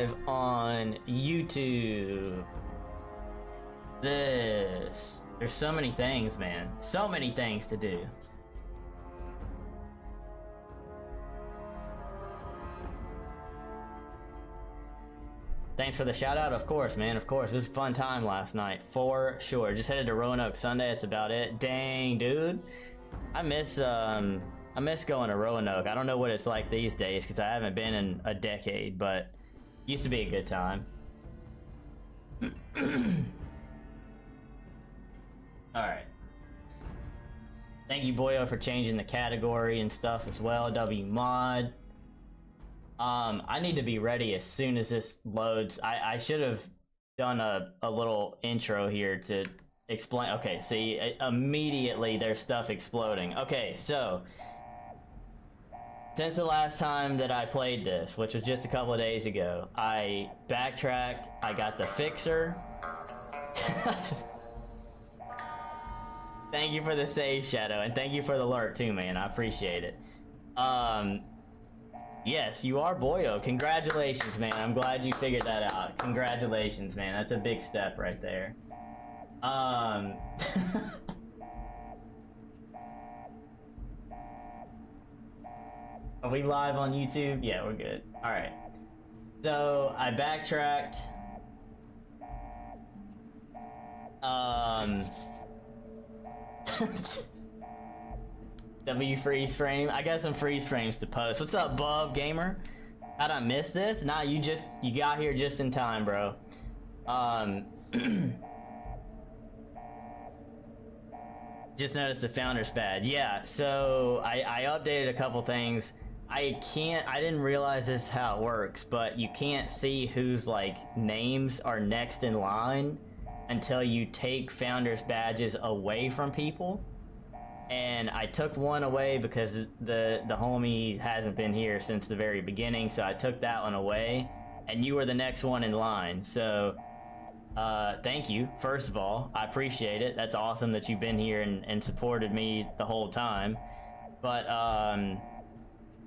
live on YouTube. There's so many things, man. So many things to do. Thanks for the shout out, of course, man. Of course, it was a fun time last night, for sure. Just headed to Roanoke Sunday. That's about it. Dang, dude, I miss going to Roanoke. I don't know what it's like these days because I haven't been in a decade, but used to be a good time. All right. Thank you, Boyo, for changing the category and stuff as well. W mod. I need to be ready as soon as this loads. I should have done a little intro here to explain. Okay, see, immediately there's stuff exploding. Okay, so since the last time that I played this, which was just a couple of days ago, I backtracked. I got the fixer. Thank you for the save, Shadow, and thank you for the alert too, man. I appreciate it. Yes, you are Boyo. Congratulations, man. I'm glad you figured that out. Congratulations, man. That's a big step right there. Are we live on YouTube? Yeah, we're good. All right. So I backtracked. W freeze frame. I got some freeze frames to post. What's up, Bub Gamer? How'd I miss this? Nah, you got here just in time, bro. Just noticed the founder's badge. Yeah, so I updated a couple things. I didn't realize this is how it works, but you can't see whose like names are next in line until you take founder's badges away from people. And I took one away because the homie hasn't been here since the very beginning, so I took that one away, and you were the next one in line. So thank you, first of all. I appreciate it. That's awesome that you've been here and supported me the whole time. But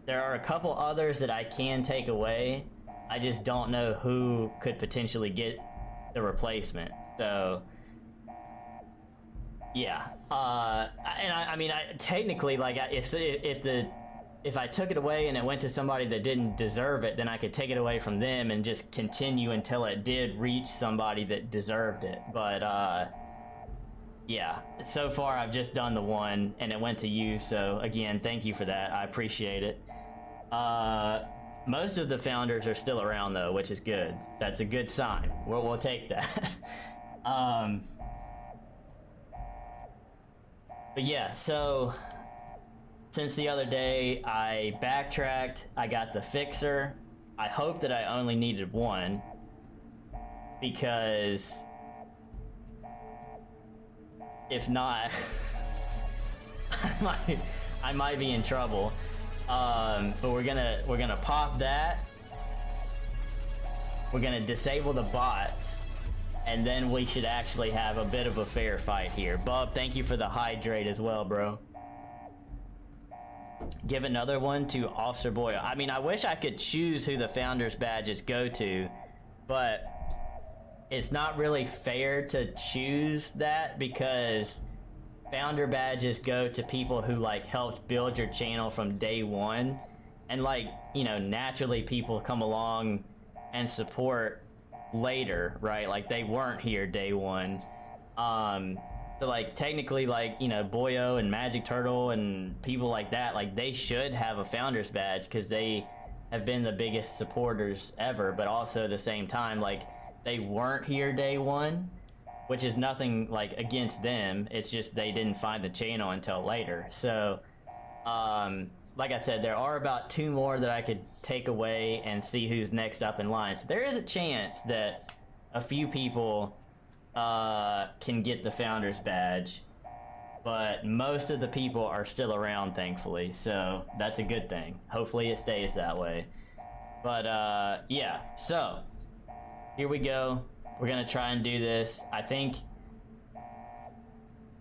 there are a couple others that I can take away. I just don't know who could potentially get the replacement. So yeah, I mean, technically, like, if I took it away and it went to somebody that didn't deserve it, then I could take it away from them and just continue until it did reach somebody that deserved it. But yeah, so far I've just done the one and it went to you. So again, thank you for that. I appreciate it. Most of the founders are still around though, which is good. That's a good sign. We'll take that. But yeah, so since the other day, I backtracked, I got the fixer. I hope that I only needed one, because if not, I might be in trouble. But we're gonna pop that. We're gonna disable the bots. And then we should actually have a bit of a fair fight here. Bub, thank you for the hydrate as well, bro. Give another one to Officer Boyle. I mean, I wish I could choose who the founder's badges go to, but it's not really fair to choose that because founder badges go to people who like helped build your channel from day one. And like, you know, naturally people come along and support later, right? Like they weren't here day one. So like technically, like, you know, Boyo and Magic Turtle and people like that, like they should have a founder's badge because they have been the biggest supporters ever. But also at the same time, like they weren't here day one, which is nothing like against them. It's just they didn't find the channel until later. So like I said, there are about 2 more that I could take away and see who's next up in line. So there is a chance that a few people can get the founder's badge, but most of the people are still around, thankfully. So that's a good thing. Hopefully it stays that way. But yeah, so here we go. We're gonna try and do this. I think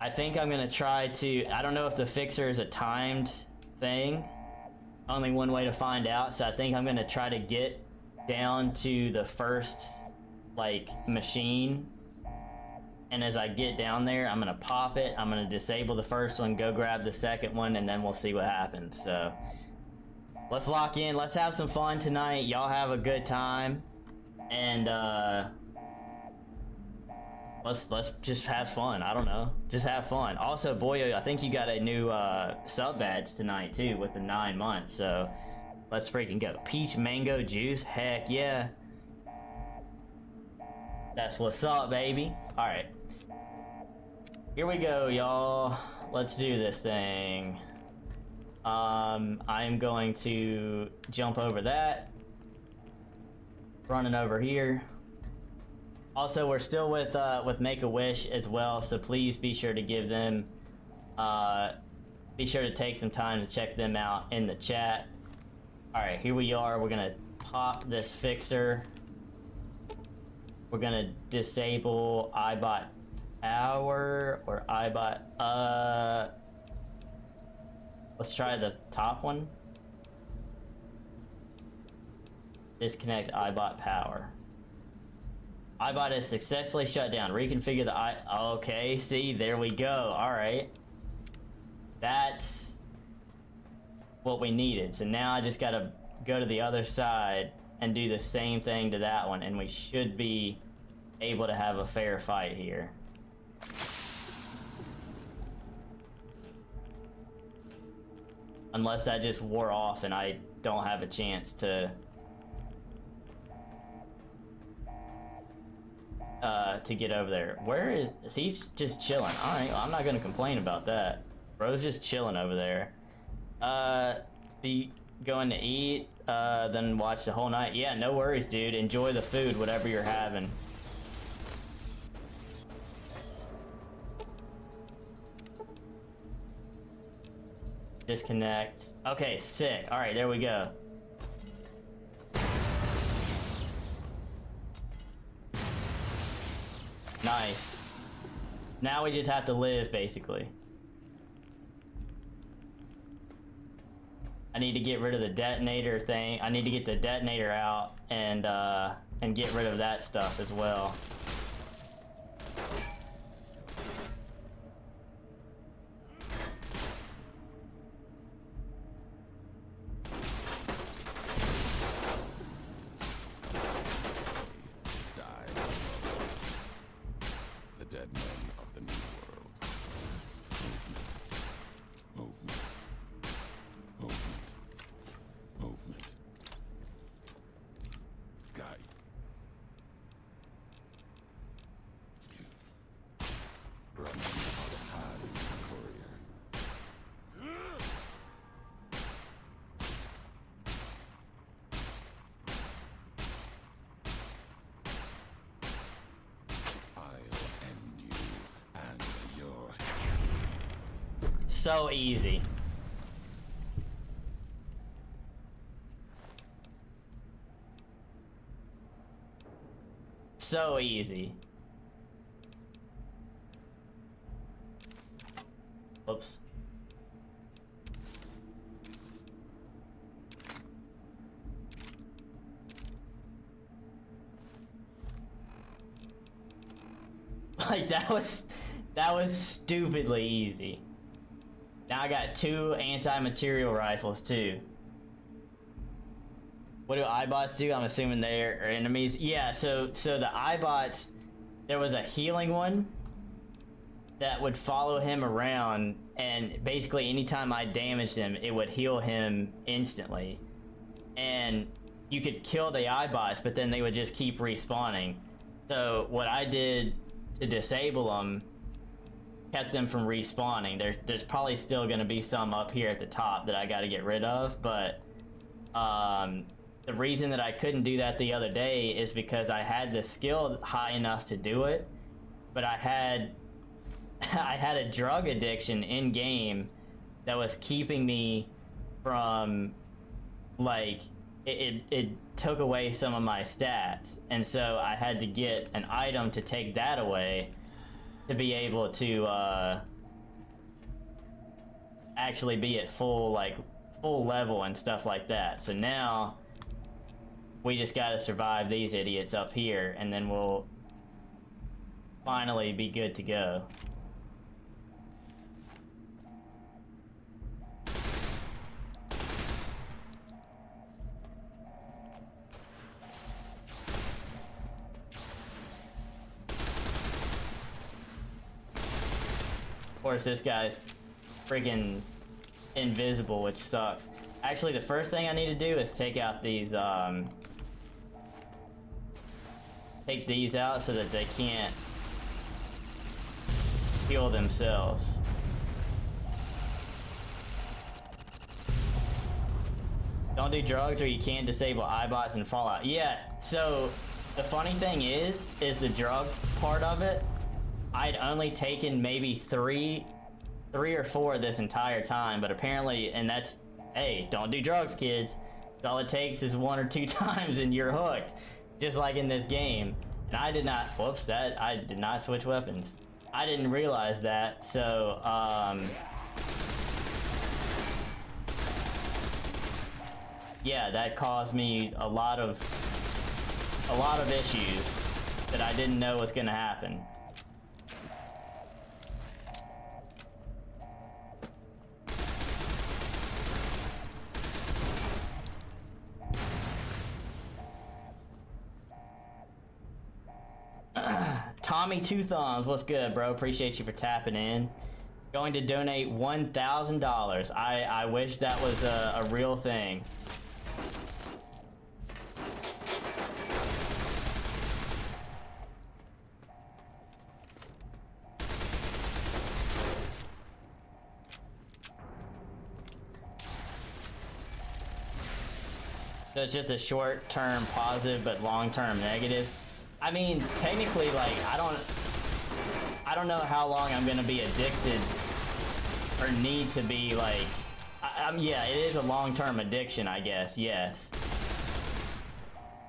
I'm gonna try to, I don't know if the fixer is a timed thing. Only one way to find out, so I think I'm gonna try to get down to the first like machine, and as I get down there, I'm gonna pop it. I'm gonna disable the first one, go grab the second one, and then we'll see what happens. So let's lock in. Let's have some fun tonight. Y'all have a good time, and let's just have fun. I don't know, just have fun. Also, Boyo, I think you got a new sub badge tonight too with the 9 months. So let's freaking go. Peach mango juice, heck yeah. That's what's up, baby. All right, here we go, y'all. Let's do this thing. I'm going to jump over that. Running over here. Also, we're still with Make-A-Wish as well, so please be sure to give them, be sure to take some time to check them out in the chat. All right, here we are. We're gonna pop this fixer. We're gonna disable iBot Power or iBot. Let's try the top one. Disconnect iBot Power. iBot is successfully shut down. Reconfigure the okay, see, there we go. All right. That's what we needed. So now I just gotta go to the other side and do the same thing to that one, and we should be able to have a fair fight here. Unless that just wore off and I don't have a chance to get over there. Where is he's just chilling. Alright, well, I'm not gonna complain about that. Bro's just chilling over there. Be going to eat, then watch the whole night. Yeah, no worries, dude. Enjoy the food, whatever you're having. Disconnect. Okay, sick. Alright, there we go. Nice. Now we just have to live, basically. I need to get rid of the detonator thing. I need to get the detonator out and get rid of that stuff as well. So easy. So easy. Oops. Like that was stupidly easy. Now I got 2 anti-material rifles too. What do iBots do? I'm assuming they're enemies. Yeah, so the iBots, there was a healing one that would follow him around, and basically anytime I damaged him, it would heal him instantly. And you could kill the iBots, but then they would just keep respawning. So what I did to disable them kept them from respawning. There's probably still going to be some up here at the top that I got to get rid of, but the reason that I couldn't do that the other day is because I had the skill high enough to do it, but I had a drug addiction in game that was keeping me from, like, it took away some of my stats, and so I had to get an item to take that away to be able to actually be at full level and stuff like that. So now We just gotta survive these idiots up here, and then we'll finally be good to go. Of course, this guy's freaking invisible, which sucks. Actually, the first thing I need to do is take out these, take these out so that they can't heal themselves. Don't do drugs or you can't disable iBots in Fallout. Yeah, so the funny thing is the drug part of it, I'd only taken maybe three or four this entire time, but apparently, and that's, hey, don't do drugs, kids. All it takes is 1 or 2 times and you're hooked. Just like in this game. And I did not, whoops, I did not switch weapons. I didn't realize that, so, yeah, that caused me a lot of issues that I didn't know was gonna happen. Tommy Two Thumbs, what's good, bro? Appreciate you for tapping in. Going to donate $1,000. I wish that was a real thing. So it's just a short-term positive but long-term negative. I mean, technically, like, I don't know how long I'm gonna be addicted or need to be, like, yeah, it is a long-term addiction, I guess, yes.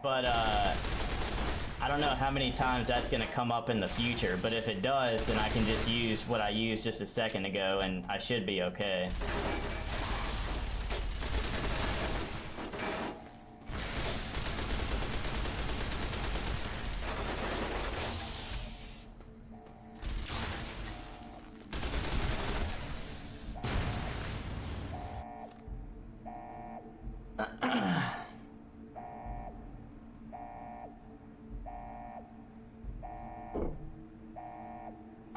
But, I don't know how many times that's gonna come up in the future, but if it does, then I can just use what I used just a second ago, and I should be okay.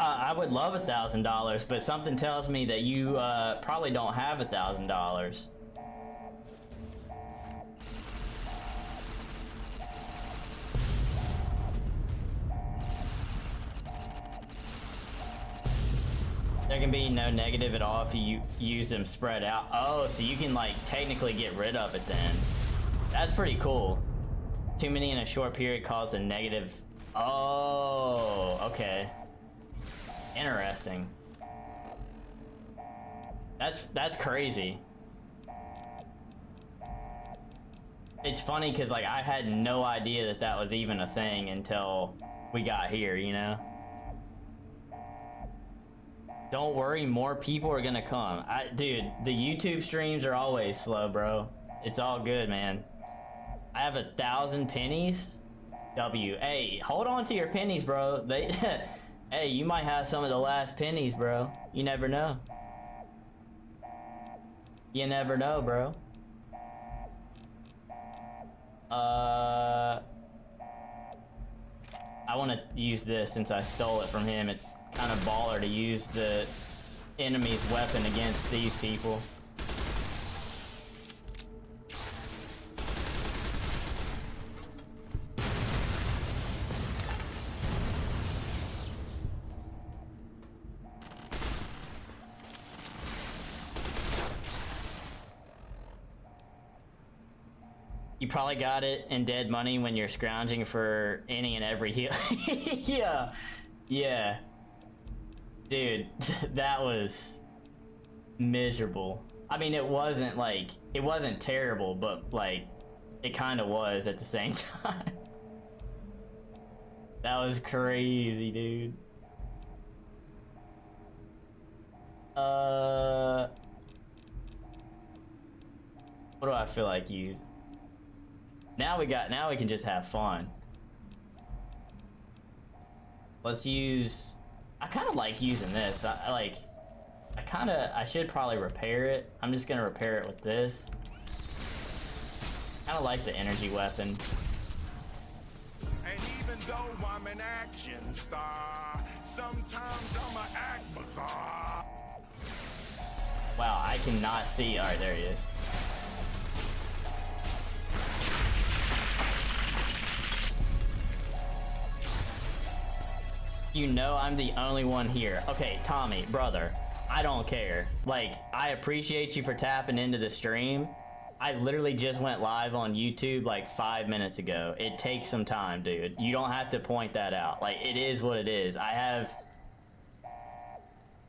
I would love $1,000, but something tells me that you probably don't have $1,000. There can be no negative at all if you use them spread out. Oh, so you can, like, technically get rid of it then. That's pretty cool. Too many in a short period cause a negative. Oh, okay. Interesting. That's crazy. It's funny because, like, I had no idea that that was even a thing until we got here, you know? Don't worry, more people are gonna come. Dude, the YouTube streams are always slow, bro. It's all good, man. I have 1,000 pennies. Hey, hold on to your pennies, bro. Hey, you might have some of the last pennies, bro. You never know. You never know, bro. I want to use this since I stole it from him. It's kind of baller to use the enemy's weapon against these people. You probably got it in dead money when you're scrounging for any and every heal. Yeah. Yeah. Dude, that was miserable. I mean, it wasn't terrible, but like, it kind of was at the same time. That was crazy, dude. What do I feel like using? Now we can just have fun. Let's use, I kind of like using this. I should probably repair it. I'm just gonna repair it with this. Kind of like the energy weapon. And even though I'm an action star, sometimes I'ma act bizarre. Wow, I cannot see. All right, there he is. You know I'm the only one here. Okay, Tommy, brother, I don't care. Like, I appreciate you for tapping into the stream. I literally just went live on YouTube like 5 minutes ago. It takes some time, dude. You don't have to point that out. Like, it is what it is. I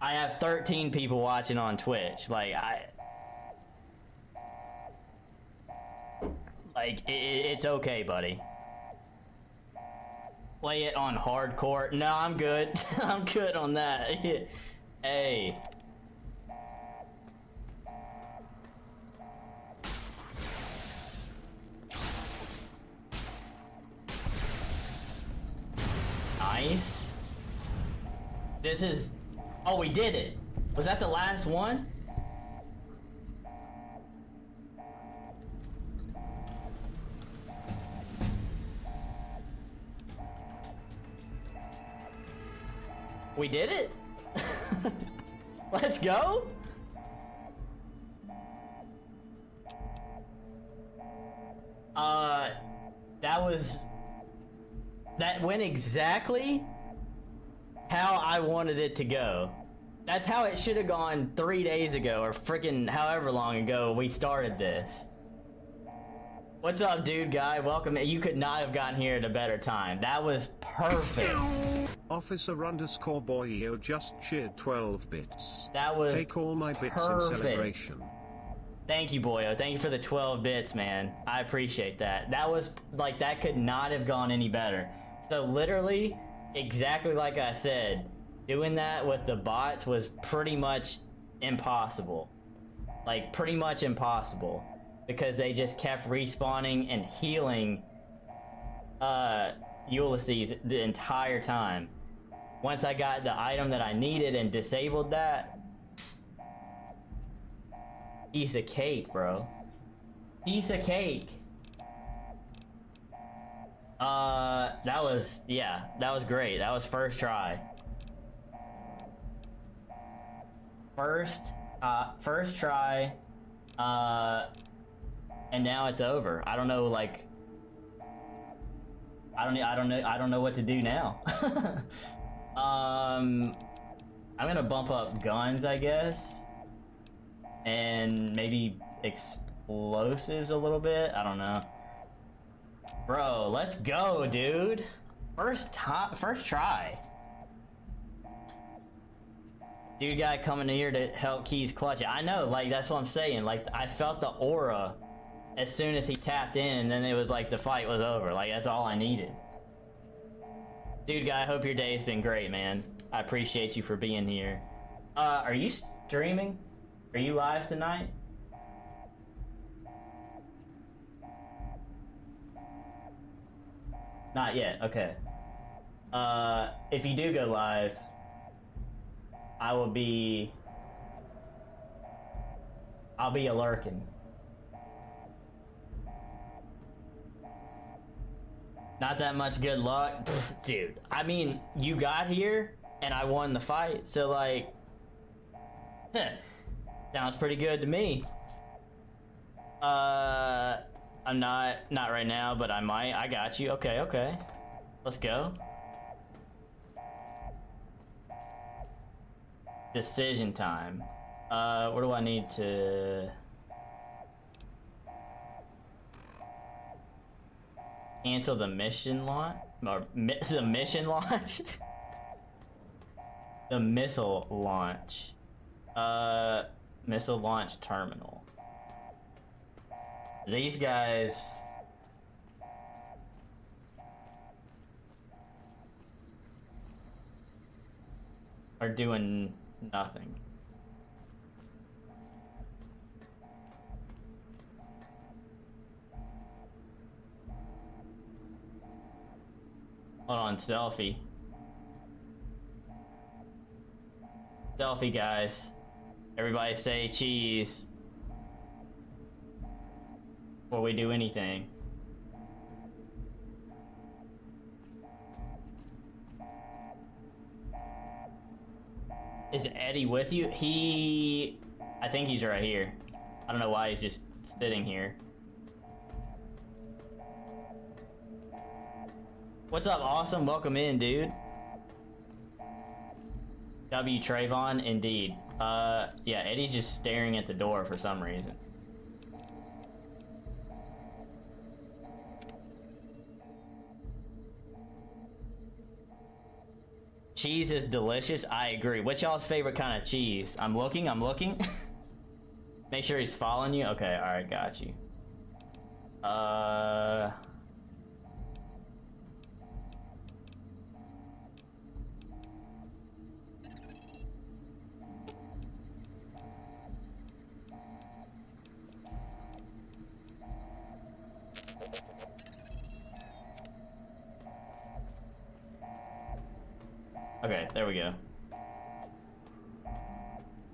have 13 people watching on Twitch. Like, it's okay, buddy. Play it on hardcore. No, I'm good. I'm good on that. Hey. Nice. This is... Oh, we did it. Was that the last one? We did it? Let's go. That went exactly how I wanted it to go. That's how it should have gone 3 days ago, or freaking however long ago we started this. What's up, dude guy? Welcome. You could not have gotten here at a better time. That was perfect. Officer_Boyo just cheered 12 bits. That was Take all my bits perfect. in celebration. Thank you, Boyo. Thank you for the 12 bits, man. I appreciate that. That was, like, that could not have gone any better. So literally, exactly like I said, doing that with the bots was pretty much impossible. Like, pretty much impossible. Because they just kept respawning and healing Ulysses the entire time. Once I got the item that I needed and disabled that, piece of cake, bro. Piece of cake. That was, yeah, that was great. That was first try. First try, and now it's over. I don't know, like, I don't know what to do now. I'm gonna bump up guns, I guess, and maybe explosives a little bit. I don't know. Bro, let's go, dude. First try. Dude guy coming here to help Keys clutch it. I know, like, that's what I'm saying. Like, I felt the aura as soon as he tapped in, and then it was like the fight was over. Like, that's all I needed. Dude guy, I hope your day's been great, man. I appreciate you for being here. Are you streaming? Are you live tonight? Not yet, okay. If you do go live, I'll be a lurking. Not that much good luck. Pfft, dude, I mean, you got here and I won the fight, so like, sounds pretty good to me. I'm not right now, but I might. I got you. Okay. Let's go. Decision time. What do I need to... Cancel the mission launch? Or the mission launch? The missile launch. Missile launch terminal. These guys... are doing nothing. Hold on, selfie. Selfie, guys. Everybody say cheese before we do anything. Is Eddie with you? I think he's right here. I don't know why he's just sitting here. What's up, awesome? Welcome in, dude. W. Trayvon, indeed. Yeah, Eddie's just staring at the door for some reason. Cheese is delicious. I agree. What's y'all's favorite kind of cheese? I'm looking. Make sure he's following you. Okay, alright, got you. Okay, there we go.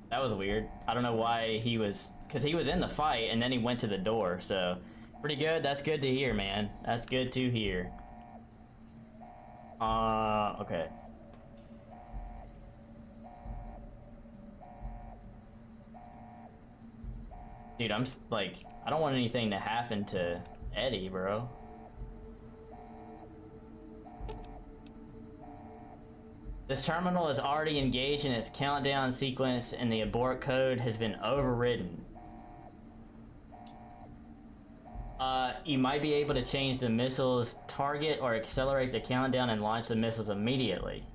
That was weird. I don't know why he was... Because he was in the fight, and then he went to the door, so... Pretty good. That's good to hear, man. That's good to hear. Okay. Dude, I'm like... I don't want anything to happen to Eddie, bro. This terminal is already engaged in its countdown sequence and the abort code has been overridden. You might be able to change the missile's target or accelerate the countdown and launch the missiles immediately.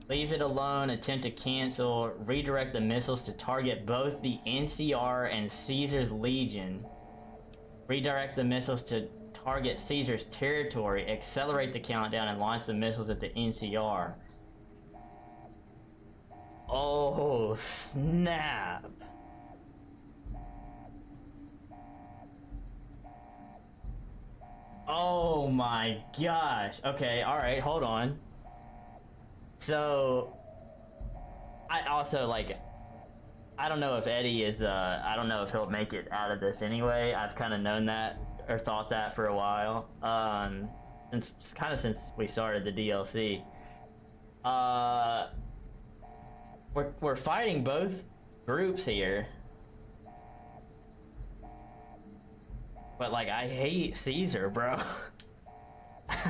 Leave it alone, attempt to cancel, redirect the missiles to target both the NCR and Caesar's Legion. Redirect the missiles to target Caesar's territory, accelerate the countdown, and launch the missiles at the NCR. Oh, snap. Oh my gosh. Okay, alright, hold on. So, I also, like, I don't know if Eddie is, I don't know if he'll make it out of this anyway. I've kind of known that, or thought that for a while, since we started the DLC. We're fighting both groups here, but like I hate Caesar, bro.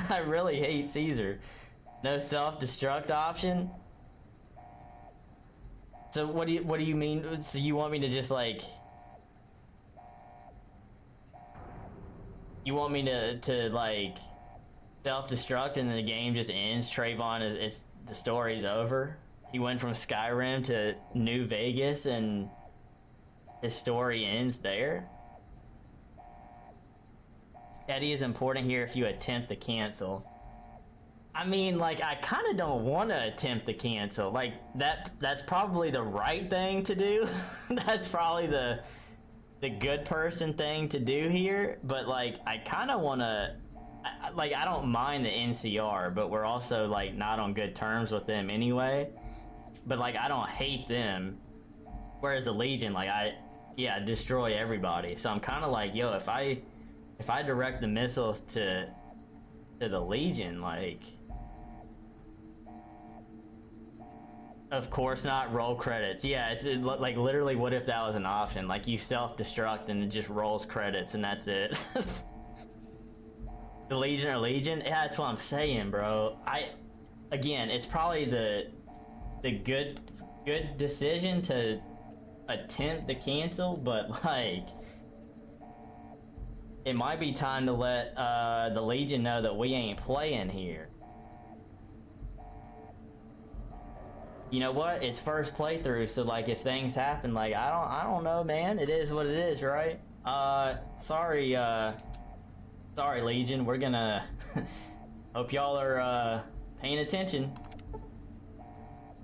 I really hate Caesar. No self-destruct option. So what do you mean? So you want me to just like? You want me to like self-destruct and then the game just ends? Trayvon it's the story's over. He went from Skyrim to New Vegas and his story ends there. Eddie is important here if you attempt to cancel. I mean, like, I kind of don't want to attempt to cancel. Like, that's probably the right thing to do. That's probably the good person thing to do here. But, like, I kind of want to... Like, I don't mind the NCR, but we're also, like, not on good terms with them anyway. But, like, I don't hate them. Whereas the Legion, like, yeah, destroy everybody. So I'm kind of like, yo, if I direct the missiles to the Legion, like... Of course not, roll credits. Yeah, it's like literally what if that was an option? Like you self-destruct and it just rolls credits and that's it. The Legion or Legion? Yeah, that's what I'm saying, bro. Again, it's probably the good decision to attempt to cancel, but like it might be time to let the Legion know that we ain't playing here. You know what? It's first playthrough, so like if things happen, like I don't know, man. It is what it is, right? Sorry Legion. We're gonna hope y'all are paying attention.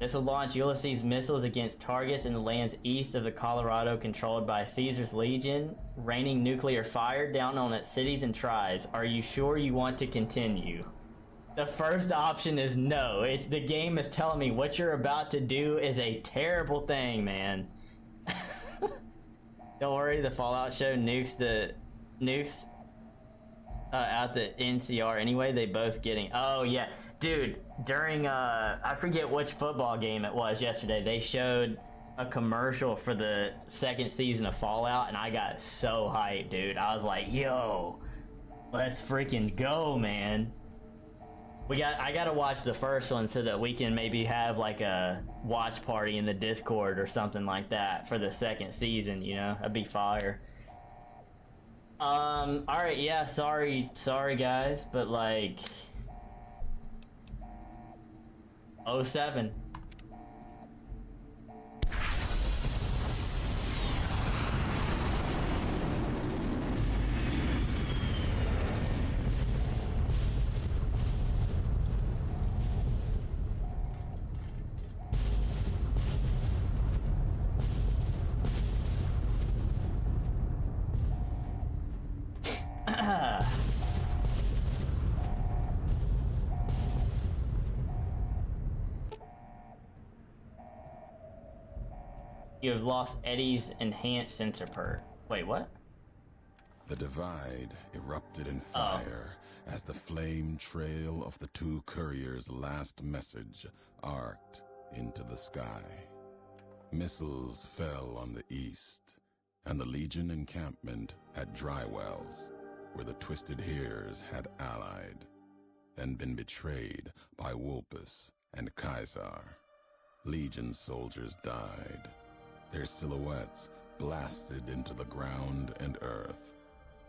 This will launch Ulysses missiles against targets in the lands east of the Colorado controlled by Caesar's Legion, raining nuclear fire down on its cities and tribes. Are you sure you want to continue? The first option is no. It's the game is telling me what you're about to do is a terrible thing, man. Don't worry, the Fallout show nukes out the NCR anyway. They both getting. Oh yeah, dude. During I forget which football game it was yesterday. They showed a commercial for the second season of Fallout, and I got so hyped, dude. I was like, yo, let's freaking go, man. I gotta watch the first one so that we can maybe have like a watch party in the Discord or something like that for the second season, you know? That'd be fire. Alright, yeah, sorry guys, but like 07. You have lost Eddie's enhanced sensor perk. Wait, what? The divide erupted in fire as the flame trail of the two couriers' last message arced into the sky. Missiles fell on the east, and the Legion encampment at Drywells, where the Twisted Hares had allied, and been betrayed by Wulpus and Caesar. Legion soldiers died, their silhouettes blasted into the ground and earth.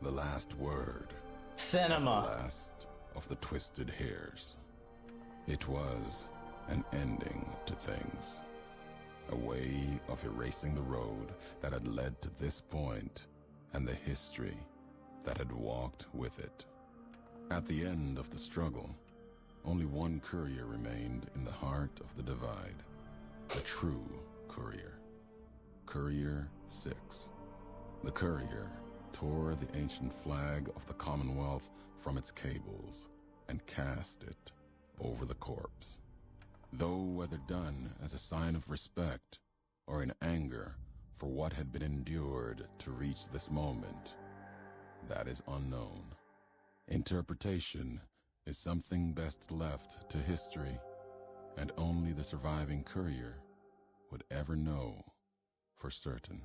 The last word. Cinema. The last of the Twisted Hares. It was an ending to things. A way of erasing the road that had led to this point and the history that had walked with it. At the end of the struggle, only one courier remained in the heart of the divide. The true courier. Courier 6. The courier tore the ancient flag of the Commonwealth from its cables and cast it over the corpse. Though whether done as a sign of respect or in anger for what had been endured to reach this moment, that is unknown. Interpretation is something best left to history, and only the surviving courier would ever know for certain.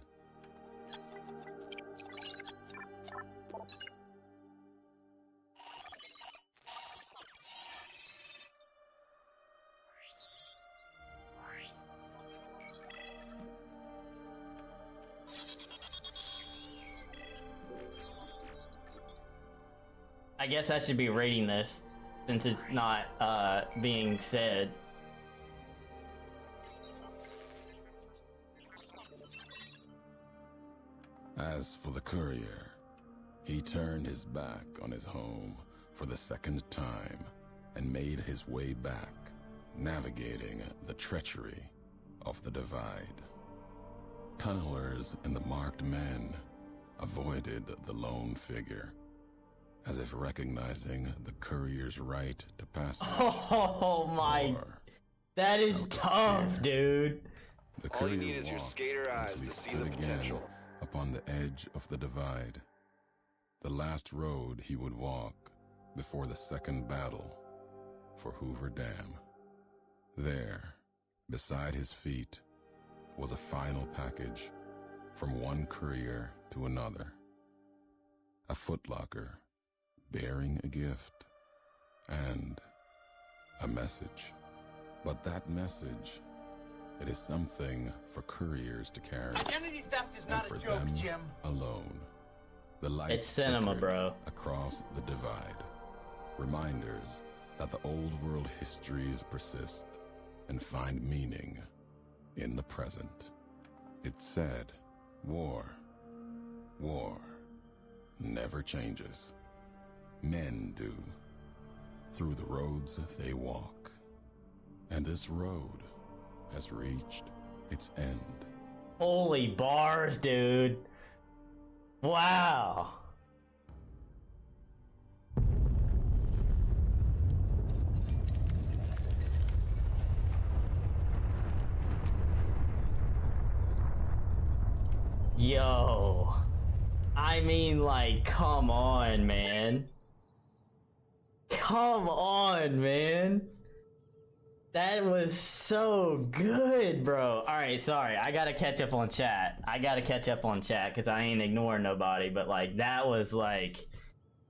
I guess I should be reading this since it's not being said. As for the courier, he turned his back on his home for the second time and made his way back, navigating the treachery of the divide. Tunnelers and the marked men avoided the lone figure, as if recognizing the courier's right to passage. Oh my, that is tough, dude. The All you courier need is your walked skater eyes until he to see stood the again potential. upon the edge of the divide. The last road he would walk before the second battle for Hoover Dam. There, beside his feet, was a final package from one courier to another. A footlocker bearing a gift and a message. But that message, it is something for couriers to carry. Identity theft is And not for a joke, them Jim. alone. The lights It's cinema, flickered bro. across the divide. Reminders that the old world histories persist and find meaning in the present. It said, war never changes. Men do, through the roads they walk. And this road has reached its end. Holy bars, dude. Wow. Yo. I mean, like, come on, man. Come on, man. That was so good, bro. Alright, sorry. I gotta catch up on chat. Because I ain't ignoring nobody. But, like, that was, like...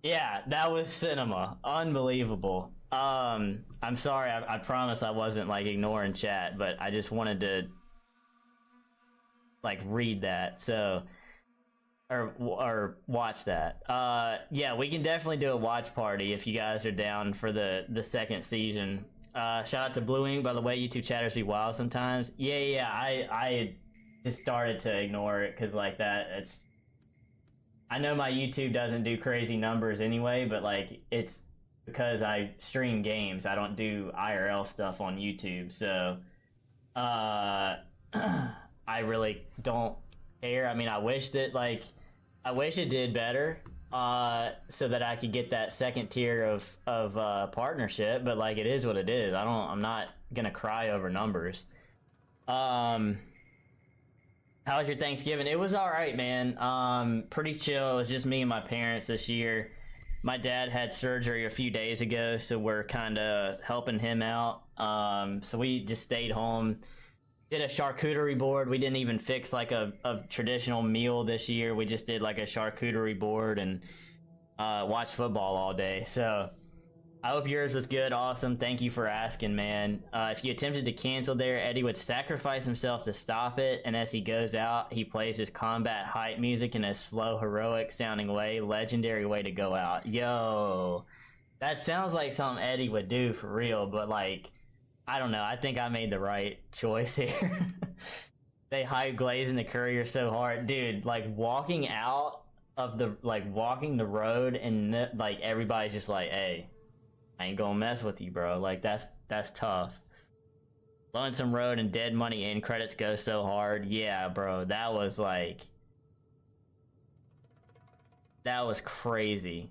Yeah, that was cinema. Unbelievable. I'm sorry. I promise I wasn't, like, ignoring chat. But I just wanted to, like, read that. So... Or watch that. Yeah, we can definitely do a watch party if you guys are down for the second season. Shout out to Blue Ink, by the way. YouTube chatters be wild sometimes. Yeah, I just started to ignore it because like that, it's... I know my YouTube doesn't do crazy numbers anyway, but like it's because I stream games. I don't do IRL stuff on YouTube, so I really don't care. I mean, I wish it did better, so that I could get that second tier of partnership. But like, it is what it is. I'm not gonna cry over numbers. How was your Thanksgiving? It was all right, man. Pretty chill. It was just me and my parents this year. My dad had surgery a few days ago, so we're kind of helping him out. So we just stayed home. Did a charcuterie board. We didn't even fix like a traditional meal this year. We just did like a charcuterie board and watched football all day. So I hope yours was good. Awesome. Thank you for asking, man. If you attempted to cancel there, Eddie would sacrifice himself to stop it. And as he goes out, he plays his combat hype music in a slow, heroic sounding way. Legendary way to go out. Yo, that sounds like something Eddie would do for real, but like, I don't know. I think I made the right choice here. They hype glazing the courier so hard. Dude, like walking out of the, like walking the road and like everybody's just like, hey, I ain't gonna mess with you, bro. Like that's tough. Lonesome Road and Dead Money end credits go so hard. Yeah, bro. That was like, that was crazy.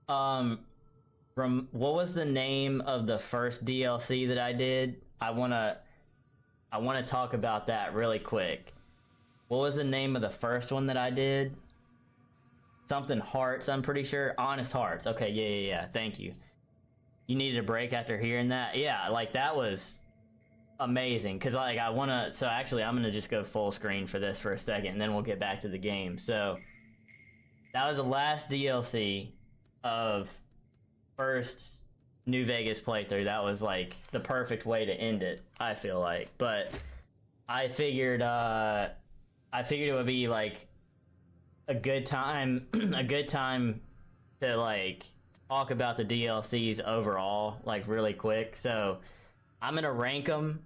From what was the name of the first DLC that I did? I wanna talk about that really quick. What was the name of the first one that I did? Something Hearts, I'm pretty sure. Honest Hearts. Okay, yeah. Thank you. You needed a break after hearing that? Yeah, like that was amazing. Cause like so actually I'm gonna just go full screen for this for a second and then we'll get back to the game. So that was the last DLC of first New Vegas playthrough. That was like the perfect way to end it, I feel like. But I figured it would be like a good time to like talk about the DLCs overall, like really quick. So I'm gonna rank them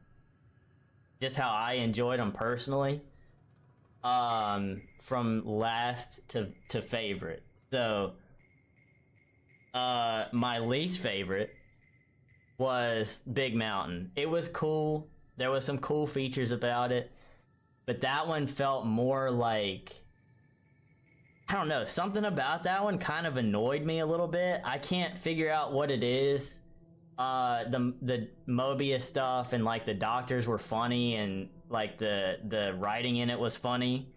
just how I enjoyed them personally, from last to favorite. So my least favorite was Big Mountain. It was cool. There was some cool features about it, but that one felt more like, I don't know, something about that one kind of annoyed me a little bit. I can't figure out what it is. The Mobius stuff and like the doctors were funny and like the writing in it was funny.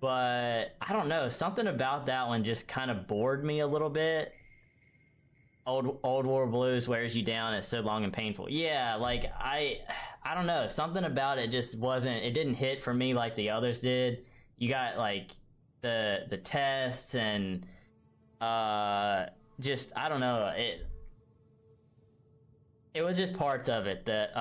But I don't know, something about that one just kind of bored me a little bit. Old War Blues wears you down. It's so long and painful. Yeah, like I don't know, something about it just wasn't. It didn't hit for me like the others did. You got like the tests and just I don't know. It was just parts of it that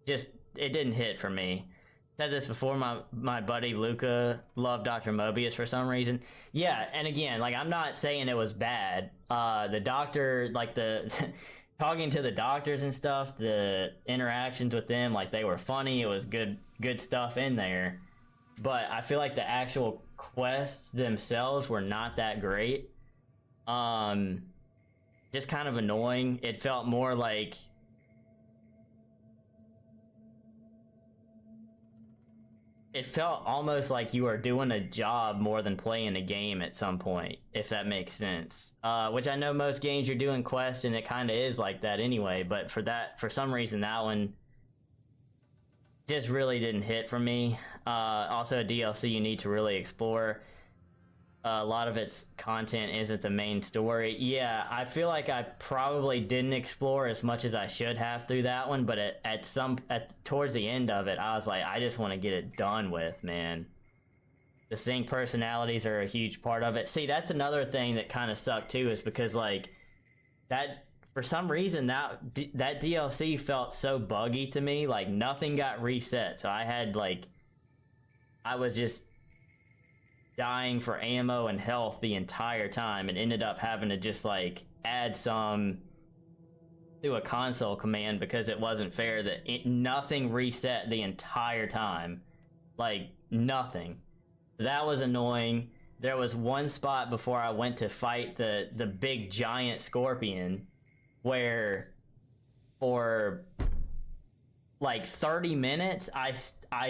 just it didn't hit for me. Said this before, my buddy Luca loved Dr. Mobius for some reason. Yeah, and again, like I'm not saying it was bad. The doctor, like the talking to the doctors and stuff, the interactions with them, like they were funny. It was good stuff in there. But I feel like the actual quests themselves were not that great. just kind of annoying. It felt more like it felt almost like you were doing a job more than playing a game at some point, if that makes sense. Which I know most games you're doing quests and it kind of is like that anyway, but for some reason that one just really didn't hit for me. Also a DLC you need to really explore. A lot of its content isn't the main story. Yeah, I feel like I probably didn't explore as much as I should have through that one, but towards the end of it, I was like, I just want to get it done with, man. The sync personalities are a huge part of it. See, that's another thing that kind of sucked too, is because like that, for some reason, that DLC felt so buggy to me. Like nothing got reset, so I was just dying for ammo and health the entire time, and ended up having to just like add some through a console command because it wasn't fair that nothing reset the entire time. Like nothing. That was annoying. There was one spot before I went to fight the big giant scorpion where for like 30 minutes I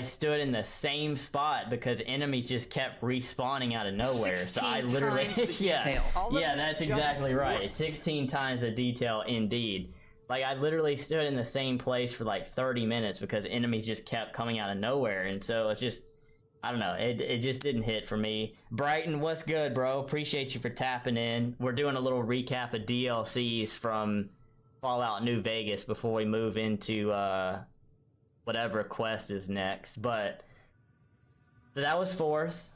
stood in the same spot because enemies just kept respawning out of nowhere. So I literally yeah that's exactly right. 16 times the detail indeed. Like I literally stood in the same place for like 30 minutes because enemies just kept coming out of nowhere, and so it's just, I don't know, it just didn't hit for me. Brighton, what's good, bro? Appreciate you for tapping in. We're doing a little recap of DLCs from Fallout New Vegas before we move into whatever quest is next. But so that was fourth.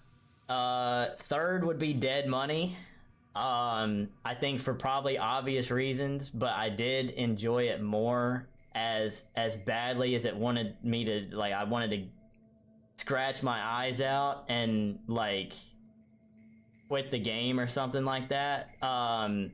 Third would be Dead Money. I think for probably obvious reasons, but I did enjoy it more as badly as it wanted me to. Like I wanted to scratch my eyes out and like quit the game or something like that. I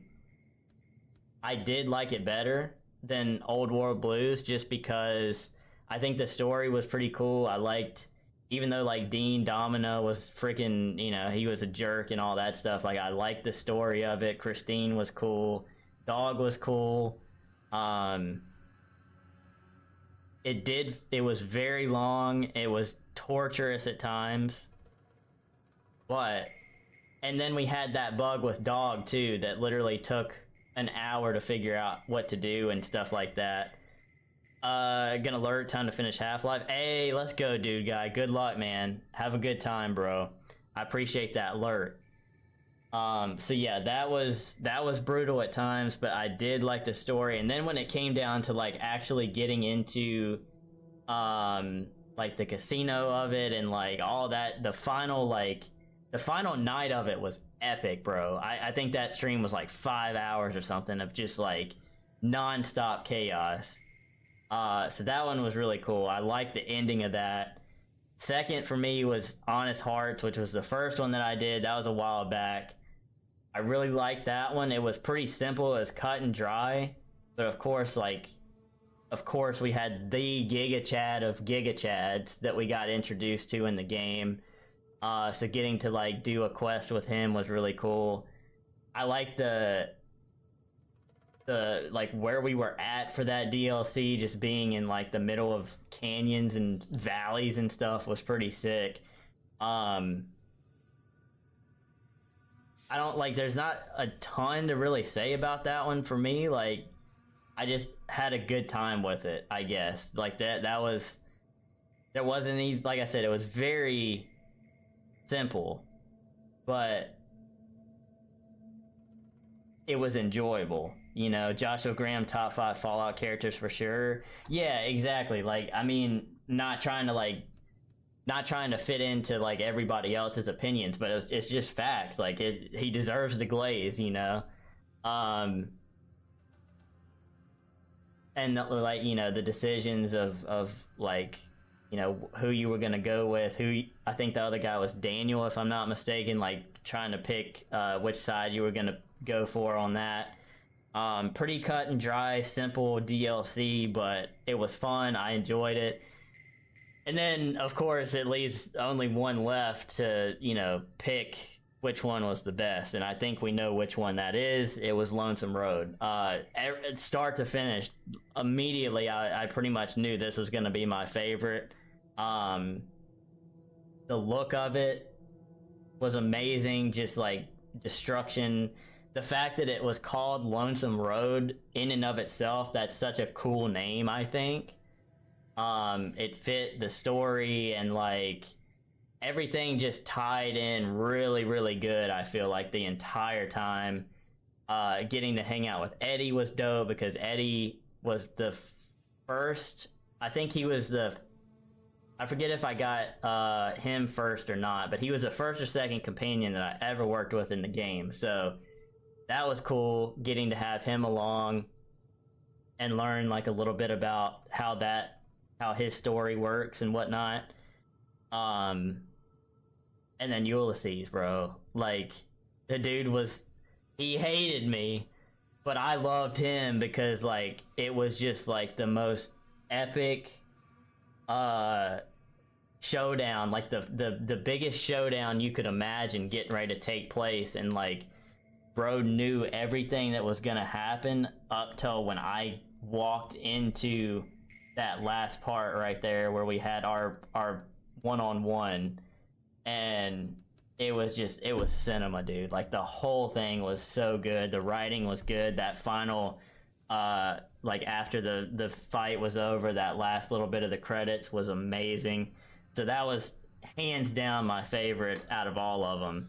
did like it better than Old World Blues just because I think the story was pretty cool. I liked, even though like Dean Domino was freaking, you know, he was a jerk and all that stuff, like I liked the story of it. Christine was cool. Dog was cool. It was very long. It was torturous at times. And then we had that bug with Dog too that literally took an hour to figure out what to do and stuff like that. Gonna alert, time to finish Half-Life. Hey, let's go, dude guy. Good luck, man. Have a good time, bro. I appreciate that alert. So yeah, that was brutal at times, but I did like the story. And then when it came down to like actually getting into like the casino of it and like all that, the final night of it was epic, bro. I think that stream was like 5 hours or something of just like non-stop chaos. So that one was really cool. I liked the ending of that. Second for me was Honest Hearts, which was the first one that I did. That was a while back. I really liked that one. It was pretty simple. It was cut and dry. But of course we had the Giga Chad of Giga Chads that we got introduced to in the game. So getting to like do a quest with him was really cool. I liked the like where we were at for that DLC, just being in like the middle of canyons and valleys and stuff was pretty sick. I don't like, there's not a ton to really say about that one for me. Like I just had a good time with it, I guess. Like there wasn't any, like I said, it was very simple, but it was enjoyable. You know, Joshua Graham, top 5 Fallout characters for sure. Yeah, exactly. Like, I mean, not trying to fit into like everybody else's opinions, but it's just facts. Like he deserves the glaze, you know. And like, you know, the decisions of like, you know, who you were gonna go with. I think the other guy was Daniel, if I'm not mistaken. Like trying to pick which side you were gonna go for on that. Pretty cut and dry, simple DLC, but it was fun. I enjoyed it. And then, of course, it leaves only one left to, you know, pick which one was the best, and I think we know which one that is. It was Lonesome Road. Start to finish, immediately I pretty much knew this was going to be my favorite. The look of it was amazing, just like destruction. The fact that it was called Lonesome Road in and of itself, that's such a cool name, I think. It fit the story, and like everything just tied in really, really good. I feel like the entire time. Getting to hang out with Eddie was dope, because Eddie was the first, I think he was I forget if I got him first or not, but he was the first or second companion that I ever worked with in the game. So that was cool, getting to have him along and learn like a little bit about how his story works and whatnot. And then Ulysses, bro, like the dude he hated me, but I loved him because like it was just like the most epic showdown, like the biggest showdown you could imagine getting ready to take place, and like bro knew everything that was gonna happen up till when I walked into that last part right there where we had our one-on-one, and it was cinema, dude. Like the whole thing was so good. The writing was good. That final like after the fight was over, that last little bit of the credits was amazing. So that was hands down my favorite out of all of them.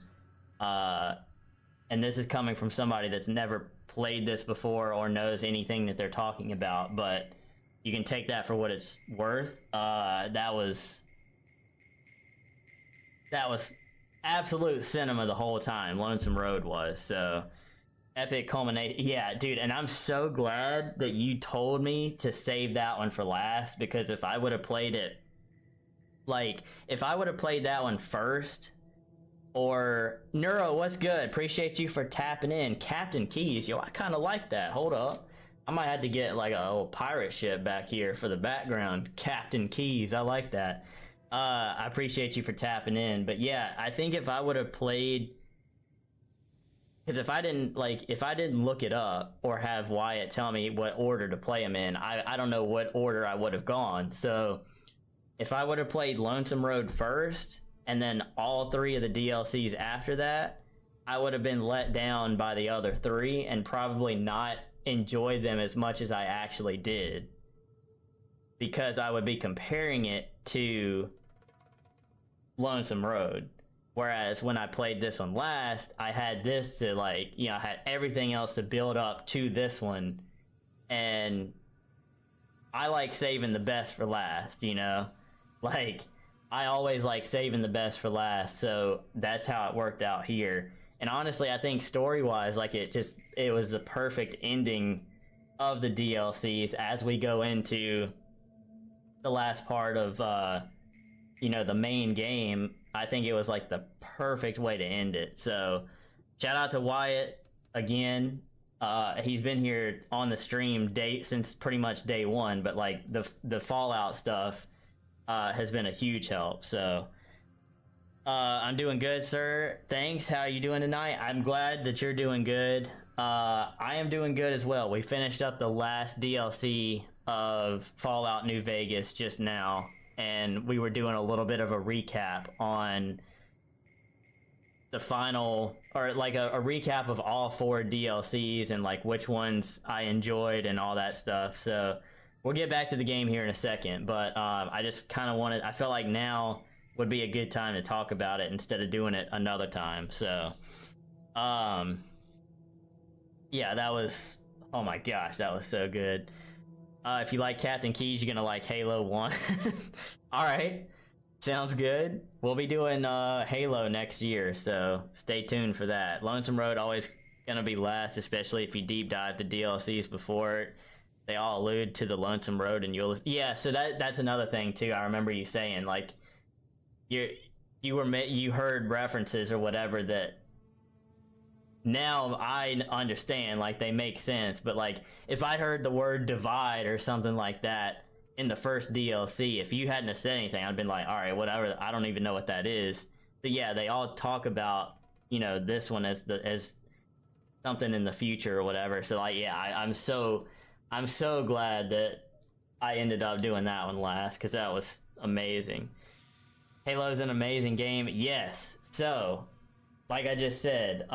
And this is coming from somebody that's never played this before or knows anything that they're talking about, but you can take that for what it's worth. That was absolute cinema the whole time. Lonesome Road was. So epic culmination. Yeah, dude, and I'm so glad that you told me to save that one for last, because if I would have played it, like if I would have played that one first, or Neuro, what's good? Appreciate you for tapping in. Captain Keys, yo, I kind of like that. Hold up, I might have to get like a old pirate ship back here for the background. Captain Keys, I like that. I appreciate you for tapping in. But yeah, I think if I would have played, because if I didn't look it up or have Wyatt tell me what order to play them in, I don't know what order I would have gone. So if I would have played Lonesome Road first and then all three of the DLCs after that, I would have been let down by the other three and probably not enjoyed them as much as I actually did, because I would be comparing it to Lonesome Road. Whereas when I played this one last, I had this to like, I had everything else to build up to this one. And I like saving the best for last, Like, I always like saving the best for last, so that's how it worked out here. And honestly, I think story-wise, like it was the perfect ending of the DLCs as we go into the last part of, the main game. I think it was like the perfect way to end it. So shout out to Wyatt again. He's been here on the stream since pretty much day one, but like the Fallout stuff has been a huge help. So I'm doing good, sir. Thanks. How are you doing tonight? I'm glad that you're doing good. I am doing good as well. We finished up the last DLC of Fallout New Vegas just now, and we were doing a little bit of a recap on the final, or like a recap of all 4 DLCs and like which ones I enjoyed and all that stuff. So we'll get back to the game here in a second, but I just kind of I felt like now would be a good time to talk about it instead of doing it another time. So yeah, that was, oh my gosh, that was so good. If you like Captain Keys, you're gonna like Halo 1. All right, sounds good. We'll be doing Halo next year, so stay tuned for that. Lonesome Road always gonna be last, especially if you deep dive the DLCs before it. They all allude to the Lonesome Road, and yeah. So that's another thing too. I remember you saying like you heard references or whatever that now I understand, like they make sense. But like if I heard the word divide or something like that in the first DLC, if you hadn't have said anything, I'd been like, all right, whatever. I don't even know what that is. But yeah, they all talk about you know, this one as something in the future or whatever. So like, yeah, I'm so glad that I ended up doing that one last, because that was amazing. Halo's an amazing game, yes. So, like I just said,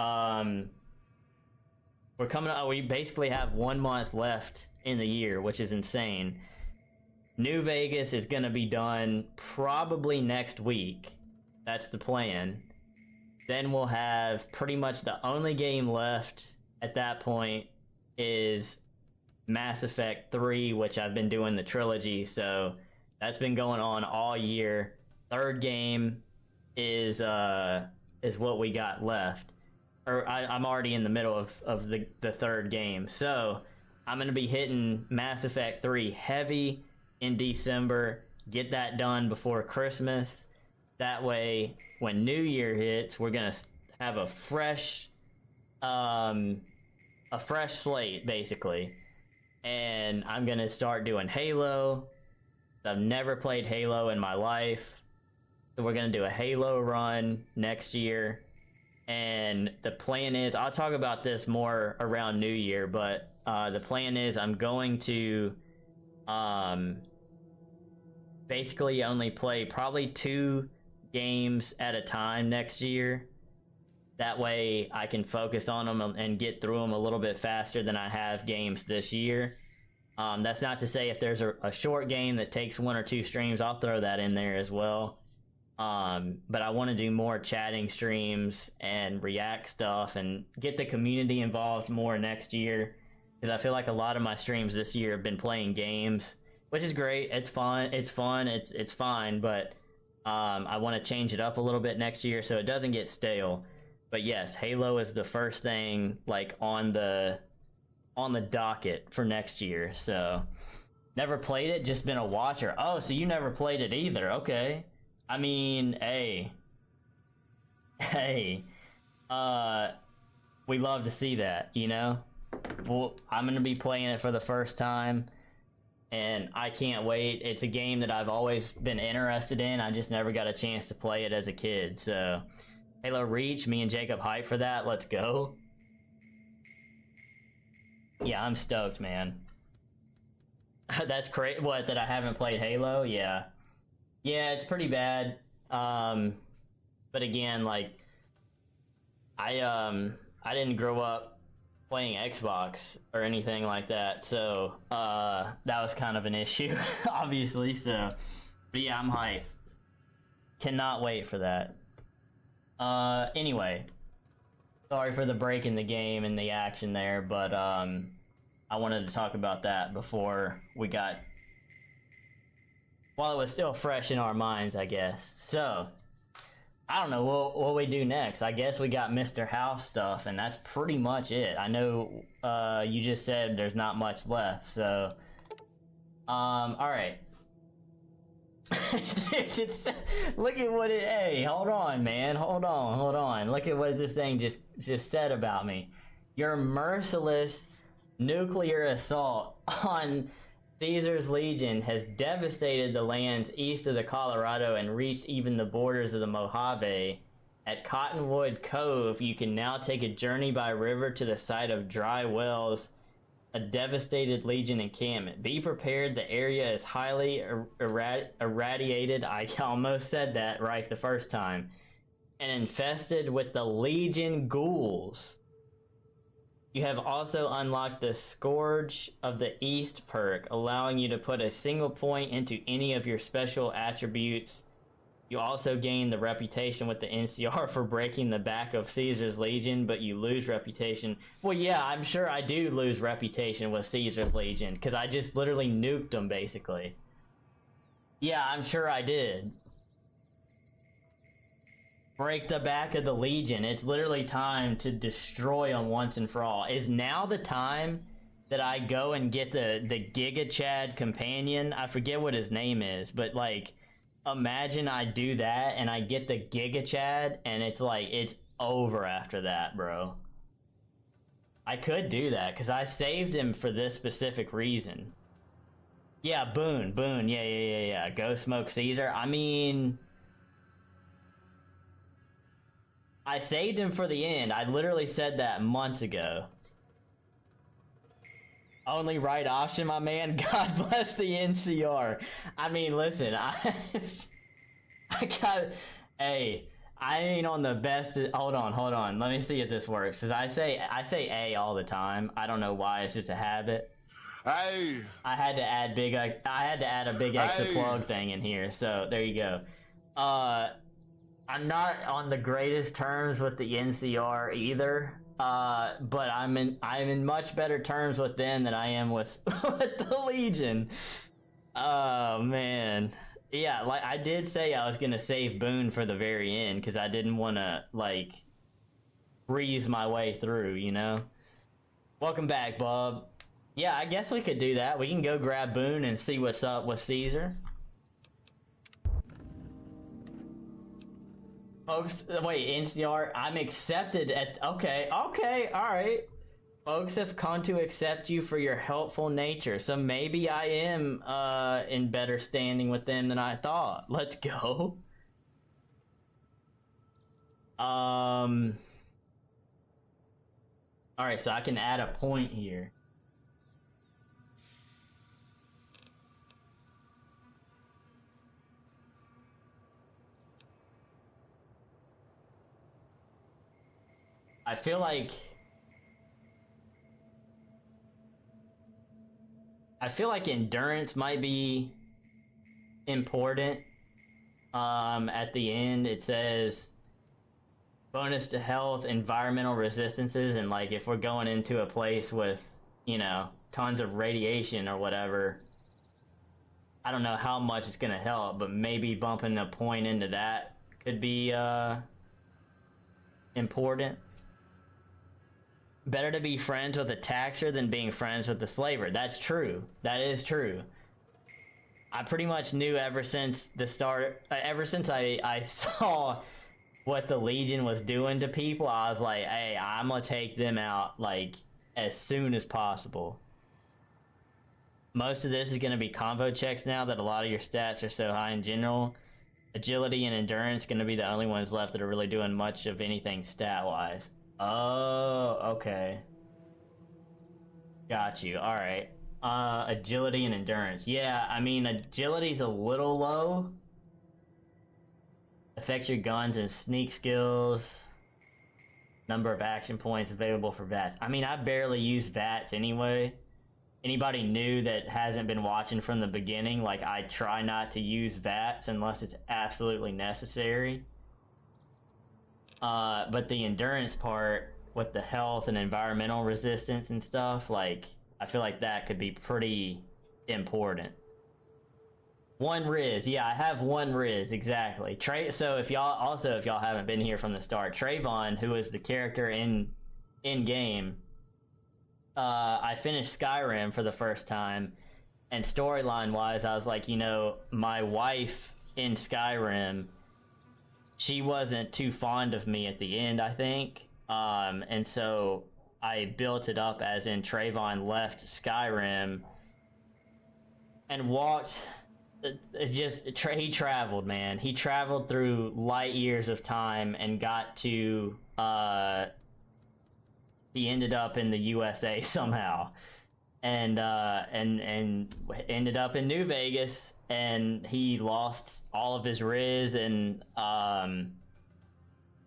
we're coming up. We basically have 1 month left in the year, which is insane. New Vegas is going to be done probably next week. That's the plan. Then we'll have pretty much the only game left at that point is Mass Effect 3, which I've been doing the trilogy, so that's been going on all year. Third game is what we got left. Or I'm already in the middle of the third game. So I'm going to be hitting Mass Effect 3 heavy in December. Get that done before Christmas. That way, when New Year hits, we're going to have a fresh slate, basically. And I'm going to start doing Halo. I've never played Halo in my life. So we're going to do a Halo run next year. And the plan is, I'll talk about this more around New Year, but the plan is I'm going to basically only play probably 2 games at a time next year. That way I can focus on them and get through them a little bit faster than I have games this year. That's not to say if there's a short game that takes 1 or 2 streams, I'll throw that in there as well. But I want to do more chatting streams and react stuff and get the community involved more next year, because I feel like a lot of my streams this year have been playing games, which is great. It's fun. It's fine, but I want to change it up a little bit next year so it doesn't get stale. But yes, Halo is the first thing like on the docket for next year. So never played it, just been a watcher. Oh, so you never played it either? Okay. I mean, hey, we love to see that, you know? Well, I'm going to be playing it for the first time, and I can't wait. It's a game that I've always been interested in. I just never got a chance to play it as a kid, so Halo Reach, me and Jacob hype for that. Let's go. Yeah, I'm stoked, man. That's crazy. What, that I haven't played Halo? Yeah. Yeah, it's pretty bad. But again, like, I didn't grow up playing Xbox or anything like that, so that was kind of an issue, obviously. So, but yeah, I'm hyped. Cannot wait for that. Anyway, sorry for the break in the game and the action there, but I wanted to talk about that before we got, while it was still fresh in our minds, I guess. So, I don't know what we do next. I guess we got Mr. House stuff, and that's pretty much it. I know you just said there's not much left, so alright. Look at what it, hey, hold on, man, hold on. Look at what this thing just said about me. Your merciless nuclear assault on Caesar's Legion has devastated the lands east of the Colorado and reached even the borders of the Mojave. At Cottonwood Cove, you can now take a journey by river to the site of Dry Wells, a devastated Legion encampment. Be prepared, the area is highly irradiated, I almost said that right the first time, and infested with the Legion ghouls. You have also unlocked the Scourge of the East perk, allowing you to put a single point into any of your special attributes. You also gain the reputation with the NCR for breaking the back of Caesar's Legion, but you lose reputation. Well, yeah, I'm sure I do lose reputation with Caesar's Legion, because I just literally nuked them, basically. Yeah, I'm sure I did. Break the back of the Legion. It's literally time to destroy them once and for all. Is now the time that I go and get the Giga Chad companion? I forget what his name is, but like, imagine I do that and I get the Giga Chad and it's like, it's over after that, bro. I could do that because I saved him for this specific reason. Yeah, Boone, yeah. Go smoke Caesar. I mean, I saved him for the end. I literally said that months ago. Only right option, my man. God bless the NCR. I mean, listen, I got, hey, I ain't on the best. Hold on. Let me see if this works. Cause I say A all the time. I don't know why. It's just a habit. Hey. I had to add a big extra plug thing in here. So there you go. I'm not on the greatest terms with the NCR either. But I'm in much better terms with them than I am with with the Legion. Oh man. Yeah, like I did say I was gonna save Boone for the very end because I didn't want to like breeze my way through, you know. Welcome back, Bob. Yeah, I guess we could do that. We can go grab Boone and see what's up with Caesar. Folks, wait, NCR, I'm accepted at. Okay, alright. Folks have come to accept you for your helpful nature, so maybe I am in better standing with them than I thought. Let's go. Alright, so I can add a point here. I feel like endurance might be important. At the end it says bonus to health, environmental resistances, and like if we're going into a place with, you know, tons of radiation or whatever, I don't know how much it's gonna help, but maybe bumping a point into that could be important. Better to be friends with a taxer than being friends with a slaver. That's true. That is true. I pretty much knew ever since the start, ever since I saw what the Legion was doing to people, I was like, hey, I'm gonna take them out like as soon as possible. Most of this is gonna be combo checks now that a lot of your stats are so high in general. Agility and endurance gonna be the only ones left that are really doing much of anything stat-wise. Oh, okay. Got you. All right. Agility and endurance. Yeah, I mean, agility's a little low. Affects your guns and sneak skills. Number of action points available for VATS. I mean, I barely use VATS anyway. Anybody new that hasn't been watching from the beginning, like, I try not to use VATS unless it's absolutely necessary. But the endurance part with the health and environmental resistance and stuff, like, I feel like that could be pretty important. One Riz, yeah, I have one Riz, exactly. So if y'all haven't been here from the start, Trayvon, who is the character in game, I finished Skyrim for the first time, and storyline wise, I was like, you know, my wife in Skyrim, she wasn't too fond of me at the end, I think. And so I built it up as in Trayvon left Skyrim and walked. He traveled, man. He traveled through light years of time and got to. He ended up in the USA somehow, and ended up in New Vegas. And he lost all of his Riz, and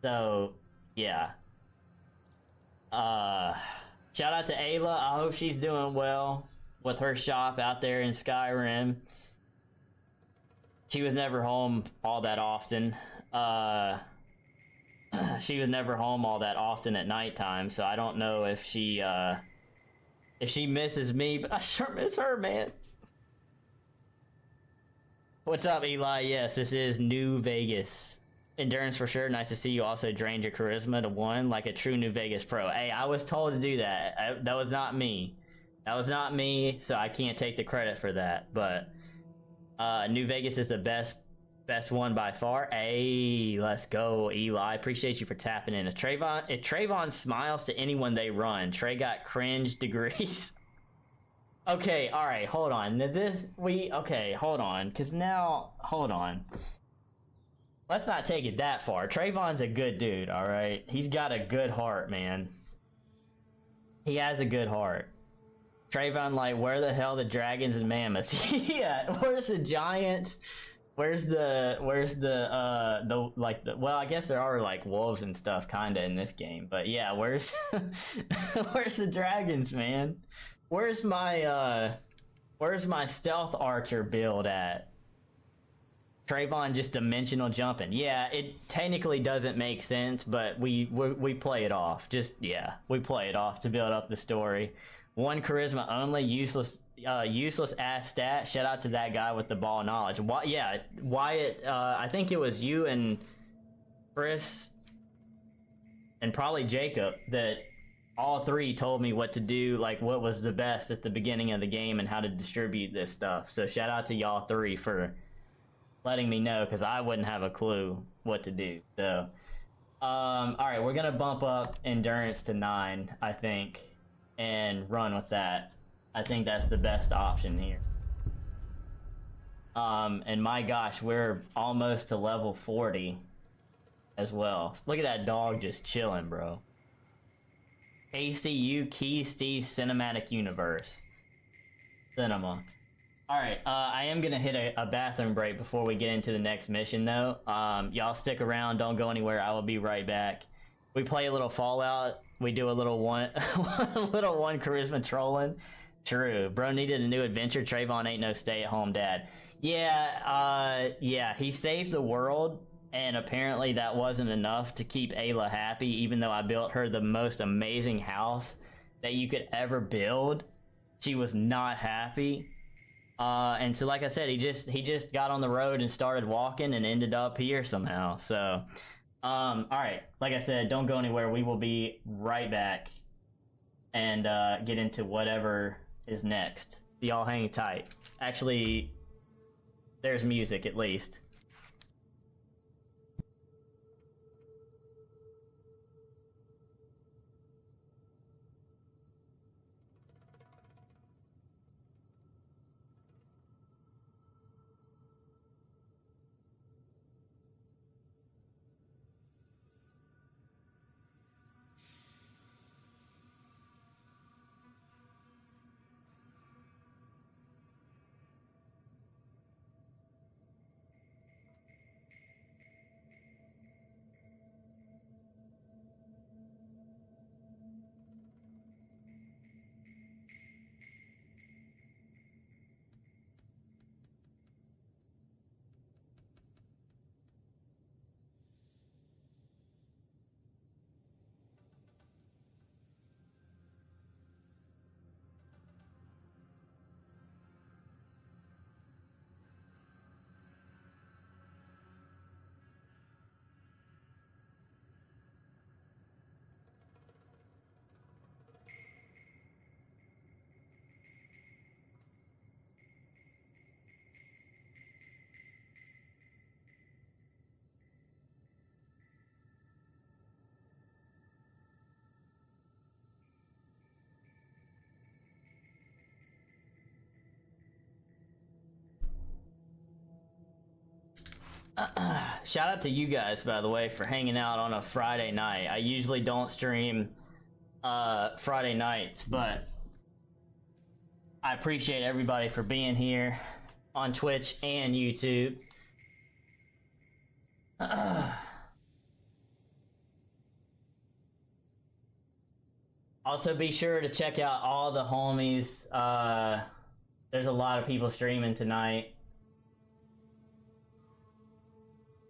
so yeah. Shout out to Ayla. I hope she's doing well with her shop out there in Skyrim. She was never home all that often. She was never home all that often at nighttime, so I don't know if she misses me, but I sure miss her, man. What's up, Eli? Yes, this is New Vegas. Endurance for sure. Nice to see you. Also drained your charisma to 1 like a true New Vegas pro. Hey, I was told to do that. That was not me. That was not me, so I can't take the credit for that. But New Vegas is the best one by far. Hey, let's go, Eli. Appreciate you for tapping in. If Trayvon smiles to anyone they run, Trey got cringe degrees. Okay, all right, hold on. Hold on, because now, hold on. let's not take it that far. Trayvon's a good dude, all right? He's got a good heart, man. He has a good heart. Trayvon, like, where the hell the dragons and mammoths? Yeah, where's the giants? Where's the well, I guess there are like wolves and stuff kinda in this game, but yeah, where's where's the dragons, man? Where's my stealth archer build at? Trayvon just dimensional jumping. Yeah, it technically doesn't make sense, but we play it off. Just, yeah, we play it off to build up the story. 1 charisma only, useless ass stat. Shout out to that guy with the ball knowledge. Yeah, Wyatt, I think it was you and Chris and probably Jacob that all three told me what to do, like what was the best at the beginning of the game and how to distribute this stuff. So shout out to y'all three for letting me know, because I wouldn't have a clue what to do. So all right, we're gonna bump up endurance to 9, I think, and run with that. I think that's the best option here. And my gosh, we're almost to level 40 as well. Look at that dog just chilling, bro. ACU Key Steve Cinematic Universe. Cinema. Alright, I am gonna hit a bathroom break before we get into the next mission, though. Y'all stick around, don't go anywhere, I will be right back. We play a little Fallout, we do a little one charisma trolling. True, bro needed a new adventure, Trayvon ain't no stay-at-home dad. Yeah, yeah, he saved the world, and apparently that wasn't enough to keep Ayla happy, even though I built her the most amazing house that you could ever build. She was not happy. And so, like I said, he just got on the road and started walking and ended up here somehow. So, all right, like I said, don't go anywhere. We will be right back and get into whatever is next. Y'all hang tight. Actually, there's music at least. Shout out to you guys, by the way, for hanging out on a Friday night. I usually don't stream Friday nights, but I appreciate everybody for being here on Twitch and YouTube. Also, be sure to check out all the homies. There's a lot of people streaming tonight.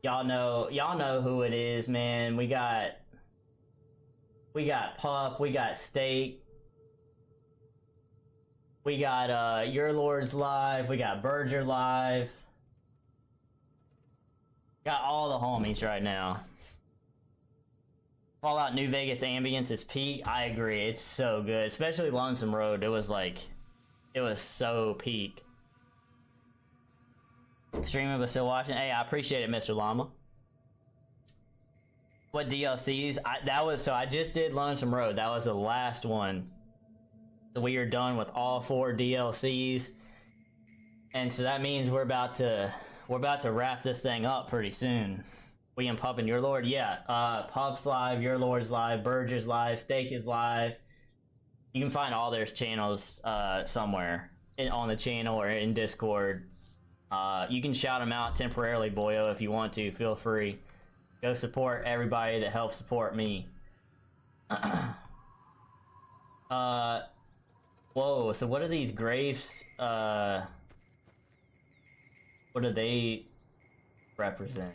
Y'all know who it is, man. We got Pup, we got Steak, we got Your Lords live, we got Berger live. Got all the homies right now. Fallout New Vegas ambience is peak. I agree, it's so good, especially Lonesome Road. It was so peak. Streaming but still watching. Hey, I appreciate it, Mr. Llama. What DLCs? I just did Lonesome Road. That was the last one. So we are done with all 4 DLCs, and so that means we're about to wrap this thing up pretty soon. We and Pup and Your Lord, yeah. Pup's live, Your Lord's live, Burger's live, Steak is live. You can find all their channels somewhere on the channel or in Discord. You can shout them out temporarily, Boyo, if you want to. Feel free. Go support everybody that helps support me. Whoa, so what are these graves? What do they represent?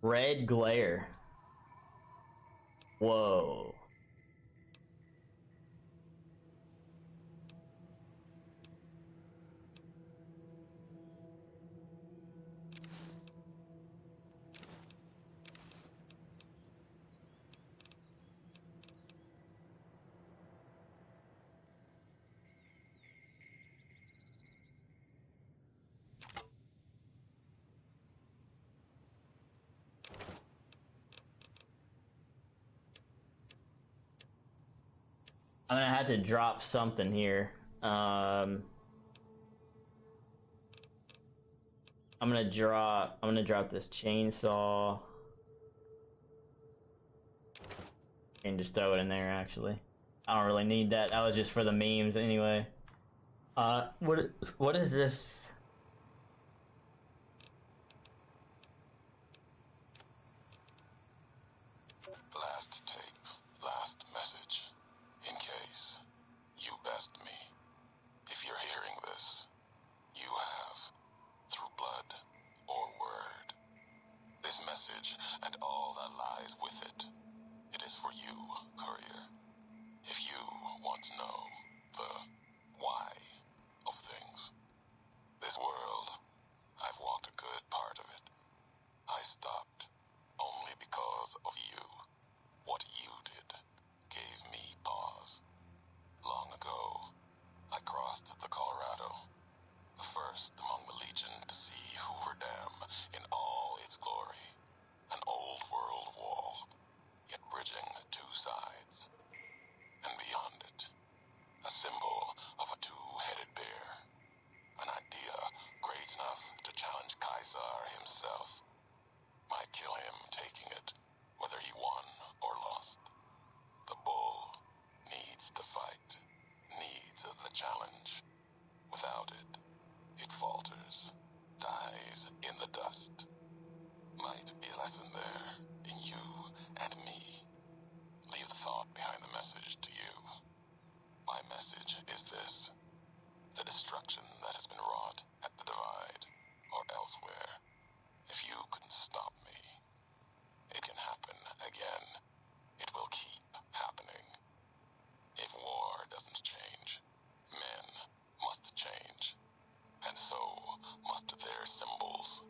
Red glare. Whoa. I'm gonna have to drop something here. I'm gonna drop this chainsaw. And just throw it in there, actually. I don't really need that. That was just for the memes anyway. What is this? Last tape, last message. In case you best me. If you're hearing this, you have, through blood or word. This message and all that lies with it. It is for you, courier. If you want to know the why of things. This world, I've walked a good part of it. I stopped only because of you. What you did gave me pause. Long ago, I crossed the Colorado, the first among the Legion to see Hoover Dam in all its glory. An old world wall, yet bridging two sides. And beyond it, a symbol of a two-headed bear. An idea great enough to challenge Caesar himself. Might kill him taking it, whether he won or lost. The bull needs to fight, needs the challenge. Without it, it falters, dies in the dust. Might be a lesson there, in you and me. Leave the thought behind the message to you. My message is this. The destruction that has been wrought at the Divide, or elsewhere, if you couldn't stop me, it can happen again. It will keep happening. If war doesn't change, men must change. And so must their symbols.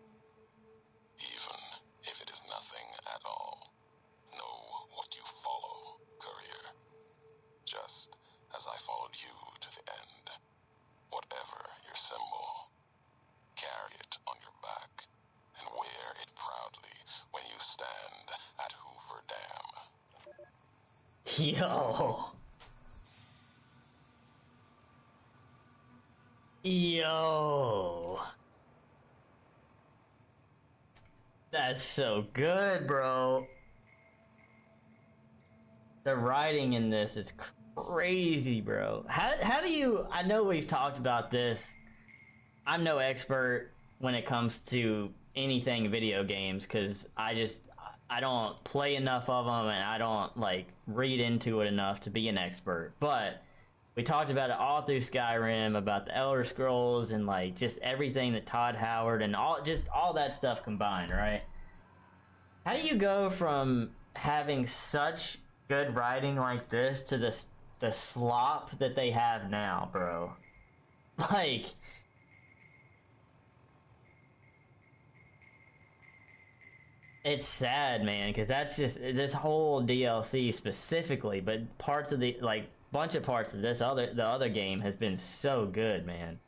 Even if it is nothing at all, know what you follow, courier. Just as I followed you to the end. Whatever your symbol, carry it on your back and wear it proudly when you stand at Hoover Dam. Yo. Yo. That's so good, bro. The writing in this is crazy, bro. How do you... I know we've talked about this. I'm no expert when it comes to anything video games because I don't play enough of them and I don't like read into it enough to be an expert. But we talked about it all through Skyrim, about the Elder Scrolls and like just everything that Todd Howard and all that stuff combined, right? How do you go from having such good writing like this to the slop that they have now, bro? Like, it's sad, man, because that's just this whole DLC specifically, but parts of the bunch of parts of the other game has been so good, man.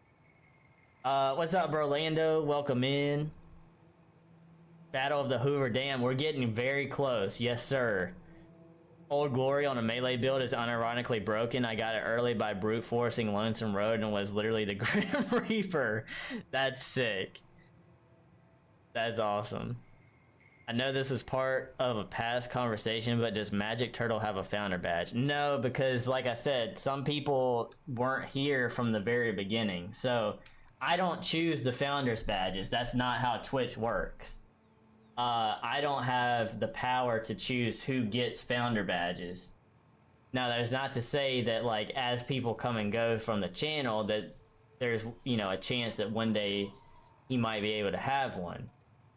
What's up, bro? Lando, welcome in. Battle of the Hoover Dam. We're getting very close, yes, sir. Old Glory on a melee build is unironically broken. I got it early by brute forcing Lonesome Road and was literally the Grim Reaper. That's sick. That's awesome. I know this is part of a past conversation, but does Magic Turtle have a founder badge? No, because like I said, some people weren't here from the very beginning. So I don't choose the founders badges. That's not how Twitch works. I don't have the power to choose who gets founder badges. Now, that is not to say that, like, as people come and go from the channel, that there's, you know, a chance that one day he might be able to have one.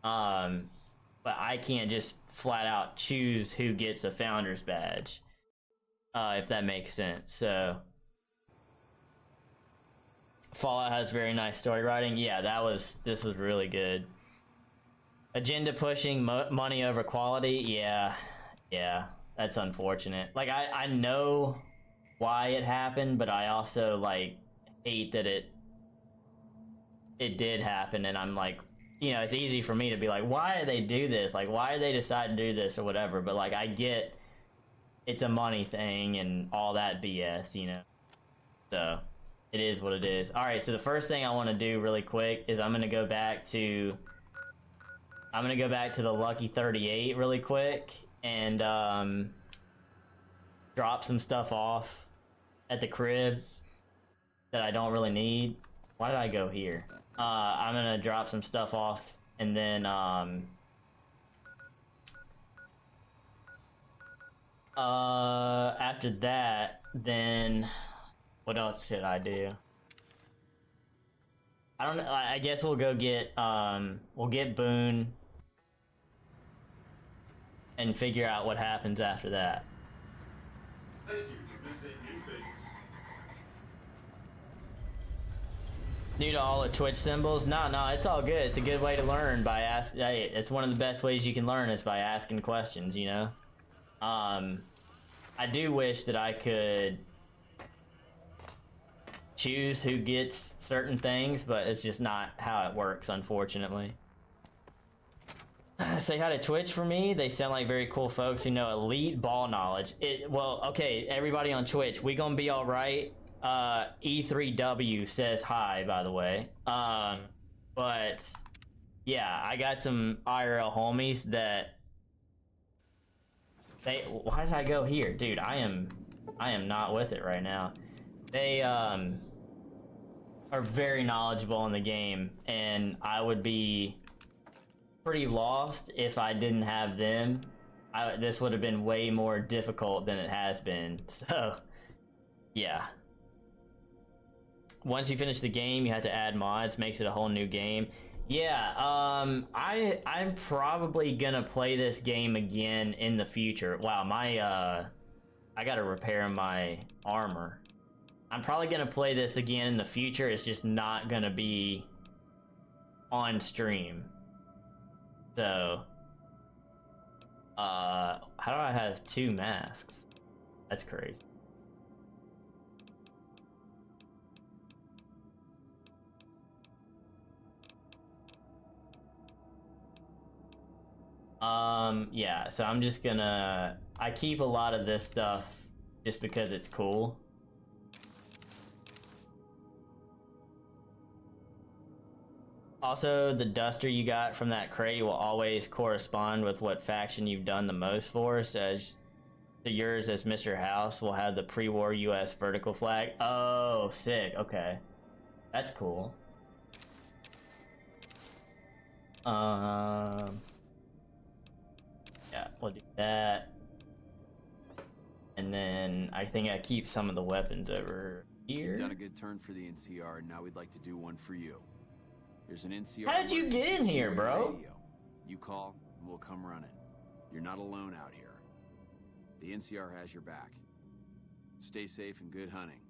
But I can't just flat out choose who gets a founder's badge, if that makes sense. So, Fallout has very nice story writing. Yeah, this was really good. Agenda pushing, money over quality. Yeah, that's unfortunate. Like, I know why it happened, but I also, like, hate that it did happen, and I'm like, you know, it's easy for me to be like, why do they do this? Like, why do they decide to do this or whatever? But, like, I get it's a money thing and all that BS, you know? So, it is what it is. Alright, so the first thing I want to do really quick is I'm going to go back to the Lucky 38 really quick and drop some stuff off at the crib that I don't really need. Why did I go here? I'm gonna drop some stuff off and then after that, then what else should I do? I don't know. I guess we'll go get Boone and figure out what happens after that. Thank you for visiting New Things. New to all the Twitch symbols? No, it's all good. It's a good way to learn by asking. It's one of the best ways you can learn is by asking questions, you know? I do wish that I could choose who gets certain things, but it's just not how it works, unfortunately. Say hi to Twitch for me. They sound like very cool folks who know elite ball knowledge. Well, okay, everybody on Twitch, we gonna be all right. E3W says hi, by the way. But yeah, I got some IRL homies that why did I go here? Dude, I am not with it right now. They are very knowledgeable in the game, and I would be pretty lost if I didn't have them. This would have been way more difficult than it has been. So yeah, once you finish the game, you have to add mods, makes it a whole new game. Yeah, I'm probably gonna play this game again in the future. Wow, I gotta repair my armor. I'm probably gonna play this again in the future. It's just not gonna be on stream. So, how do I have 2 masks? That's crazy. Yeah, so I'm just gonna... I keep a lot of this stuff just because it's cool. Also, the duster you got from that crate will always correspond with what faction you've done the most for, says to yours as Mr. House will have the pre-war US vertical flag. Oh, sick, okay. That's cool. Yeah, we'll do that. And then I think I keep some of the weapons over here. You've done a good turn for the NCR, and now we'd like to do one for you. There's an NCR. How did you get in here, bro? Radio. You call, and we'll come running. You're not alone out here. The NCR has your back. Stay safe and good hunting.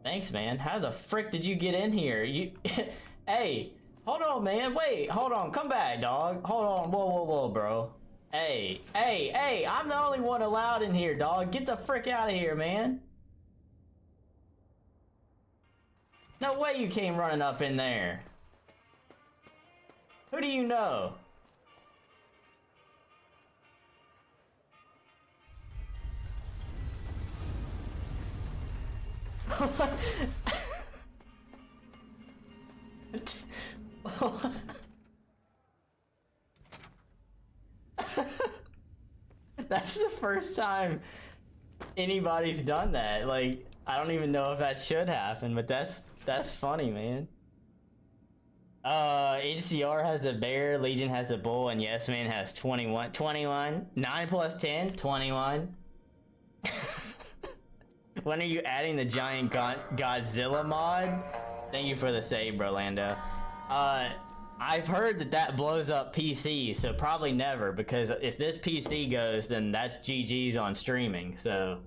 Thanks, man. How the frick did you get in here? You... Hey, hold on, man. Wait, hold on. Come back, dog. Hold on. Whoa, bro. Hey, I'm the only one allowed in here, dog. Get the frick out of here, man. No way you came running up in there. Who do you know? That's the first time anybody's done that. Like, I don't even know if that should happen, but that's funny, man. NCR has a bear, Legion has a bull, and Yes Man has 21. 21. 9 plus 10, 21. When are you adding the giant Godzilla mod? Thank you for the save, bro, Lando. I've heard that blows up PC, so probably never, because if this PC goes, then that's GG's on streaming, so...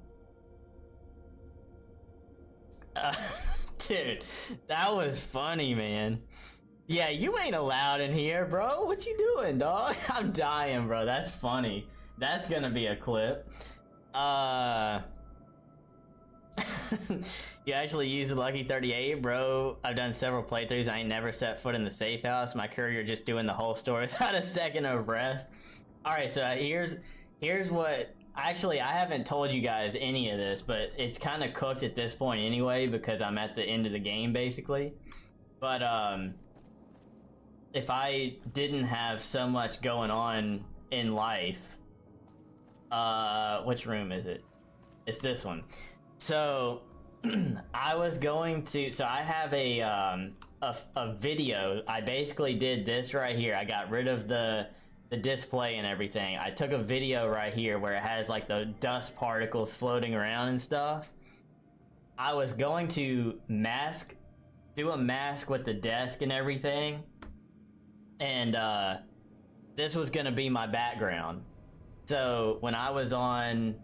dude, that was funny, man. Yeah, you ain't allowed in here, bro. What you doing, dog? I'm dying, bro. That's funny. That's gonna be a clip. You actually use the Lucky 38, bro. I've done several playthroughs. I ain't never set foot in the safe house. My courier just doing the whole story without a second of rest. Alright, so here's what... Actually, I haven't told you guys any of this, but it's kind of cooked at this point anyway, because I'm at the end of the game, basically. But, if I didn't have so much going on in life... which room is it? It's this one. So, I was going to... So I have a video. I basically did this right here. I got rid of the display and everything. I took a video right here where it has like the dust particles floating around and stuff. I was going to do a mask with the desk and everything. And this was gonna be my background. So when I was on...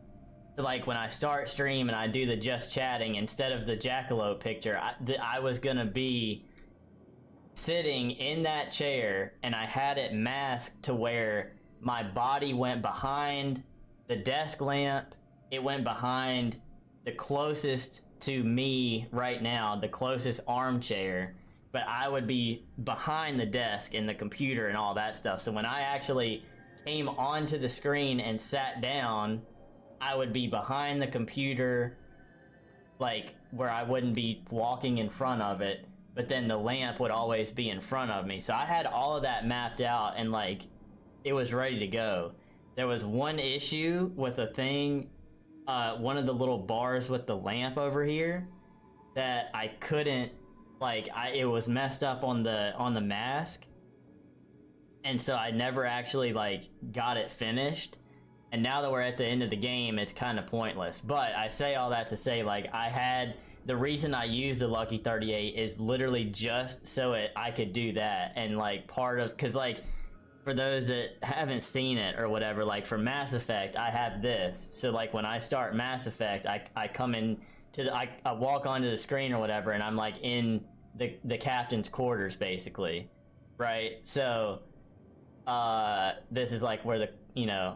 Like when I start stream and I do the just chatting, instead of the jackalope picture, I was gonna be sitting in that chair, and I had it masked to where my body went behind the desk lamp. It went behind the closest to me right now, the closest armchair, but I would be behind the desk and the computer and all that stuff. So when I actually came onto the screen and sat down, I would be behind the computer, like where I wouldn't be walking in front of it, but then the lamp would always be in front of me. So I had all of that mapped out, and like it was ready to go. There was one issue with a thing, one of the little bars with the lamp over here, that I couldn't, like, it was messed up on the mask, and so I never actually like got it finished. And now that we're at the end of the game, it's kind of pointless. But I say all that to say, like, the reason I used the Lucky 38 is literally just so I could do that. And, like, because, like, for those that haven't seen it or whatever, like, for Mass Effect, I have this. So, like, when I start Mass Effect, I come in I walk onto the screen or whatever, and I'm, like, in the captain's quarters, basically. Right? So, this is, like, where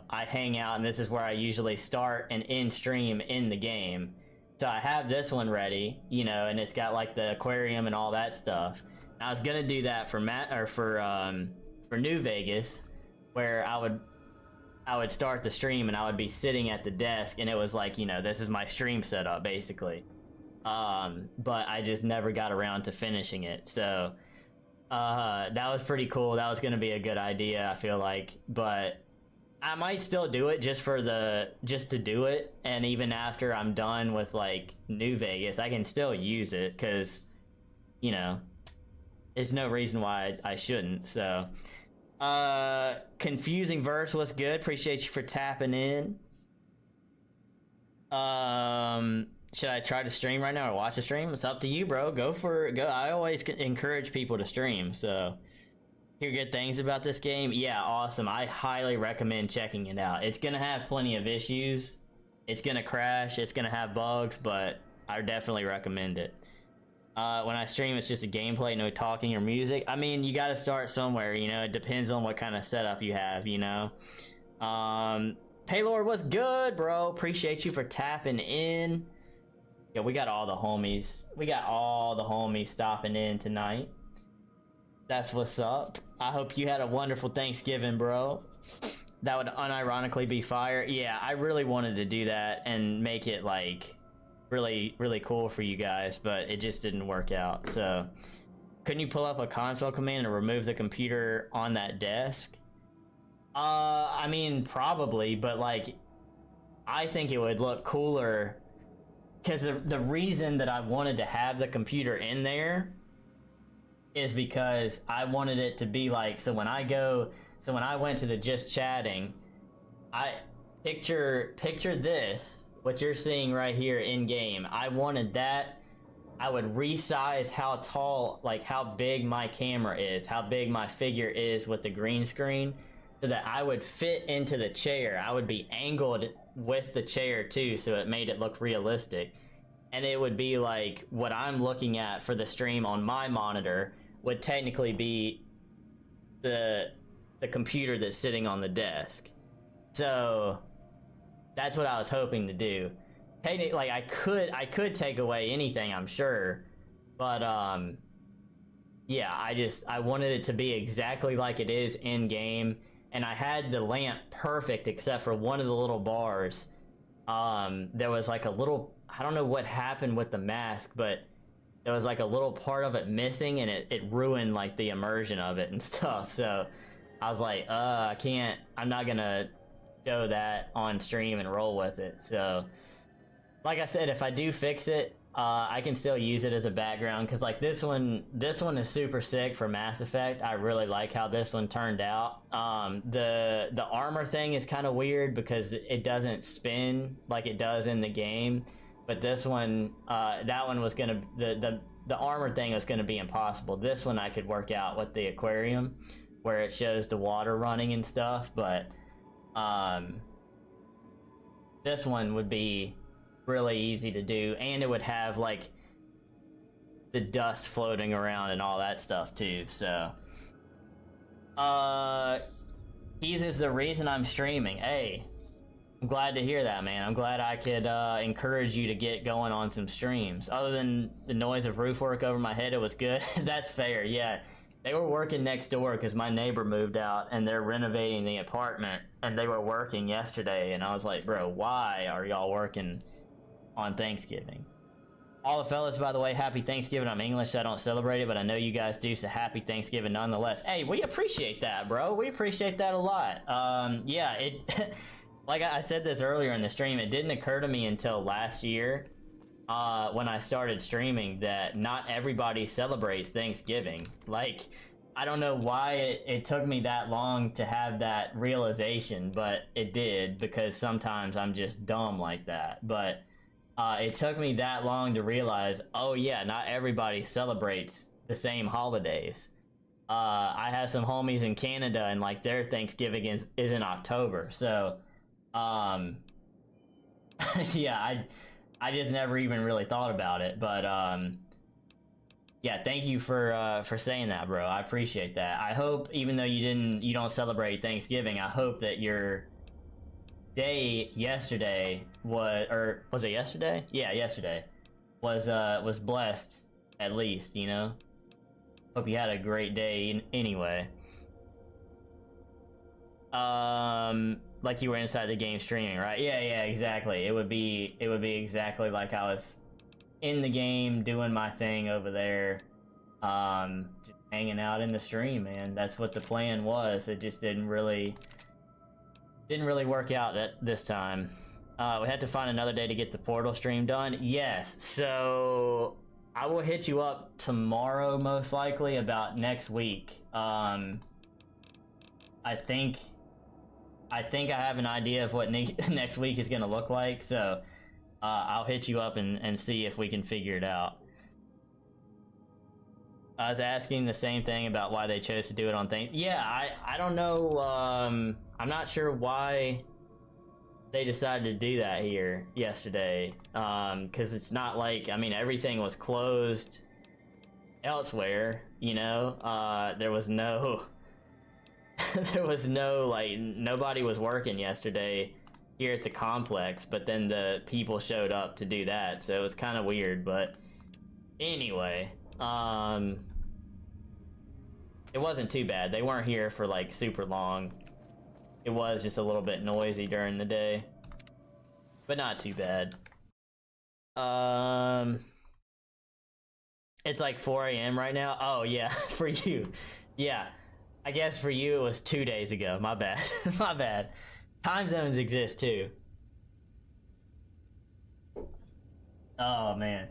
I hang out, and this is where I usually start and end stream in the game. So I have this one ready, and it's got like the aquarium and all that stuff. I was gonna do that for New Vegas, where I would start the stream and I would be sitting at the desk, and it was like, this is my stream setup basically. But I just never got around to finishing it. So that was pretty cool. That was gonna be a good idea, I feel like, but I might still do it just to do it, and even after I'm done with like New Vegas, I can still use it, because there's no reason why I shouldn't. So confusing verse was good. Appreciate you for tapping in. Should I try to stream right now or watch the stream? It's up to you, bro. Go. I always encourage people to stream, so hear good things about this game. Yeah, awesome. I highly recommend checking it out. It's gonna have plenty of issues. It's gonna crash. It's gonna have bugs, but I definitely recommend it. When I stream, it's just a gameplay, no talking or music. I mean, you gotta start somewhere, It depends on what kind of setup you have, Paylord, what's good, bro? Appreciate you for tapping in. Yeah, we got all the homies. We got all the homies stopping in tonight. That's what's up. I hope you had a wonderful Thanksgiving, bro. That would unironically be fire. Yeah, I really wanted to do that and make it like really, really cool for you guys, but it just didn't work out. So, couldn't you pull up a console command and remove the computer on that desk? I mean, probably, but like, I think it would look cooler because the reason that I wanted to have the computer in there is because I wanted it to be like, so when I went to the just chatting, I picture this, what you're seeing right here in game. I wanted that. I would resize how tall, like how big my camera is, how big my figure is with the green screen, so that I would fit into the chair. I would be angled with the chair too, so it made it look realistic. And it would be like what I'm looking at for the stream on my monitor would technically be the computer that's sitting on the desk. So that's what I was hoping to do. Technically, like I could take away anything, I'm sure, but yeah, I wanted it to be exactly like it is in game, and I had the lamp perfect except for one of the little bars. There was like a little, I don't know what happened with the mask, but there was like a little part of it missing, and it ruined like the immersion of it and stuff. So I was like, I'm not gonna show that on stream and roll with it. So like I said, if I do fix it, I can still use it as a background, because like this one is super sick for Mass Effect. I really like how this one turned out. The armor thing is kind of weird because it doesn't spin like it does in the game, but this one, that one was gonna, the armor thing was gonna be impossible. This one I could work out with the aquarium, where it shows the water running and stuff, but this one would be really easy to do, and it would have like the dust floating around and all that stuff too. So Keys is the reason I'm streaming. Hey, I'm glad to hear that, man. I'm glad I could encourage you to get going on some streams. Other than the noise of roof work over my head, it was good. That's fair. Yeah, they were working next door because my neighbor moved out and they're renovating the apartment, and they were working yesterday, and I was like, bro, why are y'all working on Thanksgiving? All the fellas, by the way, happy Thanksgiving. I'm English, so I don't celebrate it, but I know you guys do, so happy Thanksgiving nonetheless. Hey, we appreciate that, bro. We appreciate that a lot. Yeah, it like I said this earlier in the stream, it didn't occur to me until last year when I started streaming that not everybody celebrates Thanksgiving. Like, I don't know why it took me that long to have that realization, but it did, because sometimes I'm just dumb like that. But it took me that long to realize, oh yeah, not everybody celebrates the same holidays. I have some homies in Canada, and like their Thanksgiving is in October. So, yeah, I just never even really thought about it. But yeah, thank you for saying that, bro. I appreciate that. I hope, even though you don't celebrate Thanksgiving, I hope that your day yesterday was it yesterday? Yeah, yesterday was blessed, at least, you know. Hope you had a great day anyway. Like you were inside the game streaming, right? Yeah, exactly. It would be exactly like I was in the game doing my thing over there, just hanging out in the stream, man. That's what the plan was. It just didn't really work out this time. We had to find another day to get the Portal stream done. Yes, so I will hit you up tomorrow, most likely, about next week. I think I have an idea of what next week is gonna look like, so I'll hit you up and see if we can figure it out. I was asking the same thing about why they chose to do it on Yeah, I don't know. I'm not sure why they decided to do that here yesterday. Because it's not like, I mean, everything was closed elsewhere, you know? There was no like, nobody was working yesterday here at the complex, but then the people showed up to do that, so it was kind of weird. But anyway, It wasn't too bad. They weren't here for like super long. It was just a little bit noisy during the day, but not too bad. It's like 4 a.m. right now. Oh yeah, for you. Yeah, I guess for you it was 2 days ago. My bad. My bad. Time zones exist too. Oh man.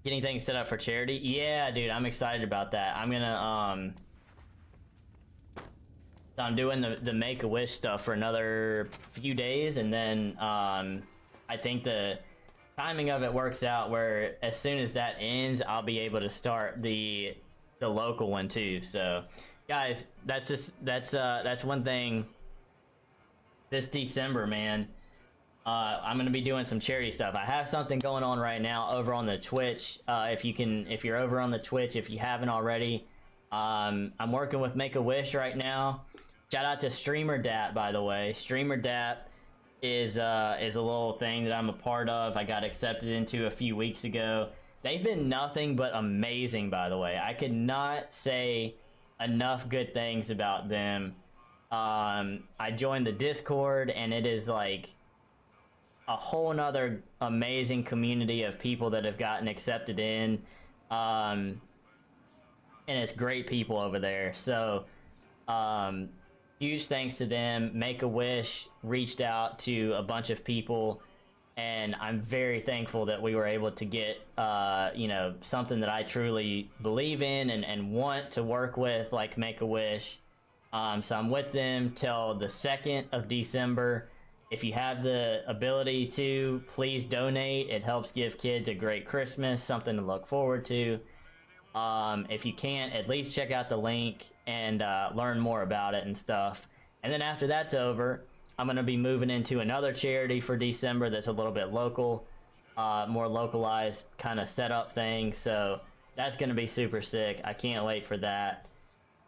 Getting things set up for charity? Yeah, dude, I'm excited about that. I'm gonna I'm doing the Make-A-Wish stuff for another few days, and then I think the timing of it works out where as soon as that ends, I'll be able to start the local one too. So, guys, that's one thing. This December, man, I'm gonna be doing some charity stuff. I have something going on right now over on the Twitch. If you're over on the Twitch, if you haven't already, I'm working with Make-A-Wish right now. Shout out to Streamer Dat, by the way. Streamer Dat is a little thing that I'm a part of. I got accepted into a few weeks ago. They've been nothing but amazing, by the way. I could not say enough good things about them. I joined the Discord, and it is like a whole nother amazing community of people that have gotten accepted in. And it's great people over there. So, huge thanks to them. Make-A-Wish reached out to a bunch of people, and I'm very thankful that we were able to get, something that I truly believe in and want to work with, like Make-A-Wish. So I'm with them till the 2nd of December. If you have the ability to, please donate. It helps give kids a great Christmas, something to look forward to. If you can't, at least check out the link and learn more about it and stuff. And then after that's over, I'm going to be moving into another charity for December that's a little bit local, more localized kind of setup thing. So that's going to be super sick. I can't wait for that.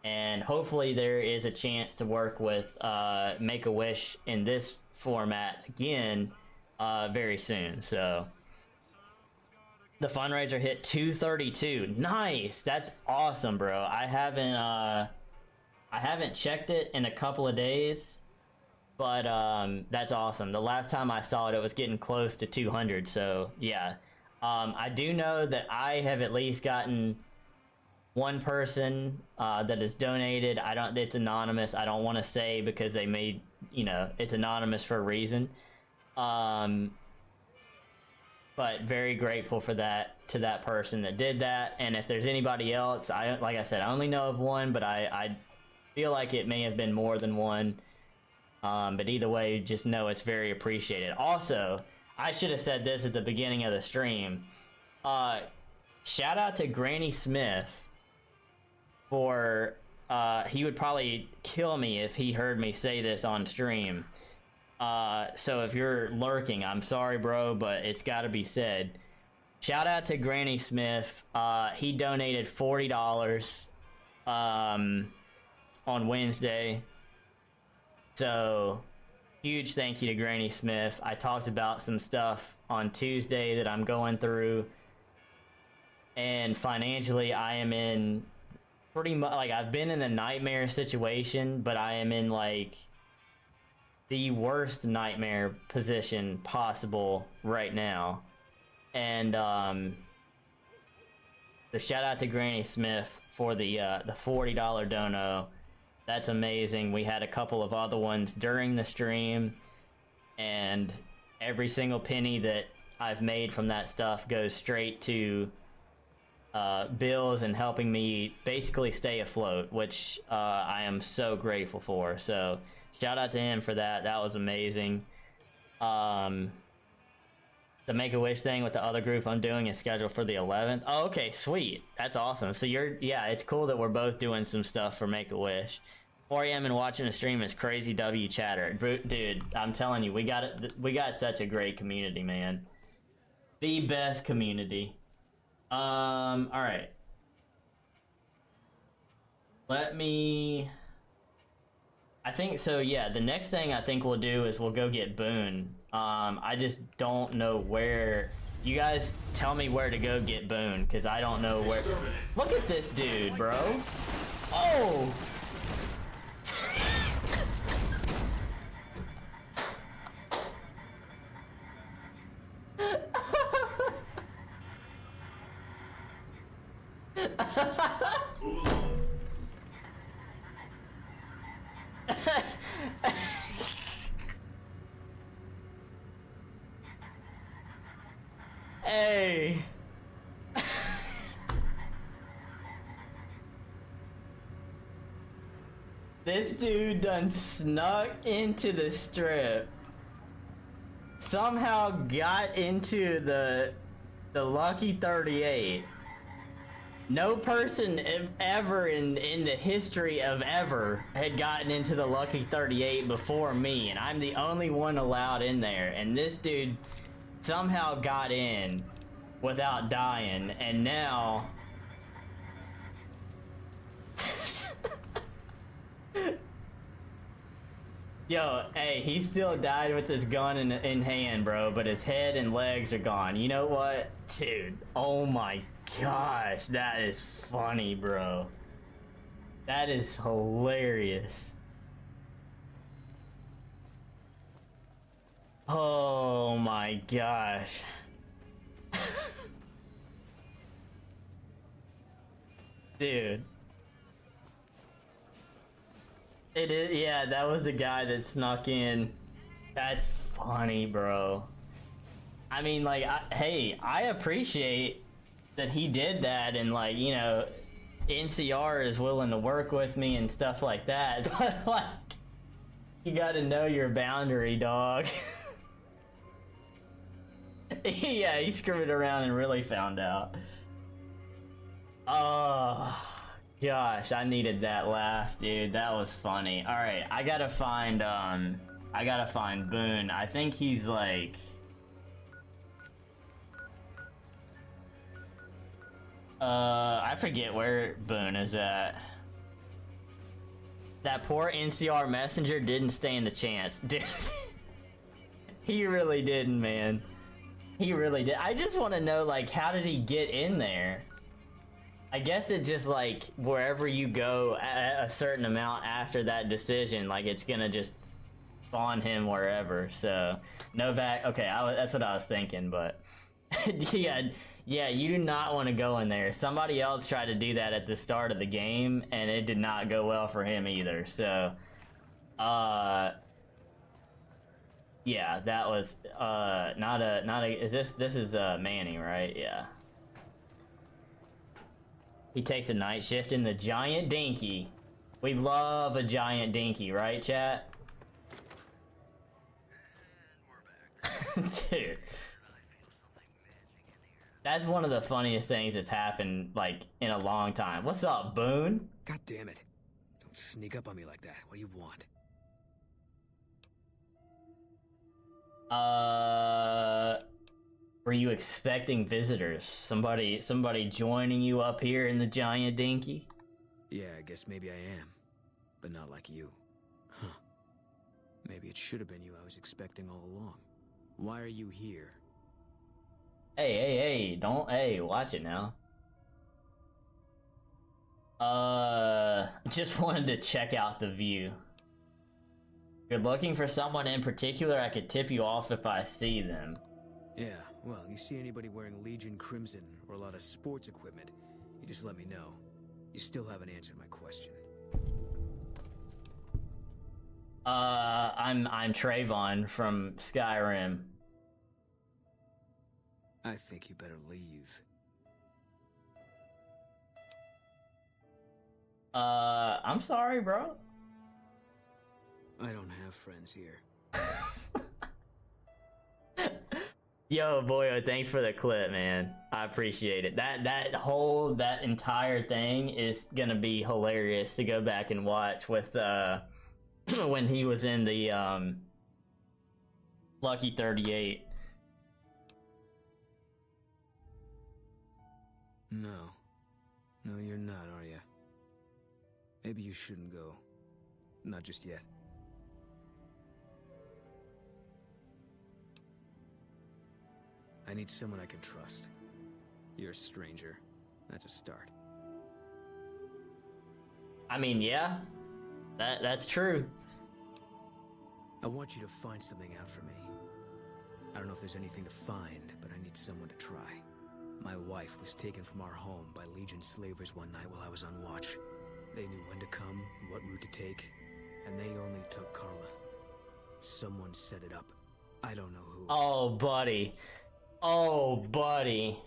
And hopefully there is a chance to work with Make-A-Wish in this format again very soon. So the fundraiser hit 232. Nice. That's awesome, bro. I haven't checked it in a couple of days, but that's awesome. The last time I saw it, it was getting close to 200. So yeah, I do know that I have at least gotten one person that has donated. It's anonymous. I don't want to say because they made, it's anonymous for a reason. But very grateful for that, to that person that did that. And if there's anybody else, like I said, I only know of one, but I feel like it may have been more than one. But either way, just know it's very appreciated. Also, I should have said this at the beginning of the stream. Shout out to Granny Smith for, he would probably kill me if he heard me say this on stream. So if you're lurking, I'm sorry, bro, but it's got to be said. Shout out to Granny Smith. He donated $40 on Wednesday. So huge thank you to Granny Smith. I talked about some stuff on Tuesday that I'm going through, and financially I am in pretty much, like, I've been in a nightmare situation, but I am in like the worst nightmare position possible right now. And the shout out to Granny Smith for the $40 dono. That's amazing. We had a couple of other ones during the stream, and every single penny that I've made from that stuff goes straight to bills and helping me basically stay afloat, which I am so grateful for. So shout out to him for that. That was amazing. The Make-A-Wish thing with the other group I'm doing is scheduled for the 11th. Oh, okay, sweet. That's awesome. So yeah, it's cool that we're both doing some stuff for Make-A-Wish. 4 a.m. and watching a stream is crazy W chatter. Dude, I'm telling you, we got such a great community, man. The best community. All right. I think so. Yeah, the next thing I think we'll do is we'll go get Boone. I just don't know where You guys tell me where to go get Boone, because I don't know where. Look at this dude, bro. Oh! Hey. This dude done snuck into the strip. Somehow got into the Lucky 38. No person ever in the history of ever had gotten into the Lucky 38 before me, and I'm the only one allowed in there. And this dude somehow got in without dying, and now yo, hey, he still died with his gun in hand, bro, but his head and legs are gone. You know what? Dude, oh my gosh, that is funny, bro. That is hilarious. Oh my gosh. Dude. It is, yeah, that was the guy that snuck in. That's funny, bro. I mean, like, hey, I appreciate that he did that, and, like, you know, NCR is willing to work with me and stuff like that, but, like, you gotta know your boundary, dog. Yeah, he screwed around and really found out. Oh, gosh, I needed that laugh, dude. That was funny. All right, I gotta find Boone. I think he's like, I forget where Boone is at. That poor NCR messenger didn't stand a chance, dude. He really didn't, man. He really did. I just want to know, like, how did he get in there? I guess it just, like, wherever you go a certain amount after that decision, like, it's gonna just spawn him wherever. So, Novak, okay, that's what I was thinking, but yeah, you do not want to go in there. Somebody else tried to do that at the start of the game, and it did not go well for him either. So, yeah, that was this is Manny, right? Yeah. He takes a night shift in the giant dinky. We love a giant dinky, right, chat? Dude. That's one of the funniest things that's happened, like, in a long time. What's up, Boone? God damn it. Don't sneak up on me like that. What do you want? Were you expecting visitors? Somebody joining you up here in the giant dinky? Yeah, I guess maybe I am. But not like you. Huh. Maybe it should have been you I was expecting all along. Why are you here? Hey, watch it now. Just wanted to check out the view. If you're looking for someone in particular, I could tip you off if I see them. Yeah, well, you see anybody wearing Legion Crimson or a lot of sports equipment, you just let me know. You still haven't answered my question. I'm Trayvon from Skyrim. I think you better leave. I'm sorry, bro. I don't have friends here. Yo, Boyo, thanks for the clip, man. I appreciate it. That entire thing is gonna be hilarious to go back and watch with when he was in the Lucky 38. No, you're not, are you? Maybe you shouldn't go. Not just yet. I I need someone I can trust. You're a stranger. That's a start. I mean, yeah, that's true. I want you to find something out for me. I don't know if there's anything to find, but I need someone to try. My wife was taken from our home by Legion slavers one night while I was on watch. They knew when to come, what route to take, and they only took Carla. Someone set it up. I don't know who. Oh, buddy. Oh, buddy.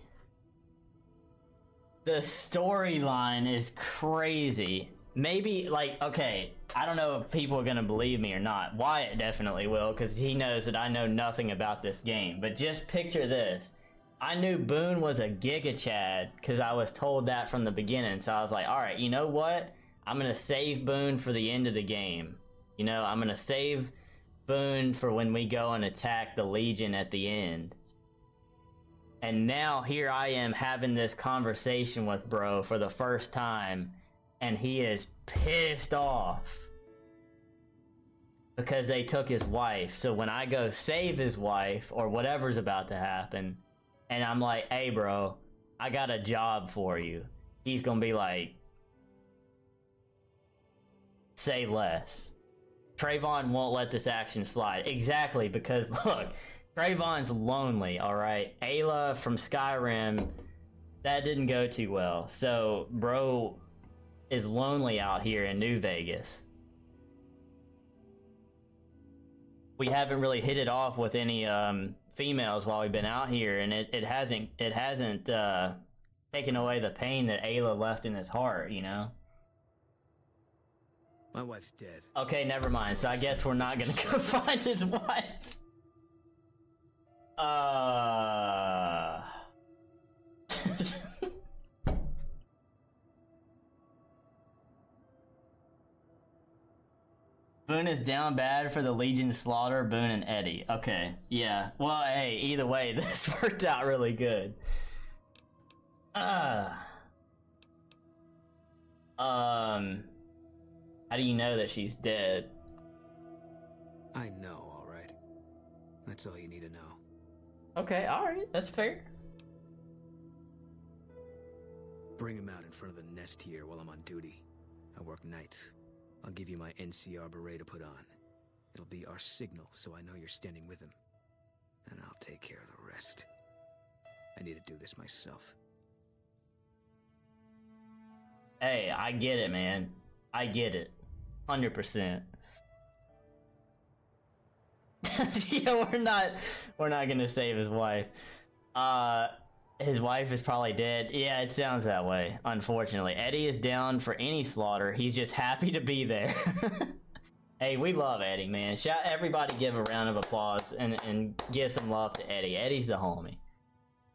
The storyline is crazy. Maybe, like, okay, I don't know if people are gonna believe me or not. Wyatt definitely will, because he knows that I know nothing about this game. But just picture this. I knew Boone was a Giga Chad, because I was told that from the beginning. So I was like, alright, you know what? I'm gonna save Boone for the end of the game. You know, I'm gonna save Boone for when we go and attack the Legion at the end. And now here I am having this conversation with bro for the first time, and he is pissed off because they took his wife. So when I go save his wife or whatever's about to happen, and I'm like, hey bro, I got a job for you, he's gonna be like, say less. Trayvon won't let this action slide. Exactly, because look, Trayvon's lonely, alright? Ayla from Skyrim, that didn't go too well. So, bro is lonely out here in New Vegas. We haven't really hit it off with any females while we've been out here, and it hasn't taken away the pain that Ayla left in his heart, you know? My wife's dead. Okay, never mind. So I guess we're not gonna go find his wife. Boone is down bad for the Legion slaughter Boone and Eddie. Okay, yeah. Well, hey, either way, this worked out really good. How do you know that she's dead? I know, alright. That's all you need to know. Okay, alright, that's fair. Bring him out in front of the nest here while I'm on duty. I work nights. I'll give you my NCR beret to put on. It'll be our signal, so I know you're standing with him. And I'll take care of the rest. I need to do this myself. Hey, I get it, man. I get it. 100%. Yeah, we're not gonna save his wife. His wife is probably dead. Yeah, it sounds that way, unfortunately. Eddie is down for any slaughter. He's just happy to be there. Hey, we love Eddie, man. Everybody give a round of applause and give some love to Eddie. Eddie's the homie.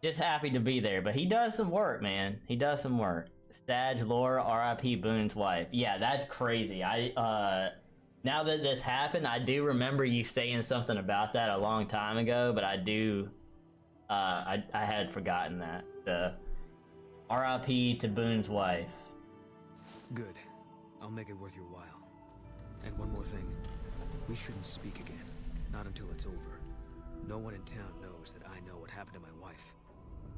Just happy to be there, but he does some work, man. He does some work. Staj Laura, R.I.P. Boone's wife. Yeah, that's crazy. Now that this happened, I do remember you saying something about that a long time ago, but I had forgotten that. The R.I.P. to Boone's wife. Good. I'll make it worth your while. And one more thing. We shouldn't speak again. Not until it's over. No one in town knows that I know what happened to my wife.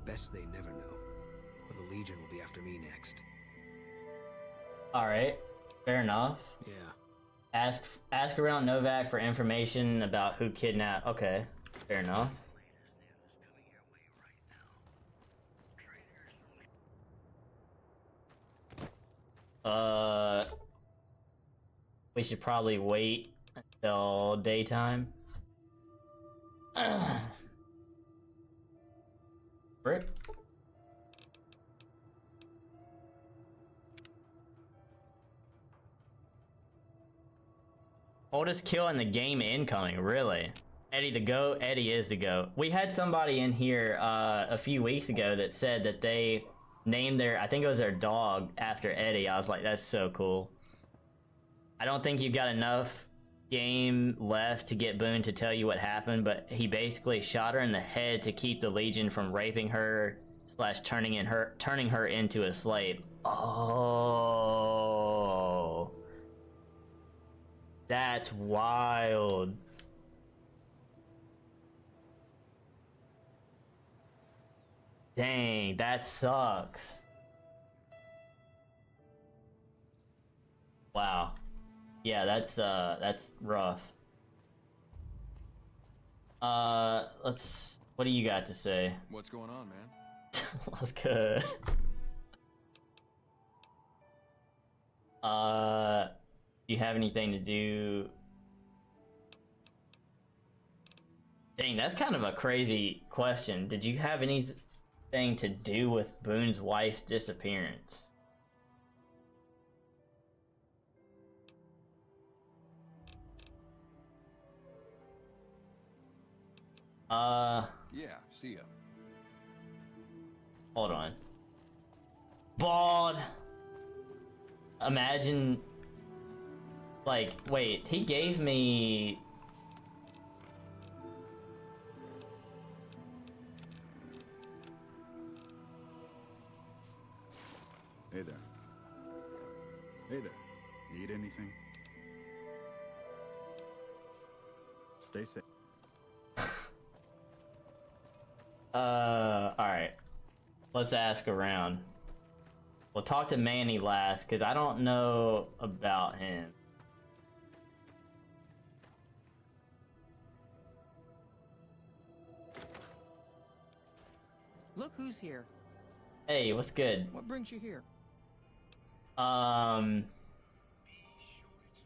Best they never know. Or the Legion will be after me next. Alright. Fair enough. Yeah. Ask around Novak for information about who kidnapped. Okay. Fair enough. We should probably wait until daytime. Frick. Oldest kill in the game incoming, really? Eddie the GOAT? Eddie is the GOAT. We had somebody in here a few weeks ago that said that they named their, I think it was their dog, after Eddie. I was like, that's so cool. I don't think you've got enough game left to get Boone to tell you what happened, but he basically shot her in the head to keep the Legion from raping her / turning her into a slave. Oh, that's wild. Dang, that sucks. Wow. Yeah, that's rough. What do you got to say? What's going on, man? What's good? Do you have anything to do? Dang, that's kind of a crazy question. Did you have anything to do with Boone's wife's disappearance? Yeah, see ya. Hold on. Bald! Imagine... Like, wait, he gave me... Hey there. Hey there. Need anything? Stay safe. Alright. Let's ask around. We'll talk to Manny last, because I don't know about him. Look who's here. Hey, what's good? What brings you here?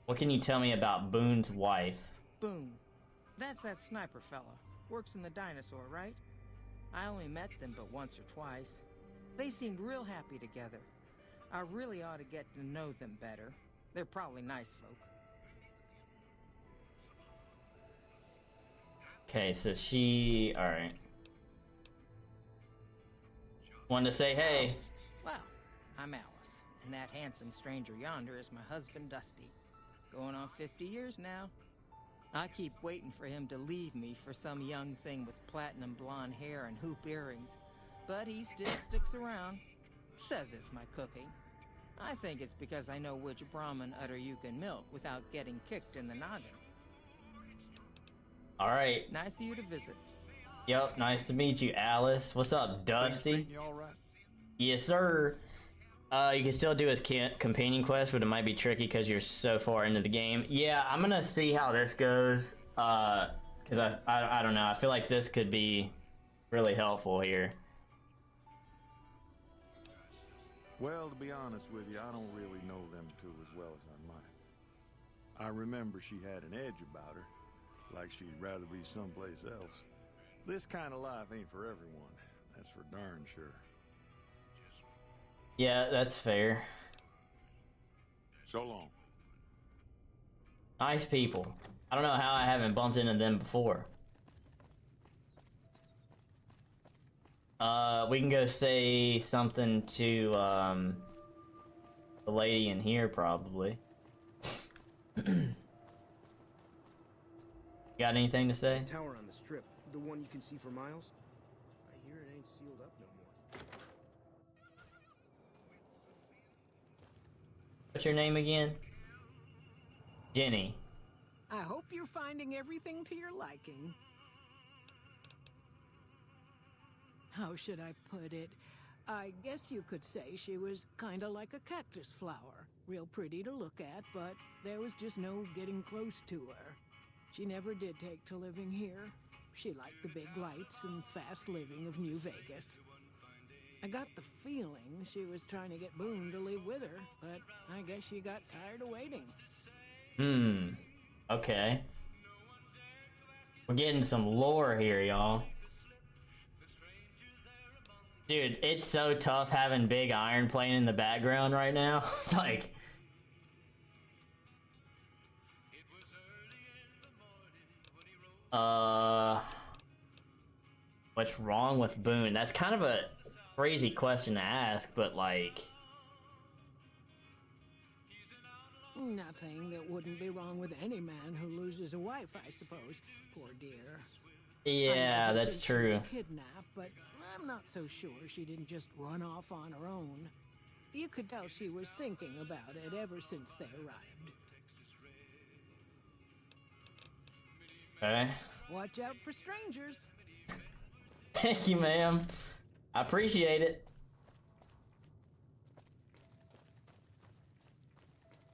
What can you tell me about Boone's wife? Boone. That's that sniper fella. Works in the dinosaur, right? I only met them but once or twice. They seemed real happy together. I really ought to get to know them better. They're probably nice folk. Okay, so she... Alright. Wanted to say hey. Well, I'm Alice, and that handsome stranger yonder is my husband Dusty. Going on 50 years now. I keep waiting for him to leave me for some young thing with platinum blonde hair and hoop earrings. But he still sticks around. Says it's my cooking. I think it's because I know which Brahmin udder you can milk without getting kicked in the noggin. Alright. Nice of you to visit. Yep, nice to meet you, Alice. What's up, Dusty? You all right? Yes, sir. You can still do his companion quest, but it might be tricky because you're so far into the game. Yeah, I'm gonna see how this goes. Because I don't know. I feel like this could be really helpful here. Well, to be honest with you, I don't really know them two as well as I might. I remember she had an edge about her, like she'd rather be someplace else. This kind of life ain't for everyone, that's for darn sure. Yeah, that's fair. So long. Nice people. I don't know how I haven't bumped into them before. We can go say something to, the lady in here, probably. Got anything to say? Tower on the strip, the one you can see for miles. I hear it ain't sealed up no more. What's your name again? Jenny. I hope you're finding everything to your liking. How should I put it? I guess you could say she was kinda like a cactus flower. Real pretty to look at, but there was just no getting close to her. She never did take to living here. She liked the big lights and fast living of New Vegas. I got the feeling she was trying to get Boone to live with her, but I guess she got tired of waiting. Okay. We're getting some lore here, y'all. Dude, it's so tough having Big Iron playing in the background right now. Like... What's wrong with Boone? That's kind of a crazy question to ask, but like... Nothing that wouldn't be wrong with any man who loses a wife, I suppose. Poor dear. Yeah, I know you that's think true. She was kidnapped, but I'm not so sure she didn't just run off on her own. You could tell she was thinking about it ever since they arrived. Okay. Watch out for strangers. Thank you, ma'am. I appreciate it.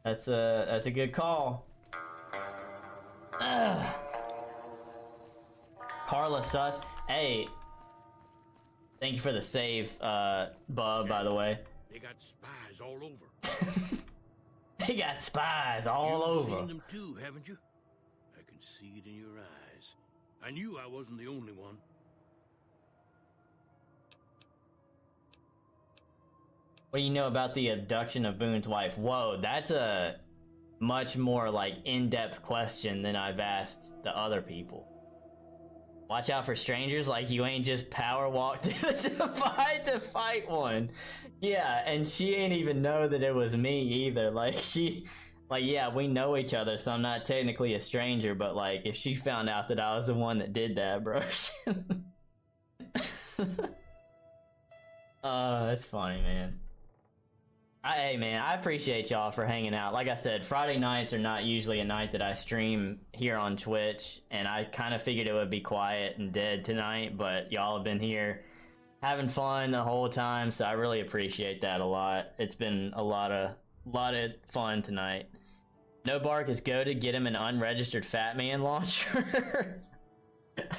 That's a good call. Ugh. Carla Sus. Hey. Thank you for the save, Bub, by the way. They got spies all over. They got spies all over. You've seen them too, haven't you? I can see it in your eyes. I knew I wasn't the only one. What do you know about the abduction of Boone's wife? Whoa, that's a much more like in-depth question than I've asked the other people. Watch out for strangers, like you ain't just power walked to the divide to fight one. Yeah, and she ain't even know that it was me either. Like yeah, we know each other, so I'm not technically a stranger, but like if she found out that I was the one that did that, bro. That's funny, man. Hey man, I appreciate y'all for hanging out. Like I said, Friday nights are not usually a night that I stream here on Twitch, and I kind of figured it would be quiet and dead tonight, but y'all have been here having fun the whole time, so I really appreciate that a lot. It's been a lot of fun tonight. No Bark is go to get him an unregistered Fat Man launcher.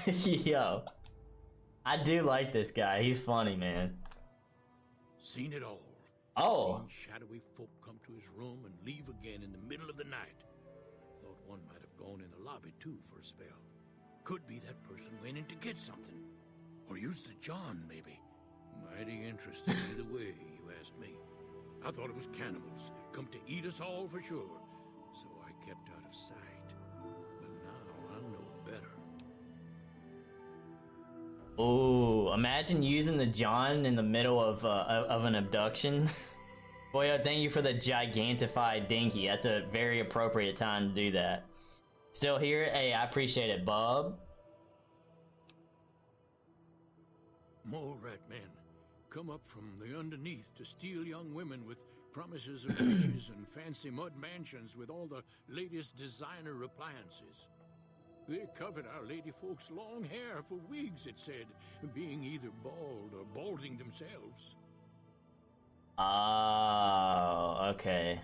Yo, I do like this guy. He's funny, man. Seen it all. Oh. Seen shadowy folk come to his room and leave again in the middle of the night. Thought one might have gone in the lobby too for a spell. Could be that person went in to get something. Or used the John, maybe. Mighty interesting either way, you asked me. I thought it was cannibals, come to eat us all for sure. So I kept out of sight. But now I know better. Ooh, imagine using the John in the middle of an abduction. Boy, thank you for the gigantified dinky. That's a very appropriate time to do that. Still here? Hey, I appreciate it, Bub. More rat men come up from the underneath to steal young women with promises of riches and fancy mud mansions with all the latest designer appliances. They covered our lady folks' long hair for wigs, it said, being either bald or balding themselves. Oh, okay.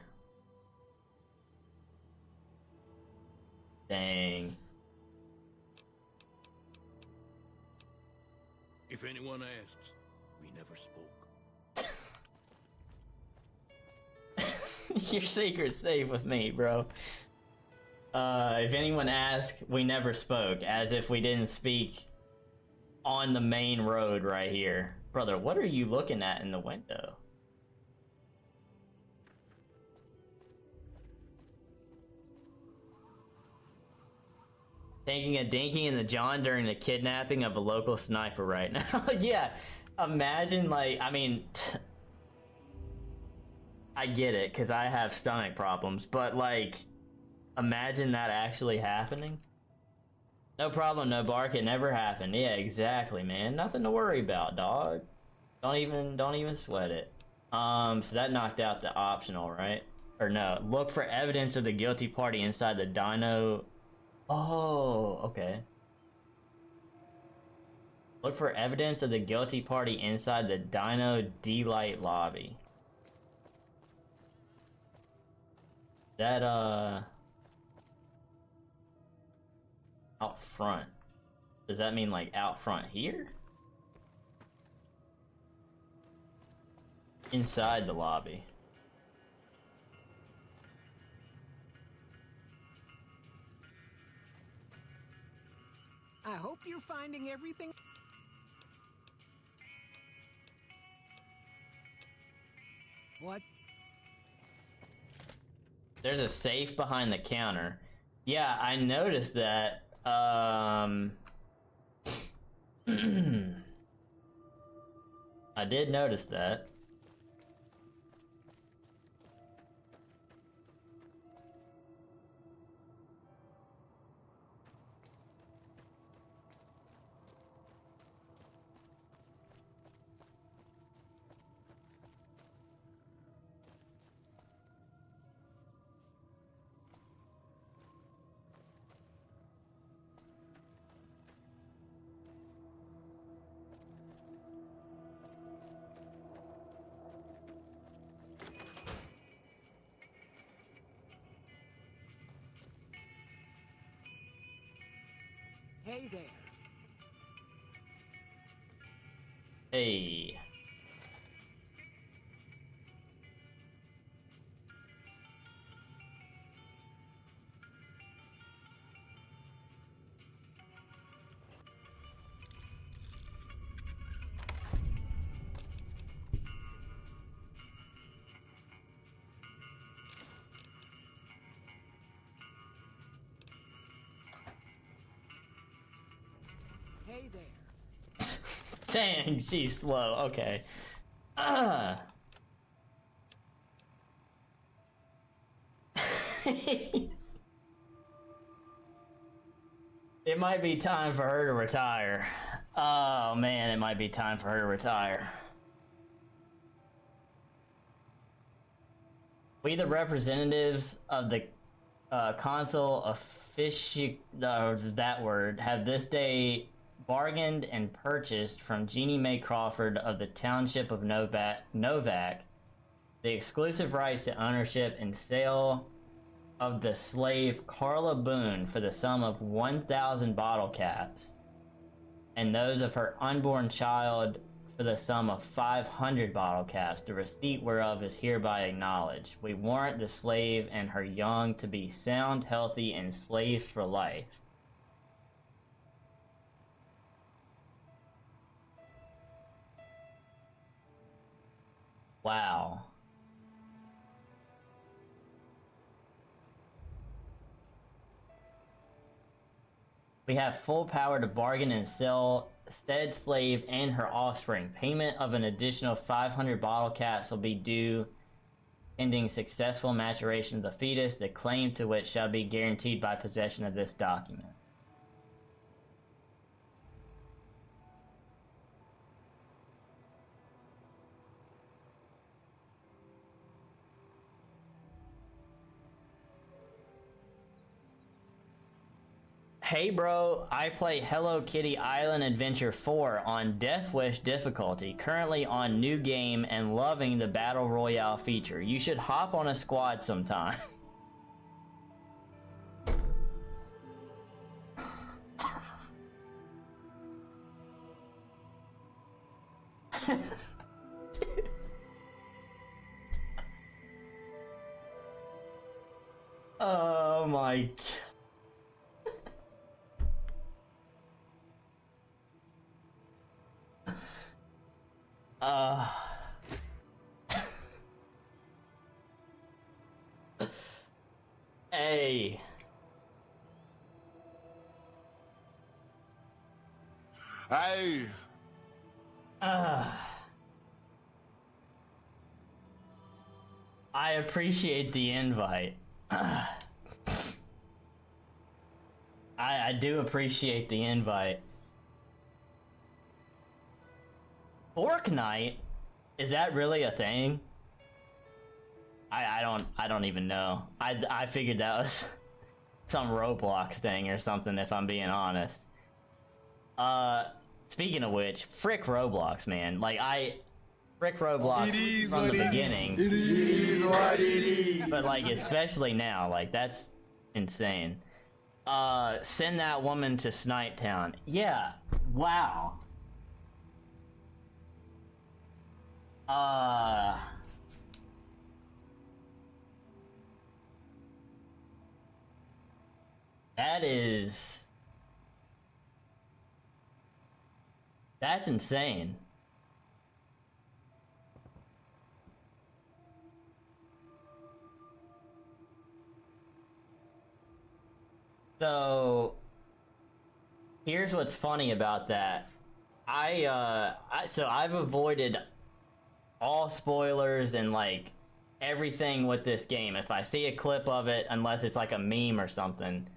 Dang. If anyone asks, we never spoke. Your secret's safe with me, bro. If anyone asks, we never spoke, as if we didn't speak on the main road right here. Brother, what are you looking at in the window? Taking a dinky in the John during the kidnapping of a local sniper right now. Yeah, imagine, like, I mean, I get it, because I have stomach problems, but, like, imagine that actually happening. No problem, no bark, it never happened. Yeah, exactly, man. Nothing to worry about, dog. Don't even sweat it. So that knocked out the optional, right? Or no, look for evidence of the guilty party inside the dino. Oh, okay. Look for evidence of the guilty party inside the Dino D-Light lobby. That, out front. Does that mean, like, out front here? Inside the lobby. I hope you're finding everything. What? There's a safe behind the counter. Yeah, I noticed that. I did notice that. Hey there. Hey. Hey there. Dang, she's slow. Okay. It might be time for her to retire. Oh man, it might be time for her to retire. We, the representatives of the Council that word, have this day bargained and purchased from Jeannie Mae Crawford of the Township of Novak the exclusive rights to ownership and sale of the slave Carla Boone for the sum of 1,000 bottle caps, and those of her unborn child for the sum of 500 bottle caps, the receipt whereof is hereby acknowledged. We warrant the slave and her young to be sound, healthy, and slaves for life. Wow. We have full power to bargain and sell said slave and her offspring. Payment of an additional 500 bottle caps will be due pending successful maturation of the fetus, the claim to which shall be guaranteed by possession of this document. Hey bro, I play Hello Kitty Island Adventure 4 on Death Wish difficulty, currently on new game and loving the Battle Royale feature. You should hop on a squad sometime. Oh my god. Hey. Hey. I appreciate the invite. I do appreciate the invite. Fork Night? Is that really a thing? I don't even know. I figured that was some Roblox thing or something, if I'm being honest. Speaking of which, frick Roblox, man. Like, frick Roblox from the beginning. It is what it is. But like, especially now, like, that's insane. Send that woman to Snipe Town. Yeah, wow. That's insane. So here's what's funny about that. So I've avoided all spoilers and like everything with this game. If I see a clip of it, unless it's like a meme or something,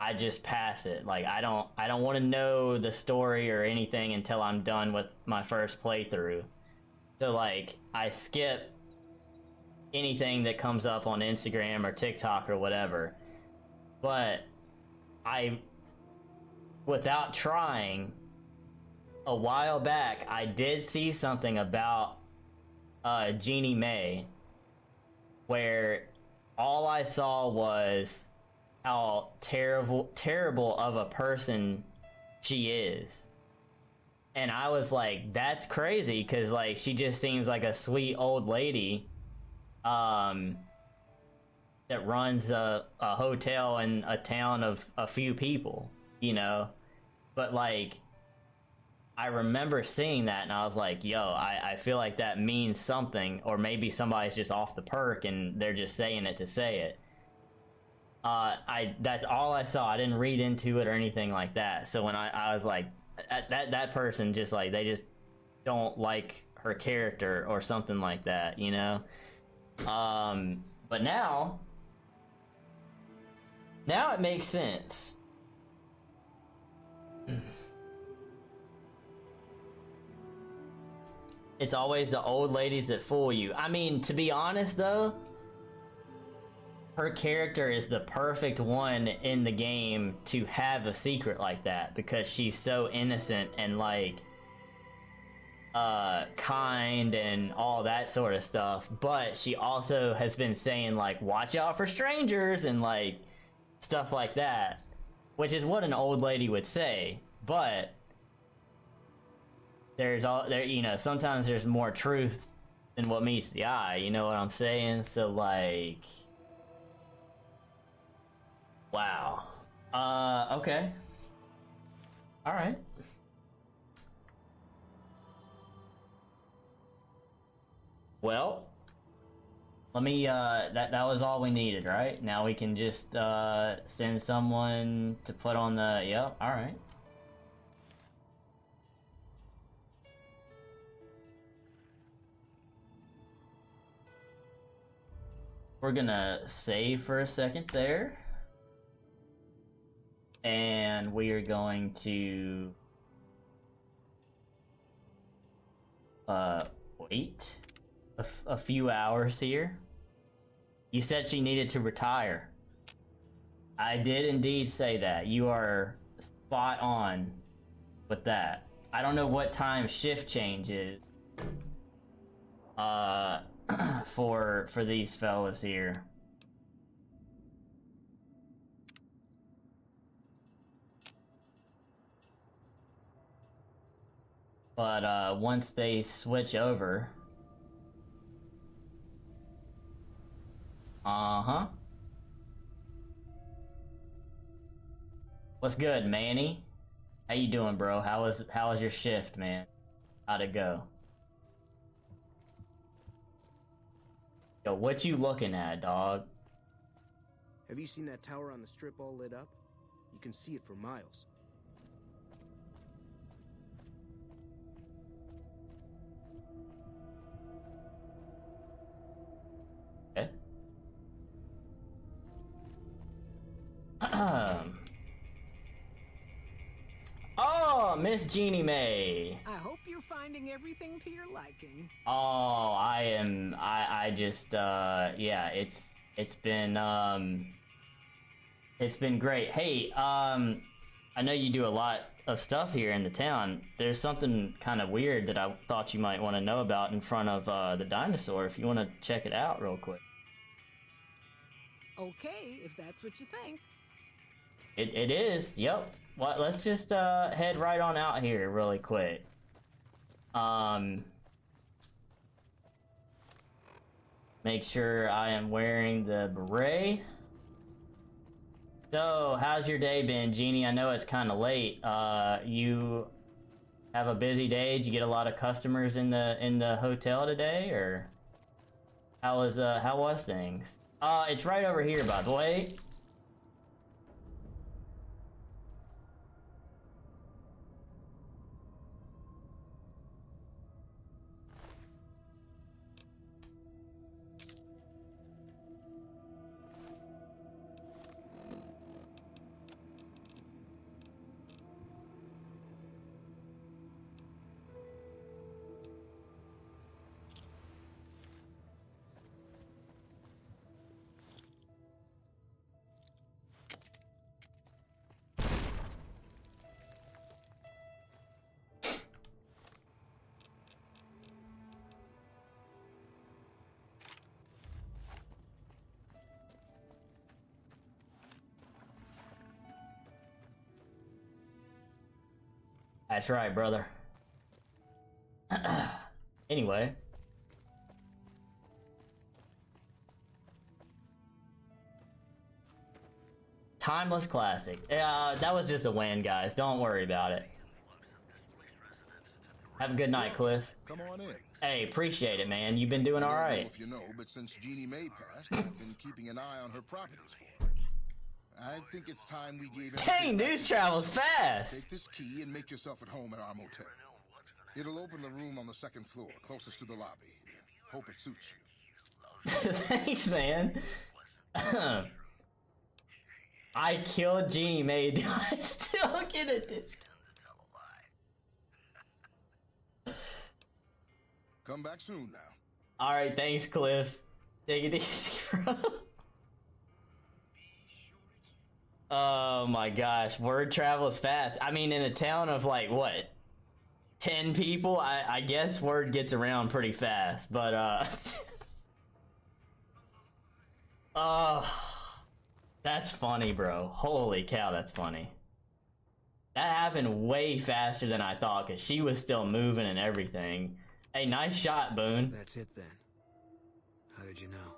I just pass it. Like I don't want to know the story or anything until I'm done with my first playthrough. So like I skip anything that comes up on Instagram or TikTok or whatever. But without trying, a while back I did see something about Jeannie Mae where all I saw was how terrible of a person she is. And I was like, that's crazy, because like she just seems like a sweet old lady that runs a hotel in a town of a few people, you know. But like I remember seeing that and I was like, yo, I feel like that means something, or maybe somebody's just off the perk and they're just saying it to say it. That's all I saw. I didn't read into it or anything like that. So when I was like, that person just like, they just don't like her character or something like that, you know? But now it makes sense. It's always the old ladies that fool you. I mean, to be honest though, her character is the perfect one in the game to have a secret like that, because she's so innocent and like kind and all that sort of stuff. But she also has been saying like, watch out for strangers and like stuff like that, which is what an old lady would say. But you know, sometimes there's more truth than what meets the eye, you know what I'm saying? So like, wow. Okay. All right. Well, let me, that was all we needed, right? Now we can just, send someone to put on the, yep, all right. We're gonna save for a second there. And we are going to wait a few hours here. You said she needed to retire. I did indeed say that. You are spot on with that. I don't know what time shift change is for these fellas here. But once they switch over, what's good, Manny? How you doing, bro? How was your shift, man? How'd it go? Yo, what you looking at, dog? Have you seen that tower on the strip all lit up? You can see it for miles. Okay. Oh, Miss Jeannie Mae. I hope you're finding everything to your liking. Oh, I just yeah, it's been great. Hey, I know you do a lot of stuff here in the town. There's something kind of weird that I thought you might want to know about in front of the dinosaur, if you want to check it out real quick. Okay, if that's what you think. It is, yep. Well, let's just head right on out here really quick. Make sure I am wearing the beret. So, how's your day been, Jeannie? I know it's kind of late. You have a busy day? Did you get a lot of customers in the hotel today, or how was things? It's right over here, by the way. That's right, brother. Anyway. Timeless classic. That was just a win, guys. Don't worry about it. Have a good night, Cliff. Come on in. Hey, appreciate it, man. You've been doing all I don't know right. if you know, but since Jeannie Mae passed, I've been keeping an eye on her properties for her. I think it's time we gave her. Dang, news travels fast. Take this key and make yourself at home at our motel. It'll open the room on the second floor, closest to the lobby. Hope it suits you. Thanks, man. I killed Jeannie Mae. Do I still get a discount? Come back soon now. All right, thanks, Cliff. Take it easy, bro. Oh my gosh, word travels fast. I mean, in a town of like what, 10 people? I guess word gets around pretty fast. But that's funny, bro. Holy cow, that's funny. That happened way faster than I thought, because she was still moving and everything. Hey, nice shot, Boone. That's it then. How did you know?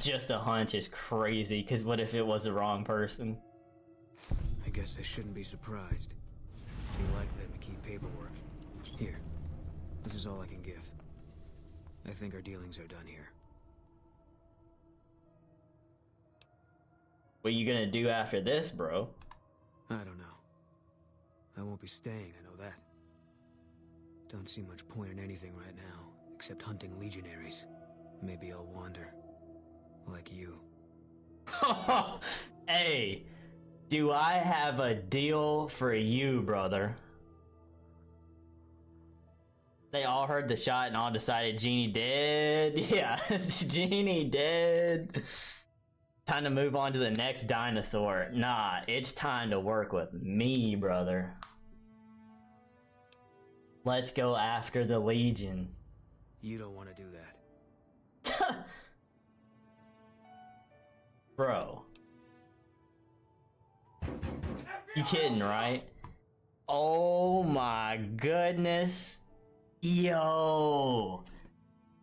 Just a hunch is crazy, because what if it was the wrong person? I guess I shouldn't be surprised. You like letting me keep paperwork. Here. This is all I can give. I think our dealings are done here. What are you gonna do after this, bro? I don't know. I won't be staying, I know that. Don't see much point in anything right now, except hunting legionaries. Maybe I'll wander. Like you. Hey, do I have a deal for you, brother? They all heard the shot and all decided Jeannie dead. Yeah, Jeannie dead. Time to move on to the next dinosaur. Nah, it's time to work with me, brother. Let's go after the Legion. You don't want to do that. Bro. You kidding, right? Oh my goodness. Yo.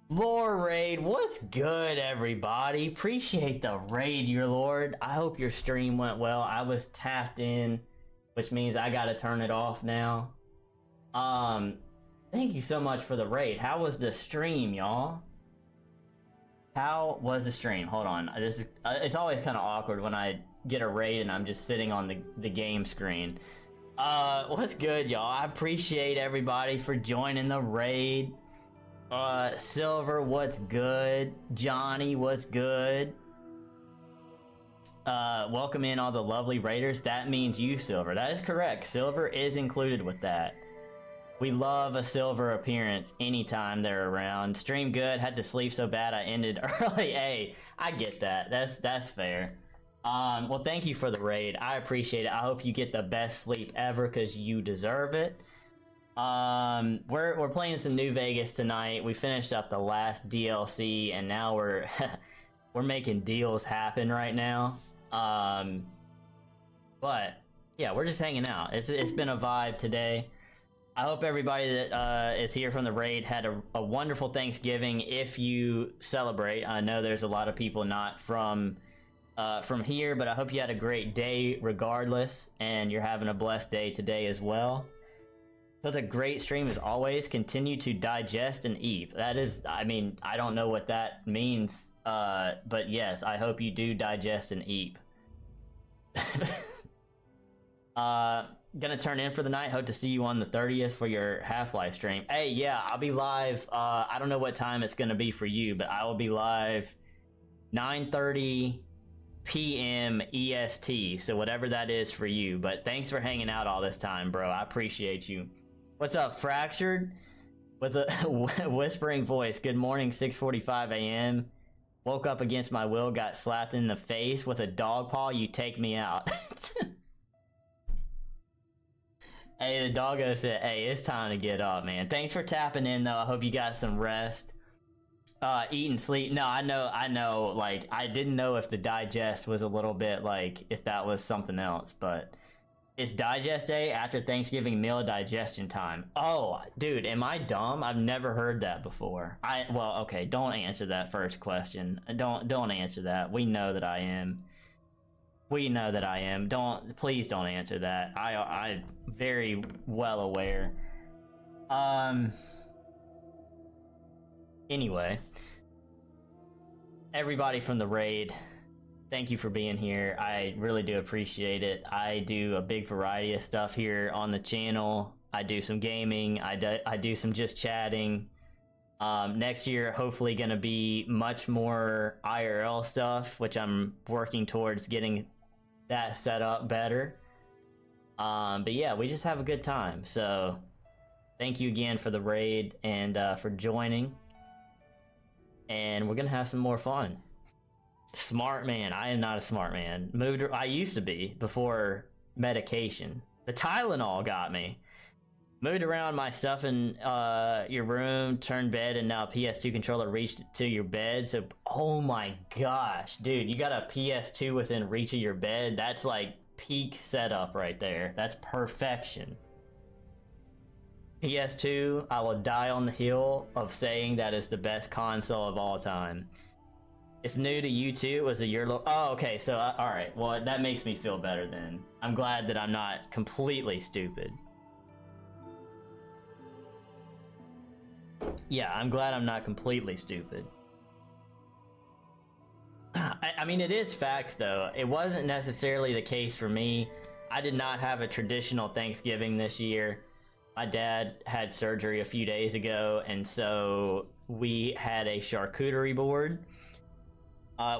Lore Raid, what's good, everybody? Appreciate the raid, your lord. I hope your stream went well. I was tapped in, which means I gotta turn it off now. Thank you so much for the raid. How was the stream, y'all? How was the stream? Hold on. This is, it's always kind of awkward when I get a raid and I'm just sitting on the game screen. What's good, y'all? I appreciate everybody for joining the raid. Silver, what's good? Johnny, what's good? Welcome in all the lovely raiders. That means you, Silver. That is correct. Silver is included with that. We love a Silver appearance anytime they're around. Stream good. Had to sleep so bad I ended early. Hey, I get that. That's fair. Well, thank you for the raid. I appreciate it. I hope you get the best sleep ever because you deserve it. We're playing some New Vegas tonight. We finished up the last DLC and now we're we're making deals happen right now. But yeah, we're just hanging out. It's been a vibe today. I hope everybody that is here from the raid had a wonderful Thanksgiving. If you celebrate, I know there's a lot of people not from here, but I hope you had a great day regardless, and you're having a blessed day today as well. That's a great stream as always. Continue to digest and eat. That is, I mean, I don't know what that means, but yes, I hope you do digest and eat. Gonna turn in for the night. Hope to see you on the 30th for your Half-Life stream. Hey, yeah, I'll be live. I don't know what time it's gonna be for you, but I will be live 9:30 p.m. EST. So whatever that is for you. But thanks for hanging out all this time, bro. I appreciate you. What's up, Fractured? With a whispering voice. Good morning, 6:45 a.m. Woke up against my will, got slapped in the face with a dog paw. You take me out. Hey, the doggo said, hey, it's time to get up, man. Thanks for tapping in, though. I hope you got some rest. Eat and sleep. No, I know. Like, I didn't know if the digest was a little bit, like, if that was something else. But It's digest day after Thanksgiving meal digestion time. Oh, dude, am I dumb? I've never heard that before. Well, okay, don't answer that first question. Don't answer that. We know that I am. We know that I am. Please don't answer that. I'm very well aware. Anyway, everybody from the raid, thank you for being here. I really do appreciate it. I do a big variety of stuff here on the channel. I do some gaming. I do some just chatting. Next year, hopefully gonna be much more IRL stuff, which I'm working towards getting that set up better. But yeah, we just have a good time. So thank you again for the raid and for joining. And we're gonna have some more fun. Smart man. I am not a smart man. I used to be before medication. The Tylenol got me. Moved around my stuff in your room, turned bed, and now PS2 controller reached to your bed. So, oh my gosh, dude, you got a PS2 within reach of your bed? That's like peak setup right there. That's perfection. PS2, I will die on the hill of saying that is the best console of all time. It's new to you too. It was a year low. Oh, okay. So, all right. Well, that makes me feel better then. I'm glad that I'm not completely stupid. Yeah, I'm glad I'm not completely stupid. I mean, it is facts though. It wasn't necessarily the case for me. I did not have a traditional Thanksgiving this year. My dad had surgery a few days ago, and so we had a charcuterie board.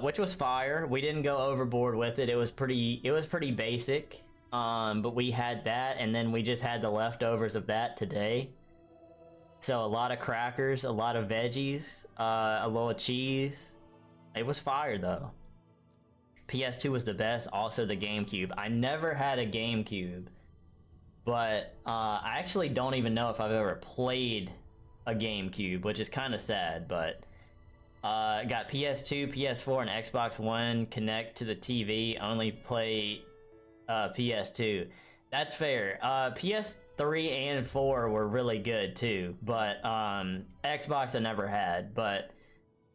Which was fire. We didn't go overboard with it. It was pretty basic. But we had that, and then we just had the leftovers of that today. So a lot of crackers, a lot of veggies, a little cheese. It was fire though. PS2 was the best. Also the GameCube. I never had a GameCube, but I actually don't even know if I've ever played a GameCube, which is kind of sad, but got PS2, PS4, and Xbox One connect to the TV, only play PS2. That's fair. PS3 and 4 were really good too, but Xbox I never had, but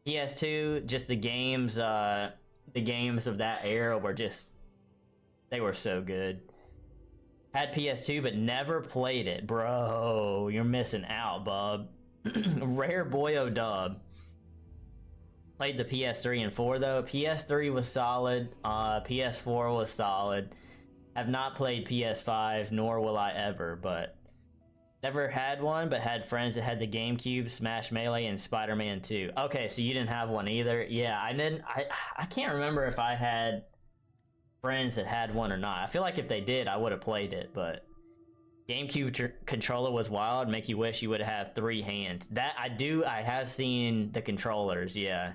PS2, just the games of that era were just, they were so good. Had PS2 but never played it. Bro, you're missing out, bub. Rare boyo dub. Played the PS3 and 4 though. PS3 was solid. PS4 was solid. Have not played PS5, nor will I ever, but never had one, but had friends that had the GameCube, Smash Melee, and Spider-Man 2. Okay, so you didn't have one either? Yeah, I didn't. I can't remember if I had friends that had one or not. I feel like if they did, I would have played it, but GameCube controller was wild. Make you wish you would have 3 hands. That I have seen the controllers, yeah.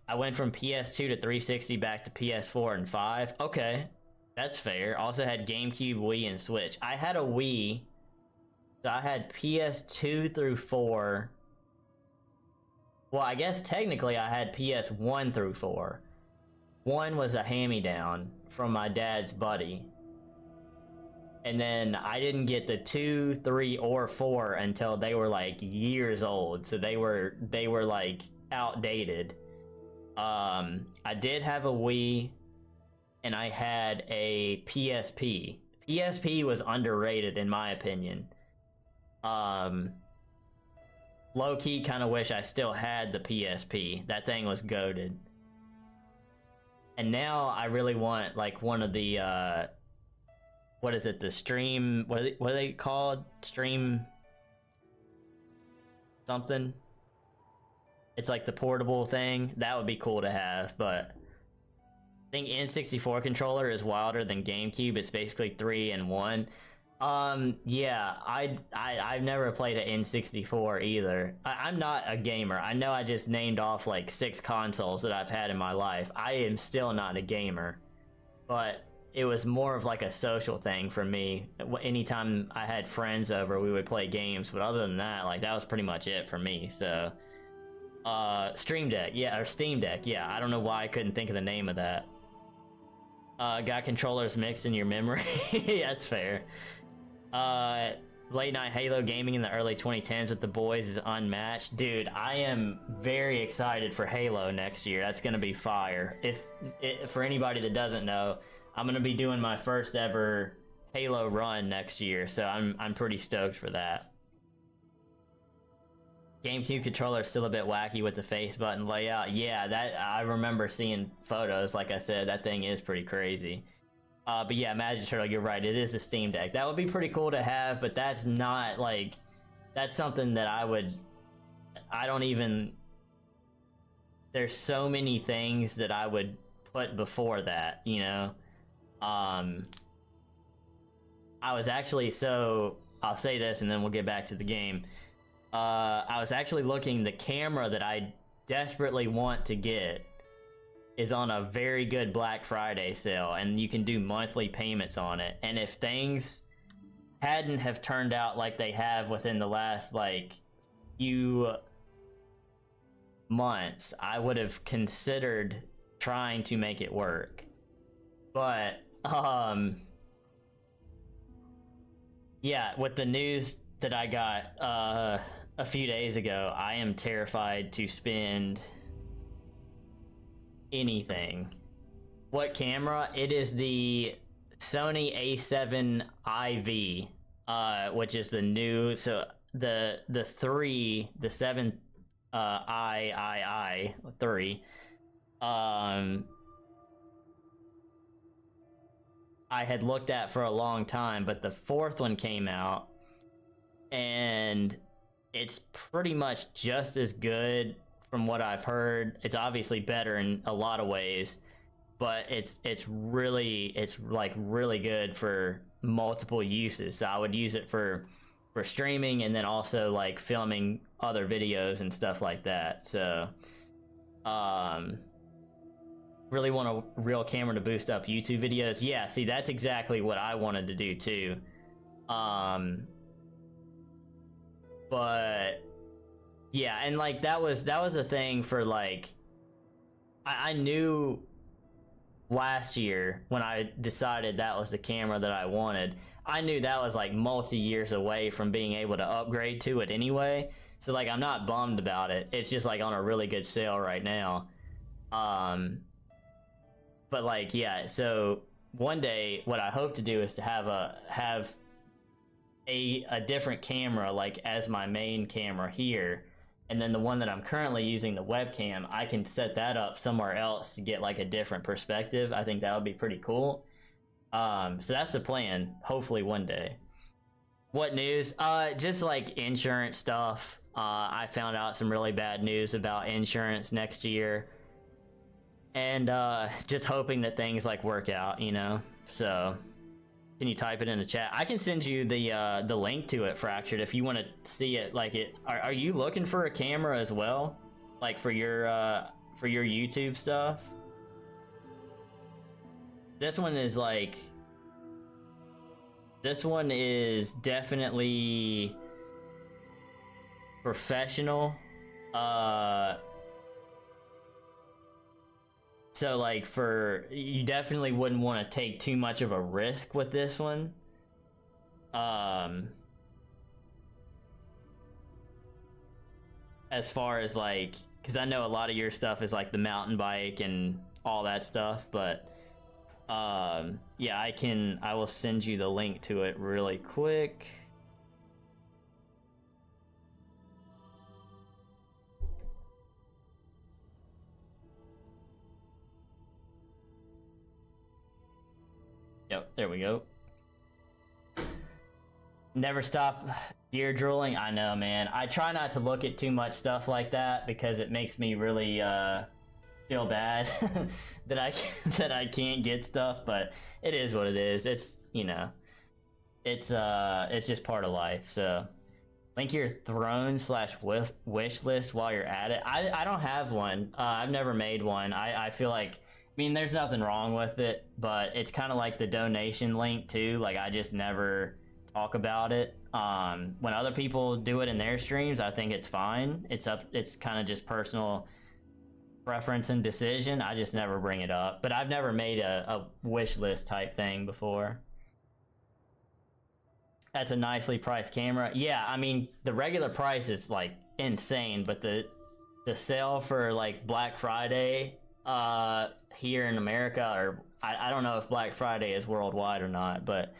I went from PS2 to 360 back to PS4 and 5. Okay, that's fair. Also had GameCube, Wii, and Switch. I had a Wii, so I had PS2 through 4. Well, I guess technically I had PS1 through 4. 1 was a hand-me-down from my dad's buddy. And then I didn't get the 2, 3, or 4 until they were like years old. So they were like outdated. I did have a Wii, and I had a PSP. PSP was underrated in my opinion. Low-key kind of wish I still had the PSP. That thing was goated. And now I really want like one of the what is it, the stream, what are they called? Stream something? It's like the portable thing. That would be cool to have, but I think N64 controller is wilder than GameCube. It's basically 3 in 1. Yeah, I've never played an N64 either. I'm not a gamer. I know I just named off like 6 consoles that I've had in my life. I am still not a gamer, but it was more of like a social thing for me. Anytime I had friends over, we would play games, but other than that, like that was pretty much it for me. So Stream Deck, yeah, or Steam Deck, yeah. I don't know why I couldn't think of the name of that. Got controllers mixed in your memory. That's fair. Late night Halo gaming in the early 2010s with the boys is unmatched. Dude, I am very excited for Halo next year. That's gonna be fire. For anybody that doesn't know, I'm gonna be doing my first ever Halo run next year, so I'm pretty stoked for that. GameCube controller is still a bit wacky with the face button layout. Yeah, that I remember seeing photos. Like I said, that thing is pretty crazy. But yeah, Magic Turtle, you're right. It is the Steam Deck. That would be pretty cool to have, but that's not like, that's something that I don't even, there's so many things that I would put before that, you know? I was actually, so I'll say this and then we'll get back to the game. I was actually looking, the camera that I desperately want to get is on a very good Black Friday sale, and you can do monthly payments on it. And if things hadn't have turned out like they have within the last like few months, I would have considered trying to make it work. But yeah, with the news that I got a few days ago, I am terrified to spend anything. What camera? It is the Sony A7 IV, which is the new, so the 7 III. I had looked at for a long time, but the fourth one came out and it's pretty much just as good from what I've heard. It's obviously better in a lot of ways, but it's really good for multiple uses. So I would use it for streaming and then also like filming other videos and stuff like that. So really want a real camera to boost up YouTube videos. Yeah, see, that's exactly what I wanted to do too. But yeah, and like that was a thing for like, I knew last year when I decided that was the camera that I wanted, I knew that was like multi-years away from being able to upgrade to it anyway. So like, I'm not bummed about it. It's just like on a really good sale right now. But like, yeah, so one day what I hope to do is to have a different camera like as my main camera here, and then the one that I'm currently using, the webcam, I can set that up somewhere else to get like a different perspective. I think that would be pretty cool. So that's the plan, hopefully one day. What news? Just like insurance stuff. I found out some really bad news about insurance next year, and just hoping that things like work out, you know. So can you type it in the chat? I can send you the link to it, Fractured, if you want to see it. Like it, are you looking for a camera as well, like for your YouTube stuff? This one is like, this one is definitely professional. So like, you definitely wouldn't want to take too much of a risk with this one. As far as like, because I know a lot of your stuff is like the mountain bike and all that stuff, but yeah, I will send you the link to it really quick. Yep, there we go. Never stop deer drooling. I know, man. I try not to look at too much stuff like that because it makes me really feel bad that I can't get stuff, but it is what it is. It's, you know, it's just part of life. So link your throne/wish list while you're at it. I don't have one. I've never made one. I feel like, I mean, there's nothing wrong with it, but it's kind of like the donation link too. Like, I just never talk about it. When other people do it in their streams, I think it's fine. It's kind of just personal preference and decision, I just never bring it up. But I've never made a wish list type thing before. That's a nicely priced camera. Yeah, I mean, the regular price is like insane, but the sale for like Black Friday here in America, or I don't know if Black Friday is worldwide or not, but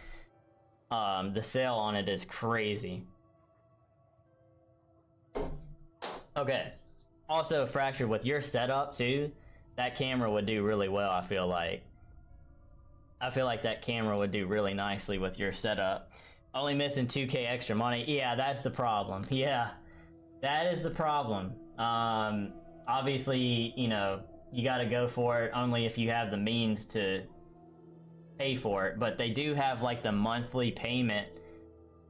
the sale on it is crazy. Okay. Also, Fractured, with your setup too, that camera would do really well, I feel like. I feel like that camera would do really nicely with your setup. Only missing 2K extra money. Yeah, that's the problem. Yeah, that is the problem. Obviously, you know, you gotta go for it only if you have the means to pay for it. But they do have like the monthly payment.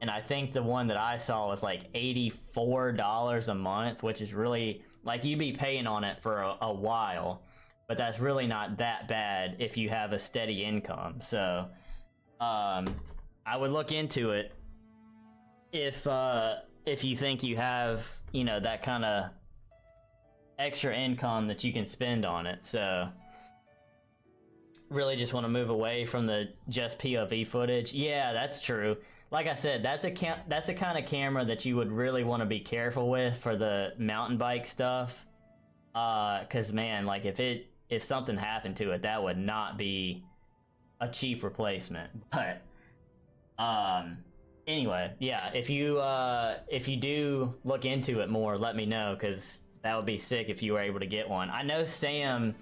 And I think the one that I saw was like $84 a month, which is really, like, you'd be paying on it for a while. But that's really not that bad if you have a steady income. So, I would look into it if you think you have, you know, that kind of extra income that you can spend on it. So, really just want to move away from the just POV footage. Yeah, that's true. Like I said, that's a kind of camera that you would really want to be careful with for the mountain bike stuff. 'Cause man, like if something happened to it, that would not be a cheap replacement. But anyway, yeah, if you do look into it more, let me know, because that would be sick if you were able to get one. I know Sam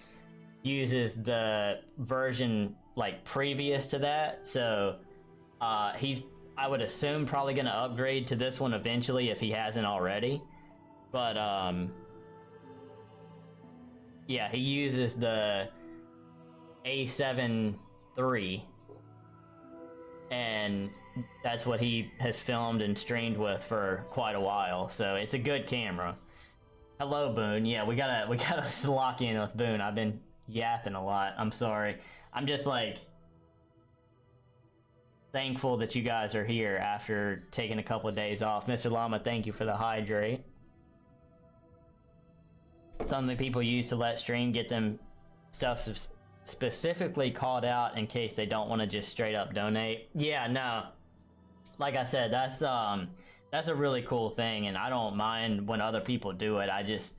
uses the version like previous to that, so he's, I would assume, probably gonna upgrade to this one eventually if he hasn't already. But yeah, he uses the A7 III, and that's what he has filmed and streamed with for quite a while. So it's a good camera. Hello, Boone. Yeah, we gotta lock in with Boone. I've been yapping a lot. I'm sorry. I'm just like thankful that you guys are here after taking a couple of days off. Mr. Llama, thank you for the hydrate. Something people use to let stream get them stuff specifically called out in case they don't want to just straight up donate. Yeah, no. Like I said, that's a really cool thing, and I don't mind when other people do it. I just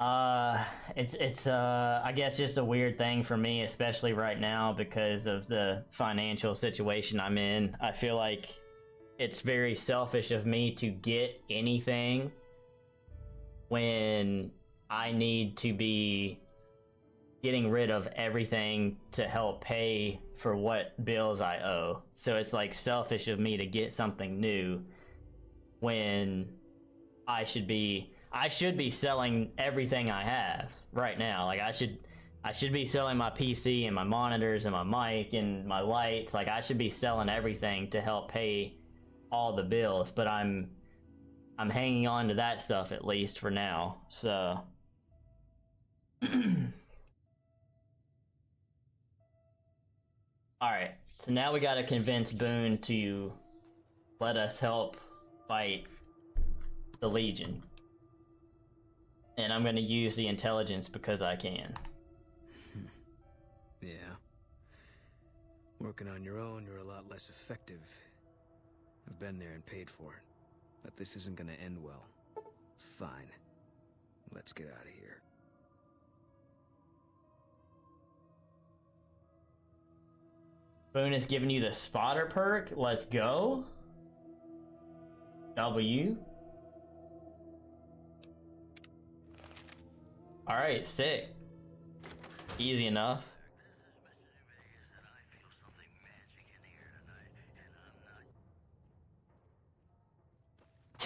it's I guess just a weird thing for me, especially right now because of the financial situation I'm in. I feel like it's very selfish of me to get anything when I need to be getting rid of everything to help pay for what bills I owe. So it's like selfish of me to get something new when I should be selling everything I have right now. Like I should be selling my PC and my monitors and my mic and my lights. Like I should be selling everything to help pay all the bills, but I'm hanging on to that stuff at least for now. So alright, so now we gotta convince Boone to let us help fight the Legion. And I'm gonna use the intelligence because I can. Yeah. Working on your own, you're a lot less effective. I've been there and paid for it. But this isn't gonna end well. Fine. Let's get out of here. Boone is giving you the spotter perk. Let's go. W. Alright, sick. Easy enough.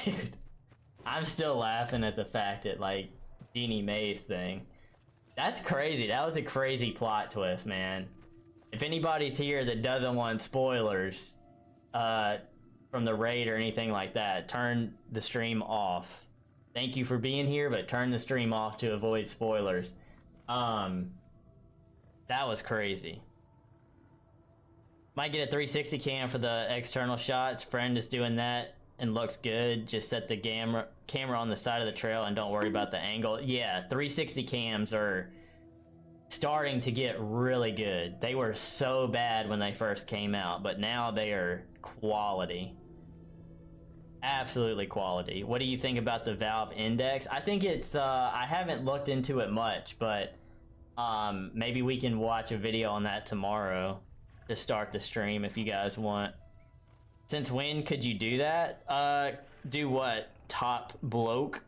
Dude, I'm still laughing at the fact that, like, Jeannie Mae's thing. That's crazy. That was a crazy plot twist, man. If anybody's here that doesn't want spoilers from the raid or anything like that, turn the stream off. Thank you for being here, but turn the stream off to avoid spoilers. That was crazy. Might get a 360 cam for the external shots. Friend is doing that. and looks good. Just set the camera on the side of the trail and don't worry about the angle. Yeah, 360 cams are starting to get really good. They were so bad when they first came out, but now they are quality. Absolutely quality. What do you think about the Valve Index? I think it's, I haven't looked into it much, but maybe we can watch a video on that tomorrow to start the stream if you guys want. Since when could you do that? Do what? Top bloke?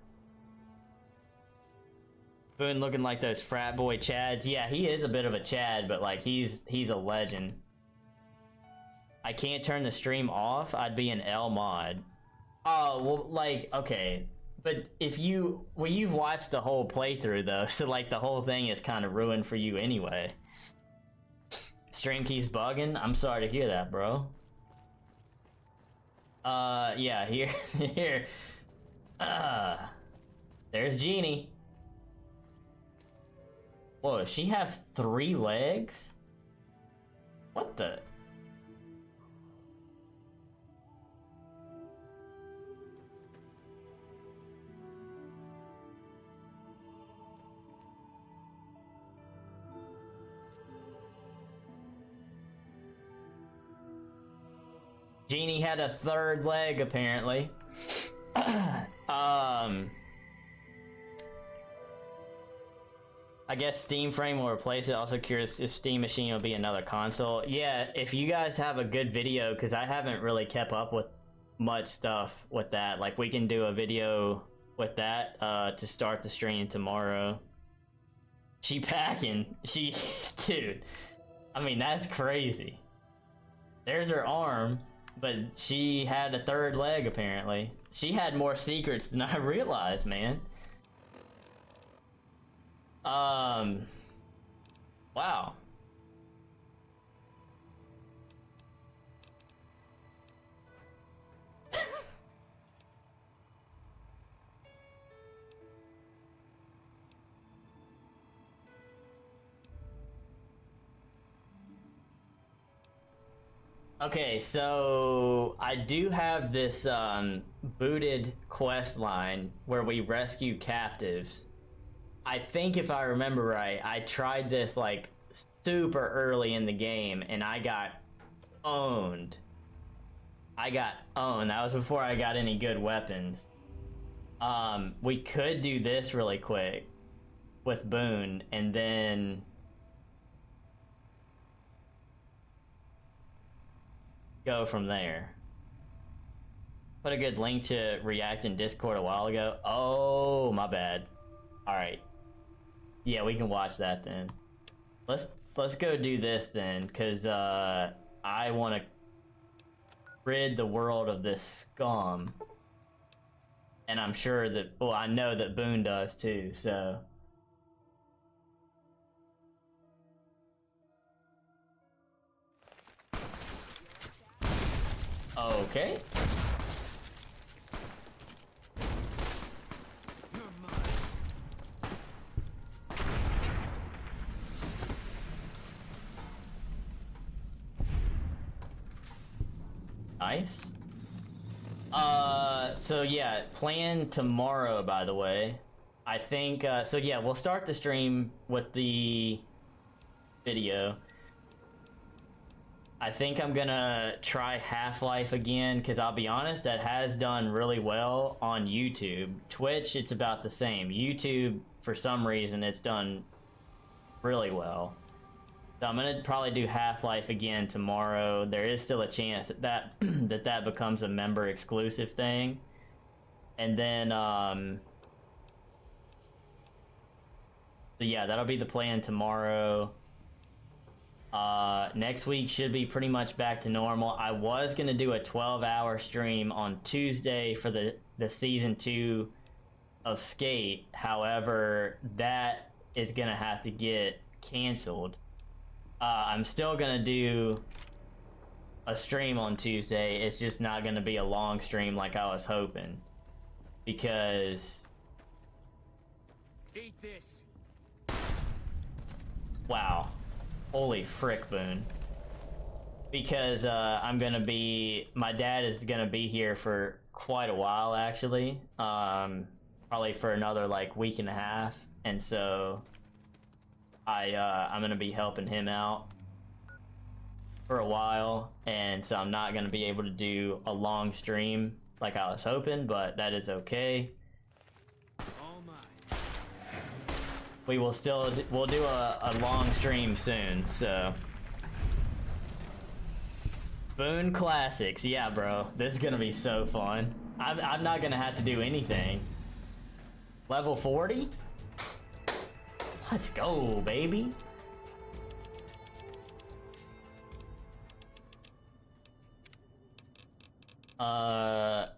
Boone looking like those frat boy Chads. Yeah, he is a bit of a Chad, but like he's a legend. I can't turn the stream off. I'd be an L mod. Oh, well, like, okay. But if you, well, you've watched the whole playthrough though, so like the whole thing is kind of ruined for you anyway. Stream keys bugging? I'm sorry to hear that, bro. Yeah, here. There's Jeannie. Whoa, does she have 3 legs? What the? Jeannie had a 3rd leg, apparently. I guess Steam Frame will replace it. Also curious if Steam Machine will be another console. Yeah, if you guys have a good video, because I haven't really kept up with much stuff with that. Like, we can do a video with that to start the stream tomorrow. She packing. Dude. I mean, that's crazy. There's her arm, but she had a 3rd leg, apparently. She had more secrets than I realized, man. Wow. Okay, so I do have this booted quest line where we rescue captives. I think if I remember right, I tried this like super early in the game and I got owned. That was before I got any good weapons. We could do this really quick with Boone and then go from there. Put a good link to React in Discord a while ago. Oh, my bad. Alright. Yeah, we can watch that then. Let's go do this then, because I want to rid the world of this scum. And I'm sure that, well, I know that Boone does too, so. Okay. Nice. So yeah, plan tomorrow, by the way. I think, so yeah, we'll start the stream with the video. I think I'm gonna try Half-Life again, because I'll be honest, that has done really well on YouTube. Twitch, it's about the same. YouTube, for some reason, it's done really well. So I'm gonna probably do Half-Life again tomorrow. There is still a chance that that becomes a member exclusive thing. And then, so yeah, that'll be the plan tomorrow. Next week should be pretty much back to normal. I was gonna do a 12-hour stream on Tuesday for the season 2 of Skate. However, that is gonna have to get canceled. I'm still gonna do a stream on Tuesday. It's just not gonna be a long stream like I was hoping, because eat this. Wow. Holy frick, Boone. because my dad is gonna be here for quite a while, actually. Probably for another like week and a half, and so I'm gonna be helping him out for a while, and so I'm not gonna be able to do a long stream like I was hoping, but that is okay. We'll do a long stream soon, so. Boone Classics, yeah, bro. This is gonna be so fun. I'm not gonna have to do anything. Level 40? Let's go, baby.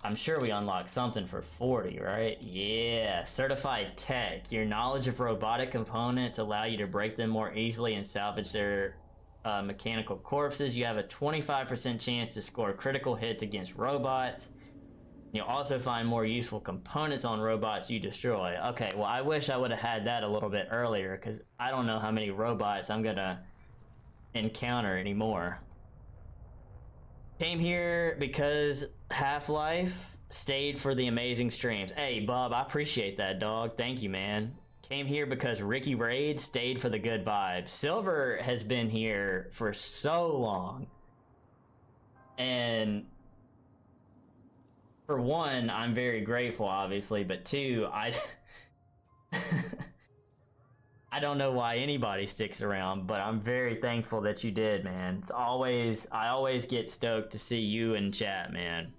I'm sure we unlocked something for 40, right? Yeah, Certified Tech. Your knowledge of robotic components allow you to break them more easily and salvage their mechanical corpses. You have a 25% chance to score critical hits against robots. You'll also find more useful components on robots you destroy. Okay, well, I wish I would have had that a little bit earlier, because I don't know how many robots I'm gonna encounter anymore. Came here because Half-Life, stayed for the amazing streams. Hey, Bob, I appreciate that, dog. Thank you, man. Came here because Ricky Raid, stayed for the good vibes. Silver has been here for so long. And for one, I'm very grateful, obviously, but two, I don't know why anybody sticks around, but I'm very thankful that you did, man. I always get stoked to see you in chat, man.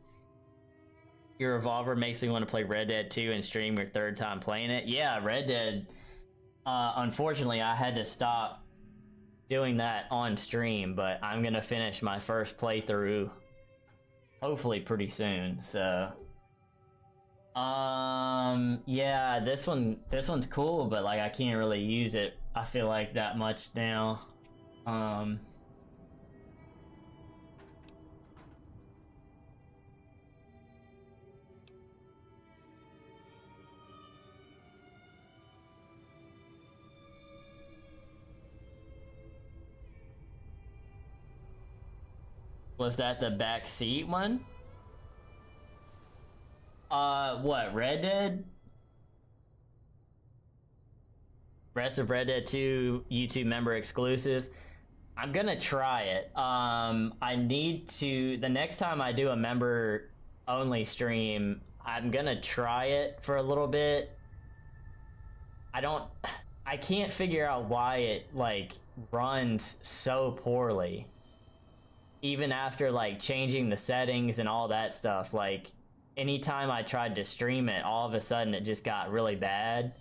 Your revolver makes me want to play Red Dead 2 and stream your third time playing it. Yeah, Red Dead, unfortunately, I had to stop doing that on stream, but I'm gonna finish my first playthrough hopefully pretty soon, so. Yeah, this one's cool, but like I can't really use it, I feel like, that much now. Was that the back seat one? What, Red Dead? Rest of Red Dead 2 YouTube member exclusive. I'm gonna try it. I need to, the next time I do a member only stream, I'm gonna try it for a little bit. I can't figure out why it like runs so poorly. Even after like changing the settings and all that stuff, like anytime I tried to stream it, all of a sudden it just got really bad.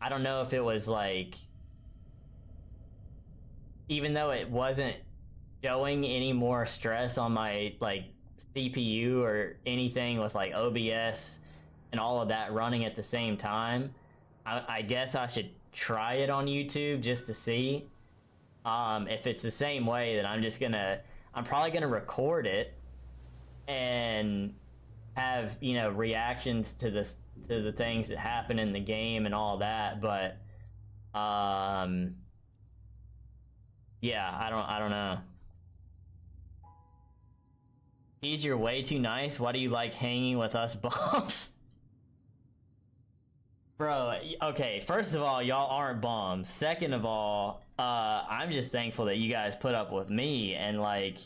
I don't know if it was like, even though it wasn't showing any more stress on my like CPU or anything with like OBS and all of that running at the same time, I guess I should try it on YouTube just to see. If it's the same way, then I'm probably gonna record it and have, you know, reactions to the things that happen in the game and all that, but yeah, I don't know. You're way too nice. Why do you like hanging with us bombs? Bro, okay, first of all, y'all aren't bombs. Second of all, I'm just thankful that you guys put up with me, and like,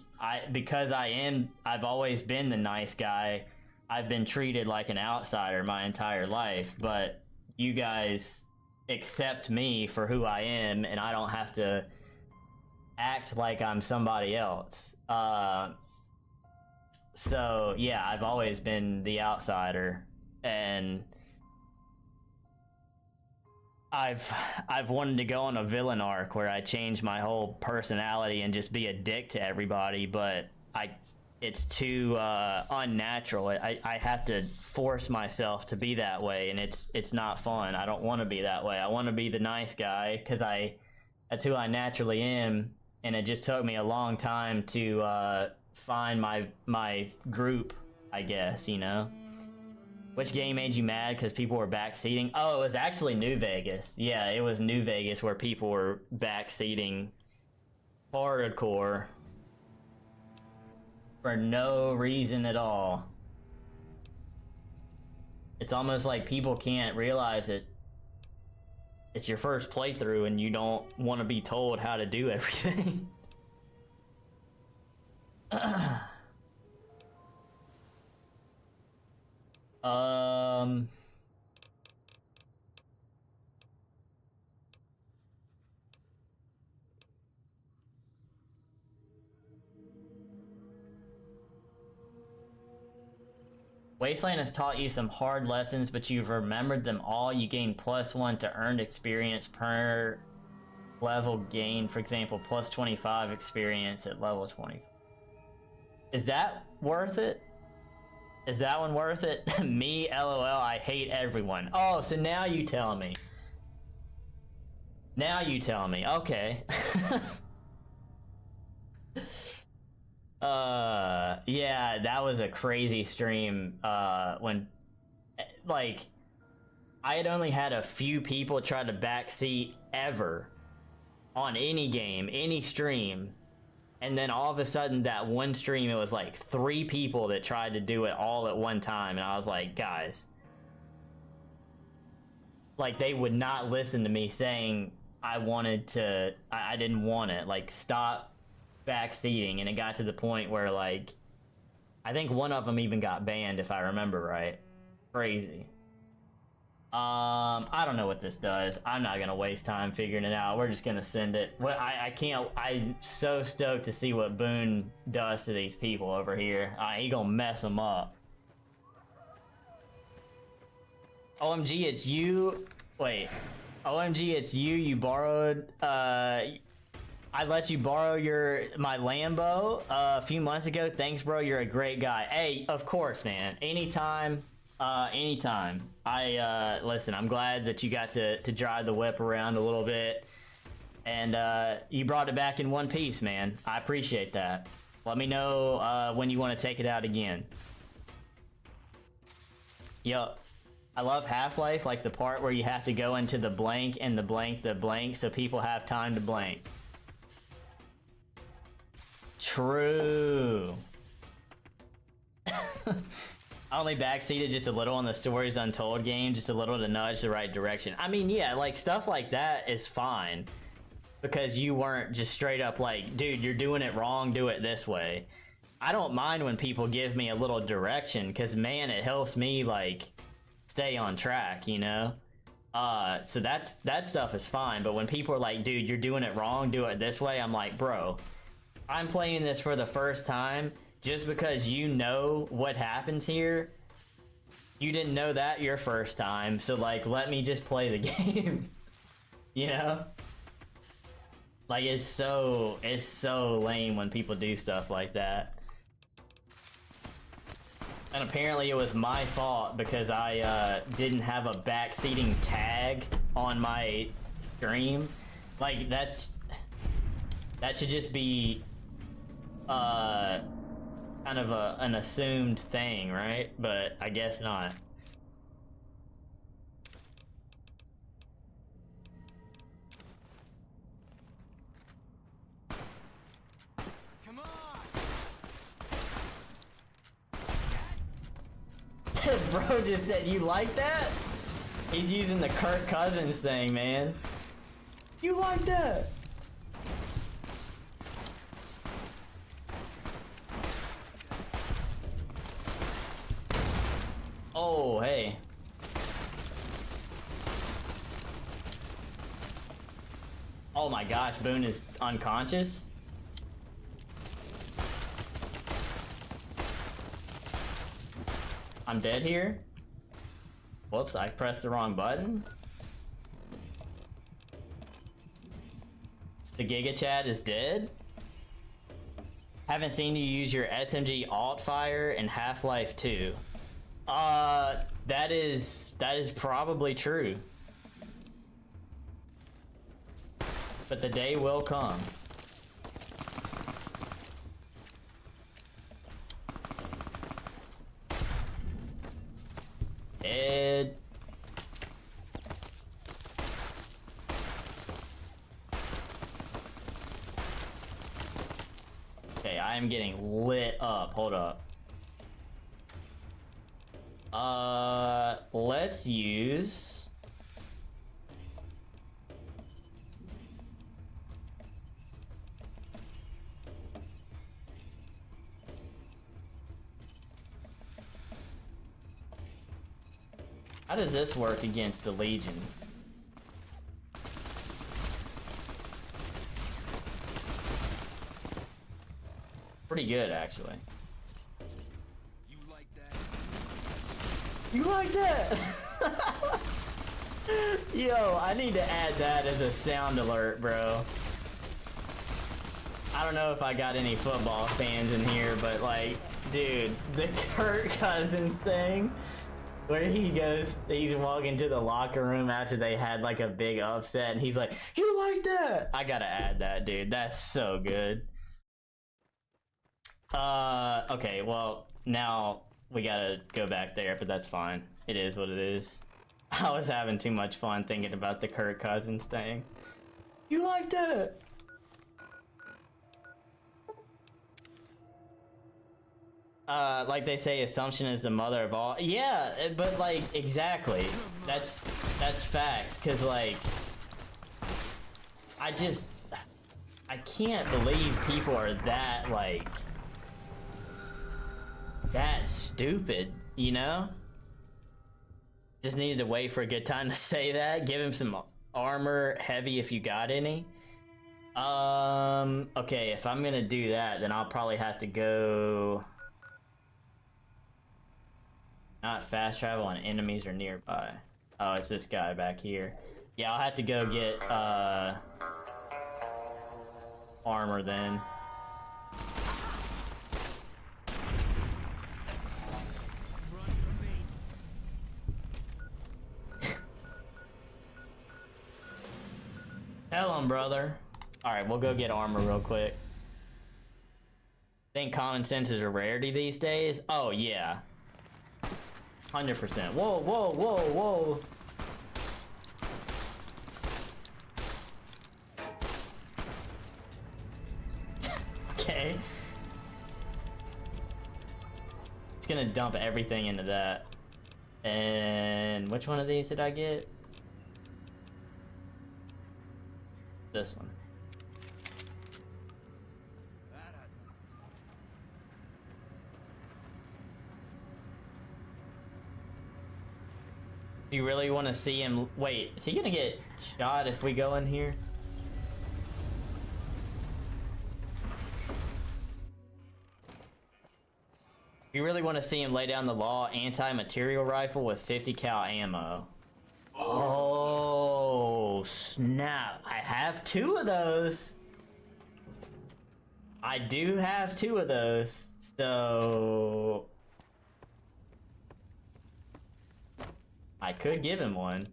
because I've always been the nice guy, I've been treated like an outsider my entire life, but you guys accept me for who I am, and I don't have to act like I'm somebody else. So yeah, I've always been the outsider, and I've wanted to go on a villain arc where I change my whole personality and just be a dick to everybody, but it's too unnatural. I have to force myself to be that way, and it's not fun. I don't want to be that way. I want to be the nice guy because that's who I naturally am, and it just took me a long time to find my group, I guess, you know. Which game made you mad because people were backseating? Oh, it was actually New Vegas. Yeah, it was New Vegas where people were backseating hardcore. For no reason at all. It's almost like people can't realize it. It's your first playthrough and you don't want to be told how to do everything. Wasteland has taught you some hard lessons, but you've remembered them all. You gain +1 to earned experience per level gain. For example, plus 25 experience at level 20. Is that worth it? Is that one worth it? Me, LOL, I hate everyone. Oh, so now you tell me. Now you tell me. Okay. Yeah, that was a crazy stream, when, like, I had only had a few people try to backseat ever on any game, any stream, and then all of a sudden that one stream, it was like 3 people that tried to do it all at one time, and I was like, guys, like, they would not listen to me saying I didn't want it, like, stop backseating, and it got to the point where, like, I think one of them even got banned, if I remember right. Crazy. I don't know what this does. I'm not gonna waste time figuring it out. We're just gonna send it. Well, I'm so stoked to see what Boone does to these people over here. He gonna mess them up. OMG, it's you. Wait. OMG, it's you. You borrowed, I let you borrow my Lambo a few months ago. Thanks, bro. You're a great guy. Hey, of course, man. Anytime. Anytime. Listen, I'm glad that you got to drive the whip around a little bit. And, you brought it back in one piece, man. I appreciate that. Let me know, when you want to take it out again. Yup. I love Half-Life, like the part where you have to go into the blank and the blank, so people have time to blank. True. I only backseated just a little on the Stories Untold game, just a little to nudge the right direction. I mean, yeah, like, stuff like that is fine. Because you weren't just straight up like, dude, you're doing it wrong, do it this way. I don't mind when people give me a little direction, because, man, it helps me, like, stay on track, you know? So that stuff is fine, but when people are like, dude, you're doing it wrong, do it this way, I'm like, bro, I'm playing this for the first time. Just because you know what happens here, you didn't know that your first time, so, like, let me just play the game. You know? Like, it's so lame when people do stuff like that. And apparently it was my fault because I didn't have a backseating tag on my stream. Like, that should just be kind of an assumed thing, right? But I guess not. Come on! Bro just said, you like that? He's using the Kirk Cousins thing, man. You like that? Oh, hey. Oh my gosh, Boone is unconscious? I'm dead here? Whoops, I pressed the wrong button? The Giga Chat is dead? Haven't seen you use your SMG alt fire in Half-Life 2. That is probably true. But the day will come. Ed. Okay, I am getting lit up. Hold up. Let's use... How does this work against the Legion? Pretty good, actually. You like that? You like that? Yo, I need to add that as a sound alert, bro. I don't know if I got any football fans in here, but like, dude, the Kirk Cousins thing, where he goes, he's walking to the locker room after they had like a big upset, and he's like, "You like that?" I gotta add that, dude. That's so good. Okay, well, now we gotta go back there, but that's fine. It is what it is. I was having too much fun thinking about the Kirk Cousins thing. You like that? Like they say, assumption is the mother of all. Yeah, but like, exactly. That's facts, cause like, I can't believe people are that, like, that stupid, you know? Just needed to wait for a good time to say that. Give him some armor, heavy if you got any. Okay, if I'm gonna do that, then I'll probably have to go... Not fast travel and enemies are nearby. Oh, it's this guy back here. Yeah, I'll have to go get, armor then. Tell him, brother. Alright, we'll go get armor real quick. Think common sense is a rarity these days? Oh, yeah. 100%. Whoa, whoa, whoa, whoa. Okay. It's gonna dump everything into that. And which one of these did I get? This one. Do you really want to see him? Wait, is he gonna get shot if we go in here? You really want to see him lay down the law? Anti-material rifle with 50 cal ammo. Oh, snap. I have 2 of those. I do have 2 of those. So... I could give him one.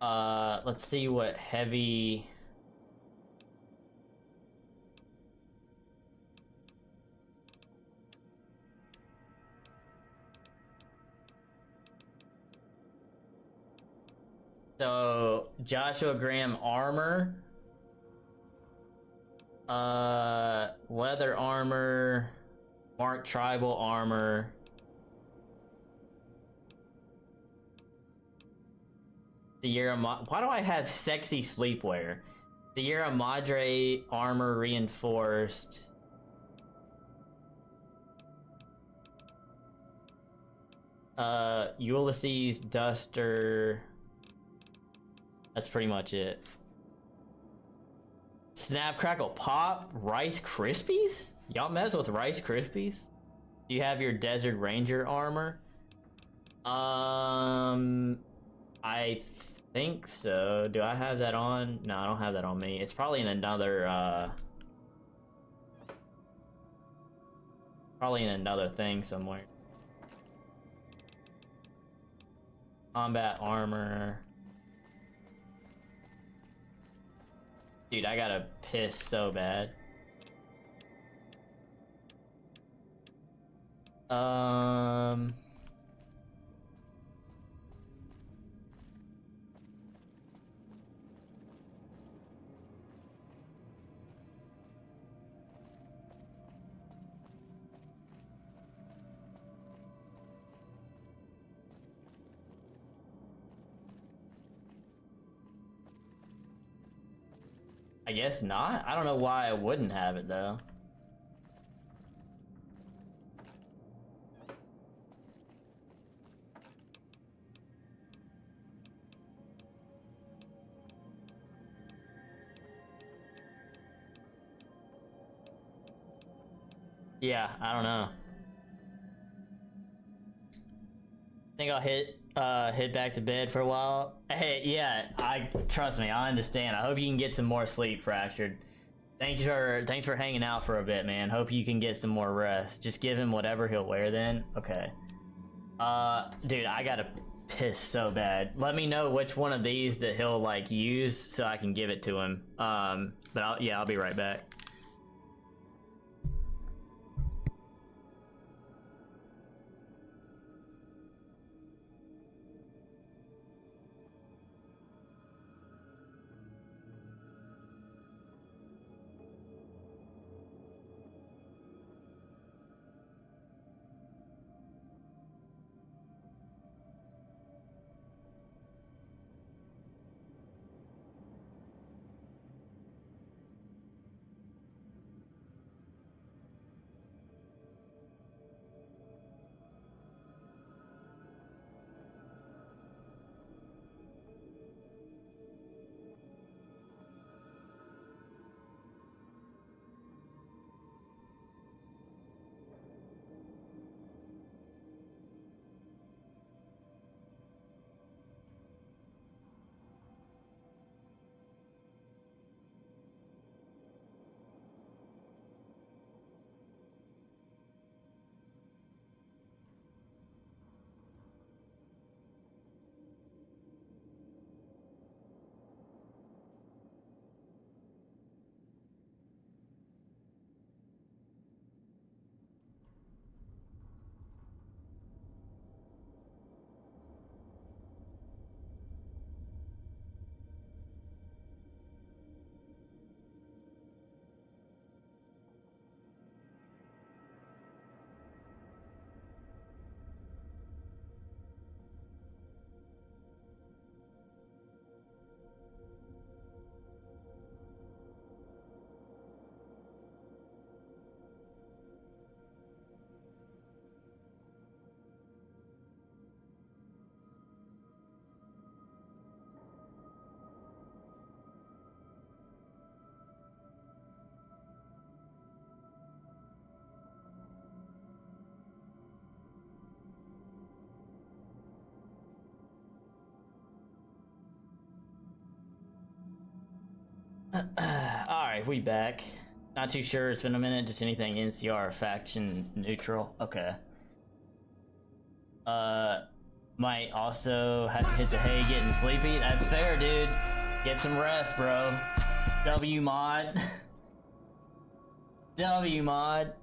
Let's see what heavy... So, Joshua Graham armor. Leather armor. Mark Tribal armor. Why do I have sexy sleepwear? Sierra Madre armor reinforced. Ulysses Duster. That's pretty much it. Snap, Crackle, Pop, Rice Krispies? Y'all mess with Rice Krispies? Do you have your Desert Ranger armor? I think so. Do I have that on? No, I don't have that on me. It's probably in another, probably in another thing somewhere. Combat armor. Dude, I gotta piss so bad. I guess not. I don't know why I wouldn't have it though. Yeah, I don't know. Think I'll head back to bed for a while. Hey, yeah, trust me, I understand. I hope you can get some more sleep, Fractured. Thanks for hanging out for a bit, man. Hope you can get some more rest. Just give him whatever he'll wear then. Okay. Dude, I gotta piss so bad. Let me know which one of these that he'll like use so I can give it to him. But I'll be right back. Alright, we back. Not too sure, it's been a minute. Just anything NCR, faction, neutral. Okay. Might also have to hit the hay getting sleepy. That's fair, dude. Get some rest, bro. W mod. W mod.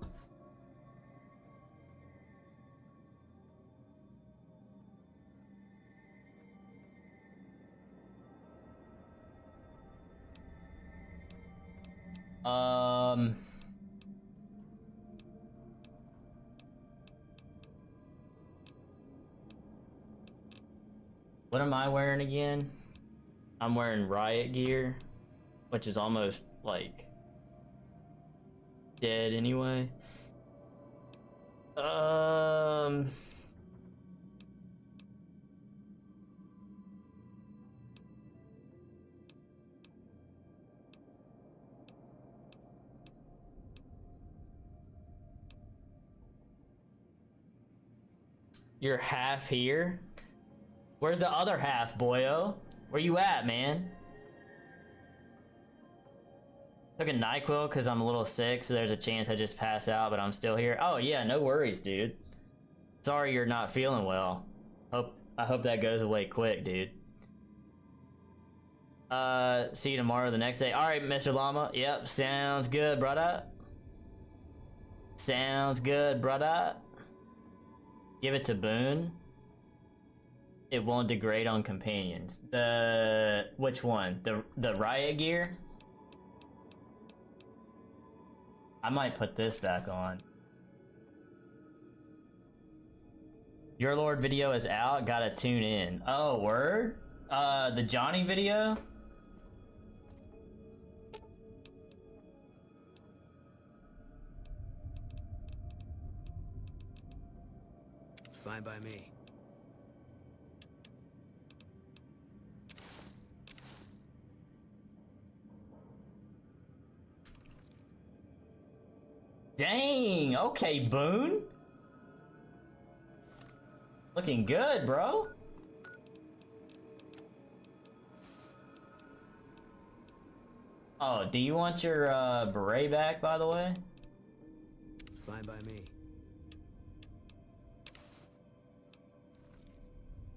What am I wearing again? I'm wearing riot gear, which is almost like dead anyway. You're half here? Where's the other half, boyo? Where you at, man? Took a NyQuil because I'm a little sick, so there's a chance I just pass out, but I'm still here. Oh yeah, no worries, dude. Sorry you're not feeling well. I hope that goes away quick, dude. See you tomorrow, the next day. Alright, Mr. Llama. Yep, sounds good, brother. Sounds good, brother. Give it to Boone. It won't degrade on companions. Which one? The riot gear? I might put this back on. Your Lord video is out, gotta tune in. Oh, word? The Johnny video? Fine by me. Dang, okay, Boone. Looking good, bro. Oh, do you want your beret back, by the way? Fine by me.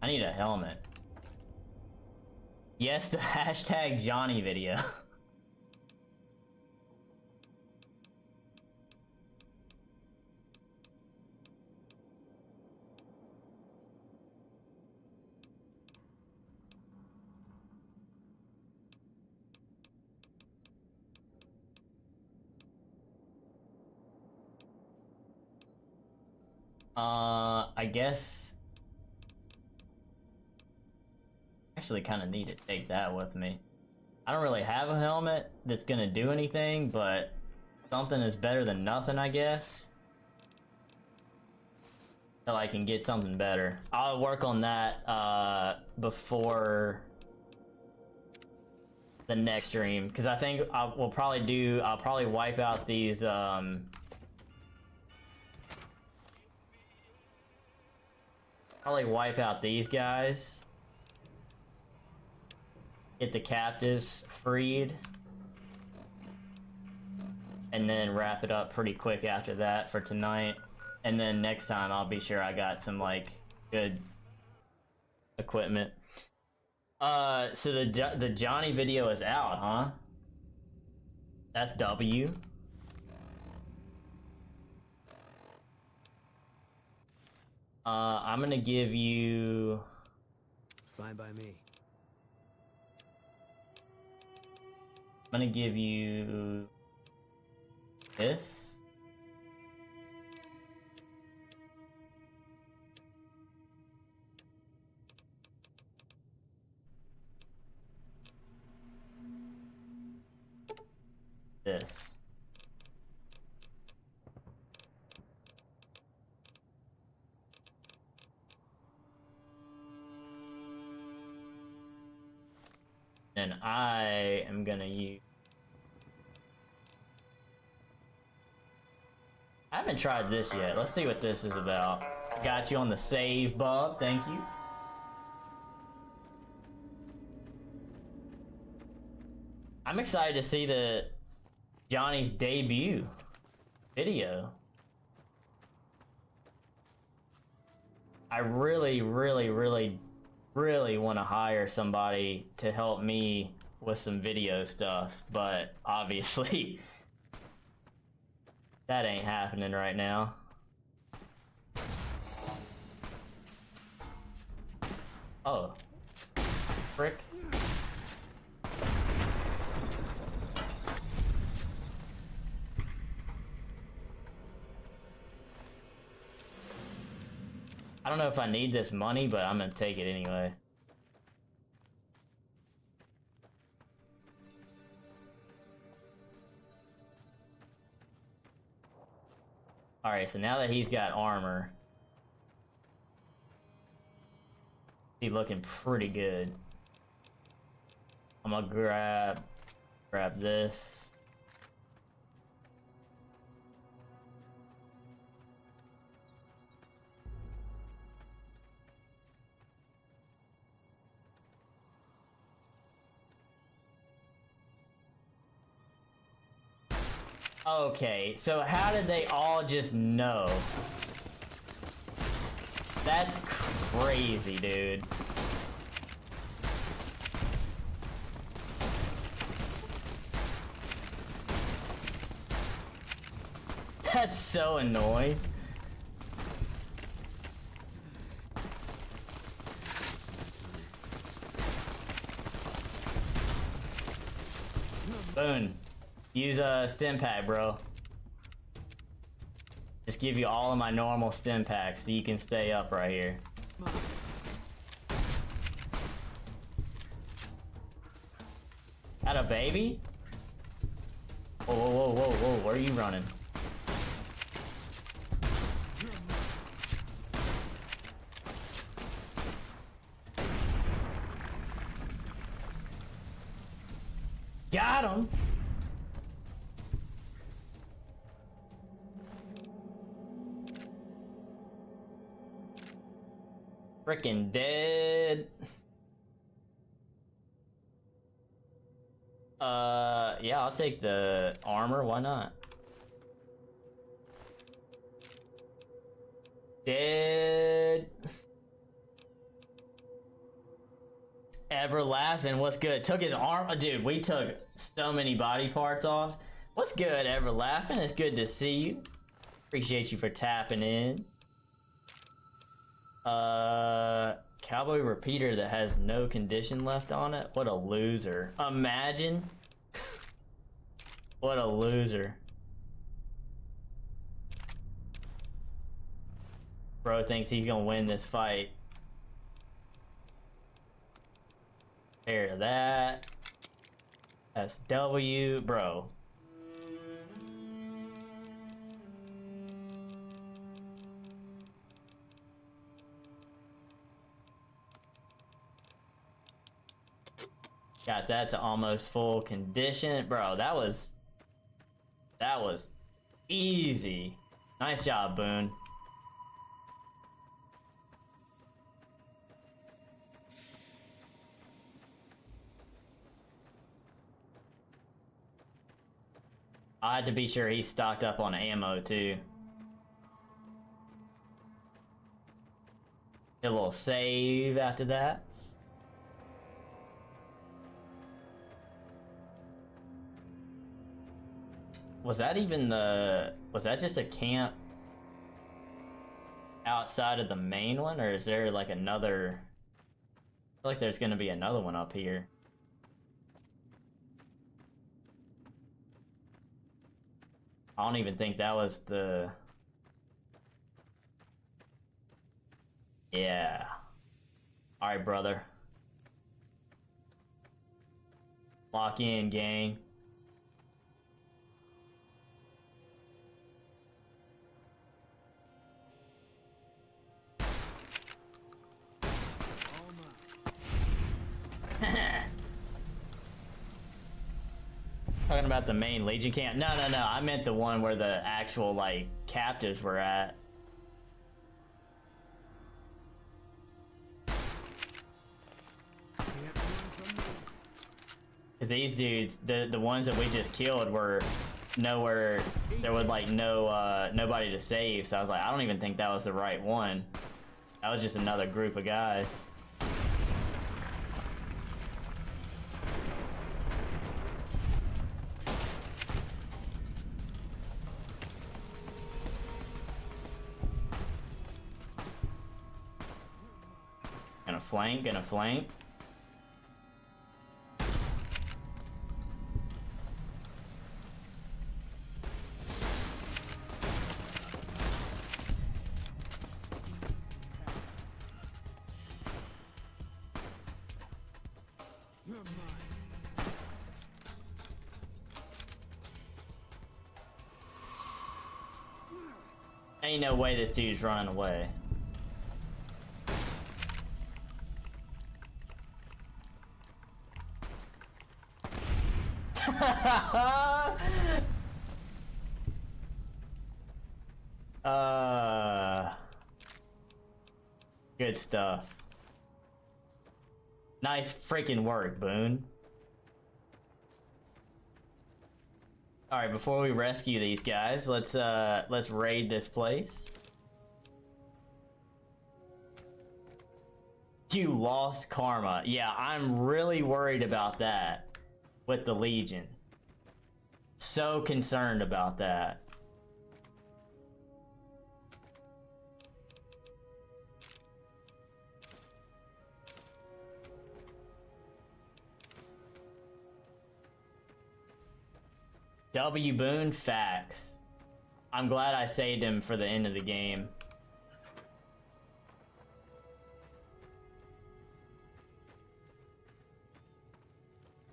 I need a helmet. Yes, the hashtag Johnny video. I guess actually kind of need to take that with me. I don't really have a helmet that's gonna do anything, but something is better than nothing, I guess. Till I can get something better. I'll work on that before the next stream, because I think I'll probably wipe out these probably wipe out these guys, get the captives freed, and then wrap it up pretty quick after that for tonight. And then next time I'll be sure I got some like good equipment. So the Johnny video is out, huh? That's W. I'm gonna give you... Fine by me. I'm gonna give you... this. This. And I am gonna use... I haven't tried this yet. Let's see what this is about. Got you on the save bub, thank you. I'm excited to see the Johnny's debut video. I really want to hire somebody to help me with some video stuff, but obviously that ain't happening right now. Oh, frick. I don't know if I need this money, but I'm gonna take it anyway. Alright, so now that he's got armor, he's looking pretty good. I'm gonna grab this. Okay, so how did they all just know? That's crazy, dude. That's so annoying. Boone. Use a stim pack, bro. Just give you all of my normal stim packs so you can stay up right here. Had a baby? Whoa, whoa, whoa, whoa, whoa, where are you running? Got him! Frickin' dead. Yeah, I'll take the armor, why not? Dead. Ever laughing, what's good? Took his arm, dude, we took so many body parts off. What's good, Ever laughing? It's good to see you. Appreciate you for tapping in. Cowboy repeater that has no condition left on it. What a loser. Imagine. What a loser. Bro thinks he's gonna win this fight. There to that. SW, bro. Got that to almost full condition. Bro, that was easy. Nice job, Boone. I had to be sure he's stocked up on ammo too. Get a little save after that. Was that even was that just a camp outside of the main one, or is there like another? I feel like there's gonna be another one up here. I don't even think that was the... Yeah. Alright, brother. Lock in, gang. Talking about the main Legion camp. No, I meant the one where the actual, like, captives were at. These dudes, the ones that we just killed were nowhere, there was like nobody to save, so I was like, I don't even think that was the right one. That was just another group of guys. Gonna flank. Ain't no way this dude's running away. Good stuff. Nice freaking work, Boone. Alright, before we rescue these guys, let's raid this place. You lost karma. Yeah, I'm really worried about that with the Legion. So concerned about that. W. Boone, facts. I'm glad I saved him for the end of the game.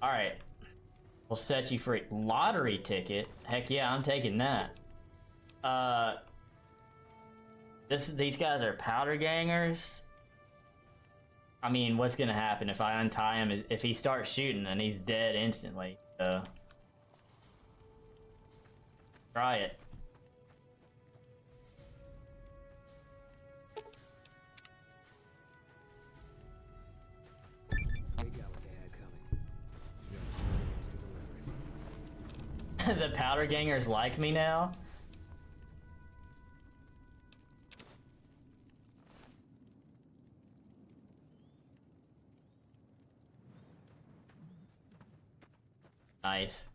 Alright. We'll set you free. Lottery ticket? Heck yeah, I'm taking that. These guys are powder gangers. I mean, what's gonna happen if I untie him? If he starts shooting, then he's dead instantly. So try it. They got what they had coming. The powder gangers like me now? Nice.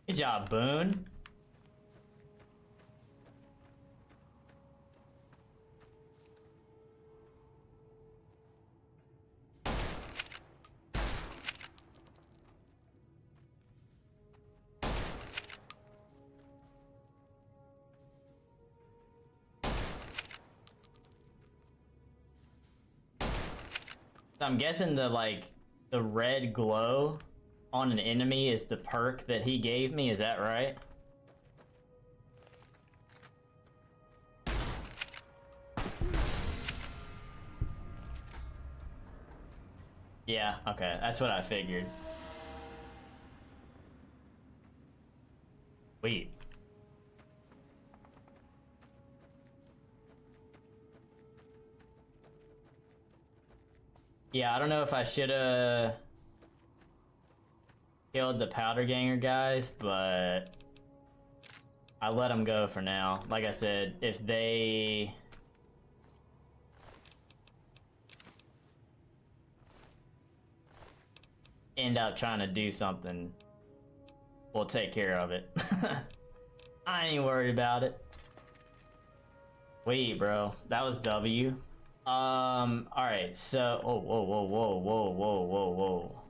Good job, Boone. I'm guessing the red glow on an enemy is the perk that he gave me, is that right? Yeah, okay, that's what I figured. Wait. Yeah, I don't know if I should've killed the powder ganger guys, but I let them go for now. Like I said, if they end up trying to do something, we'll take care of it. I ain't worried about it. Wait, bro, that was W. Alright, so whoa, whoa, whoa, whoa, whoa, whoa, whoa, whoa.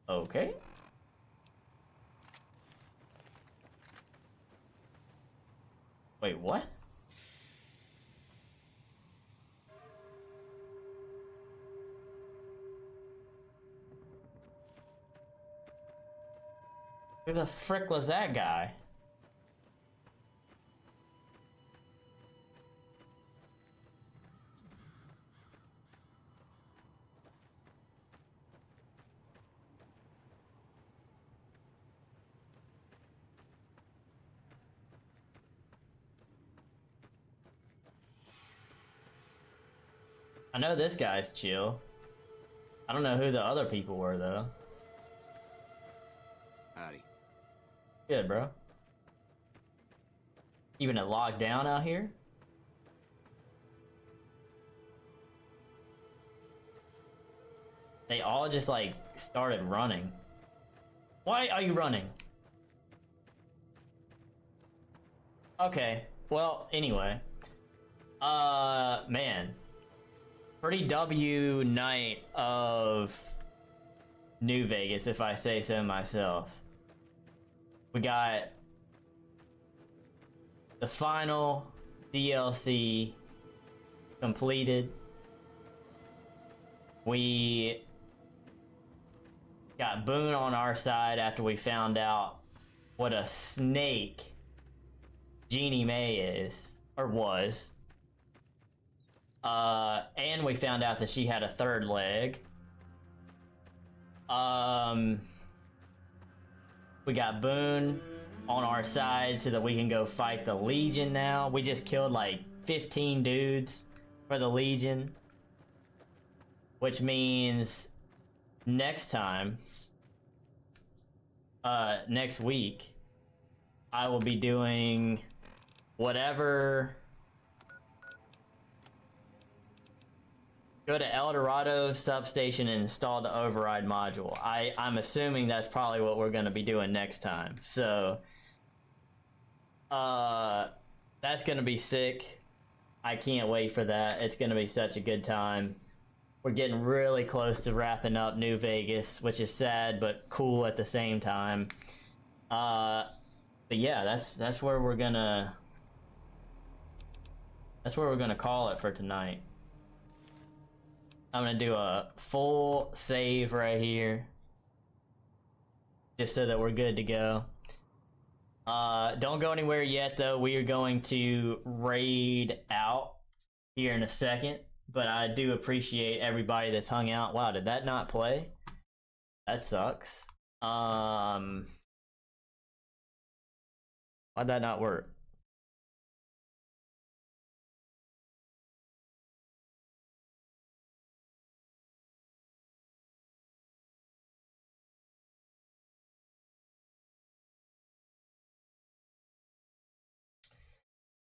Okay. Wait, what? Who the frick was that guy? I know this guy's chill. I don't know who the other people were, though. Howdy. Good, bro. Even it locked down out here? They all just, like, started running. Why are you running? Okay, well, anyway. Man. Pretty W night of New Vegas, if I say so myself. We got the final DLC completed. We got Boone on our side after we found out what a snake Jeannie Mae is, or was. And we found out that she had a third leg. We got Boone on our side so that we can go fight the Legion now. We just killed like 15 dudes for the Legion. Which means next time, next week, I will be doing whatever. Go to El Dorado substation and install the override module. I'm assuming that's probably what we're going to be doing next time. So, that's going to be sick. I can't wait for that. It's gonna be such a good time. We're getting really close to wrapping up New Vegas, which is sad but cool at the same time. But yeah, that's where we're gonna call it for tonight. I'm gonna do a full save right here, just so that we're good to go. Don't go anywhere yet, though. We are going to raid out here in a second, but I do appreciate everybody that's hung out. Wow, did that not play? That sucks. Why'd that not work?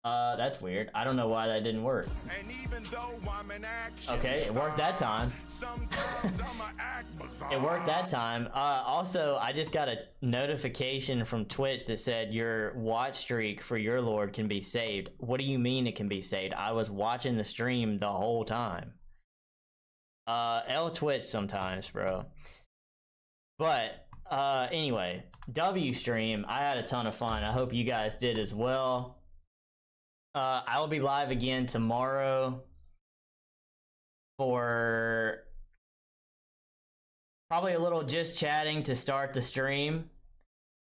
That's weird. I don't know why that didn't work. Okay, it worked that time. It worked that time. Also, I just got a notification from Twitch that said your watch streak for your Lord can be saved. What do you mean it can be saved? I was watching the stream the whole time. L Twitch sometimes, bro. But, anyway, W stream, I had a ton of fun. I hope you guys did as well. I will be live again tomorrow for probably a little just chatting to start the stream.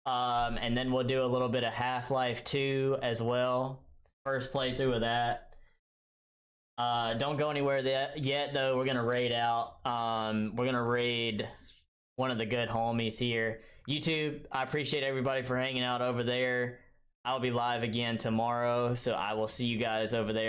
And then we'll do a little bit of Half-Life 2 as well. First playthrough of that. Don't go anywhere yet, though. We're going to raid out. We're going to raid one of the good homies here. YouTube, I appreciate everybody for hanging out over there. I'll be live again tomorrow, so I will see you guys over there.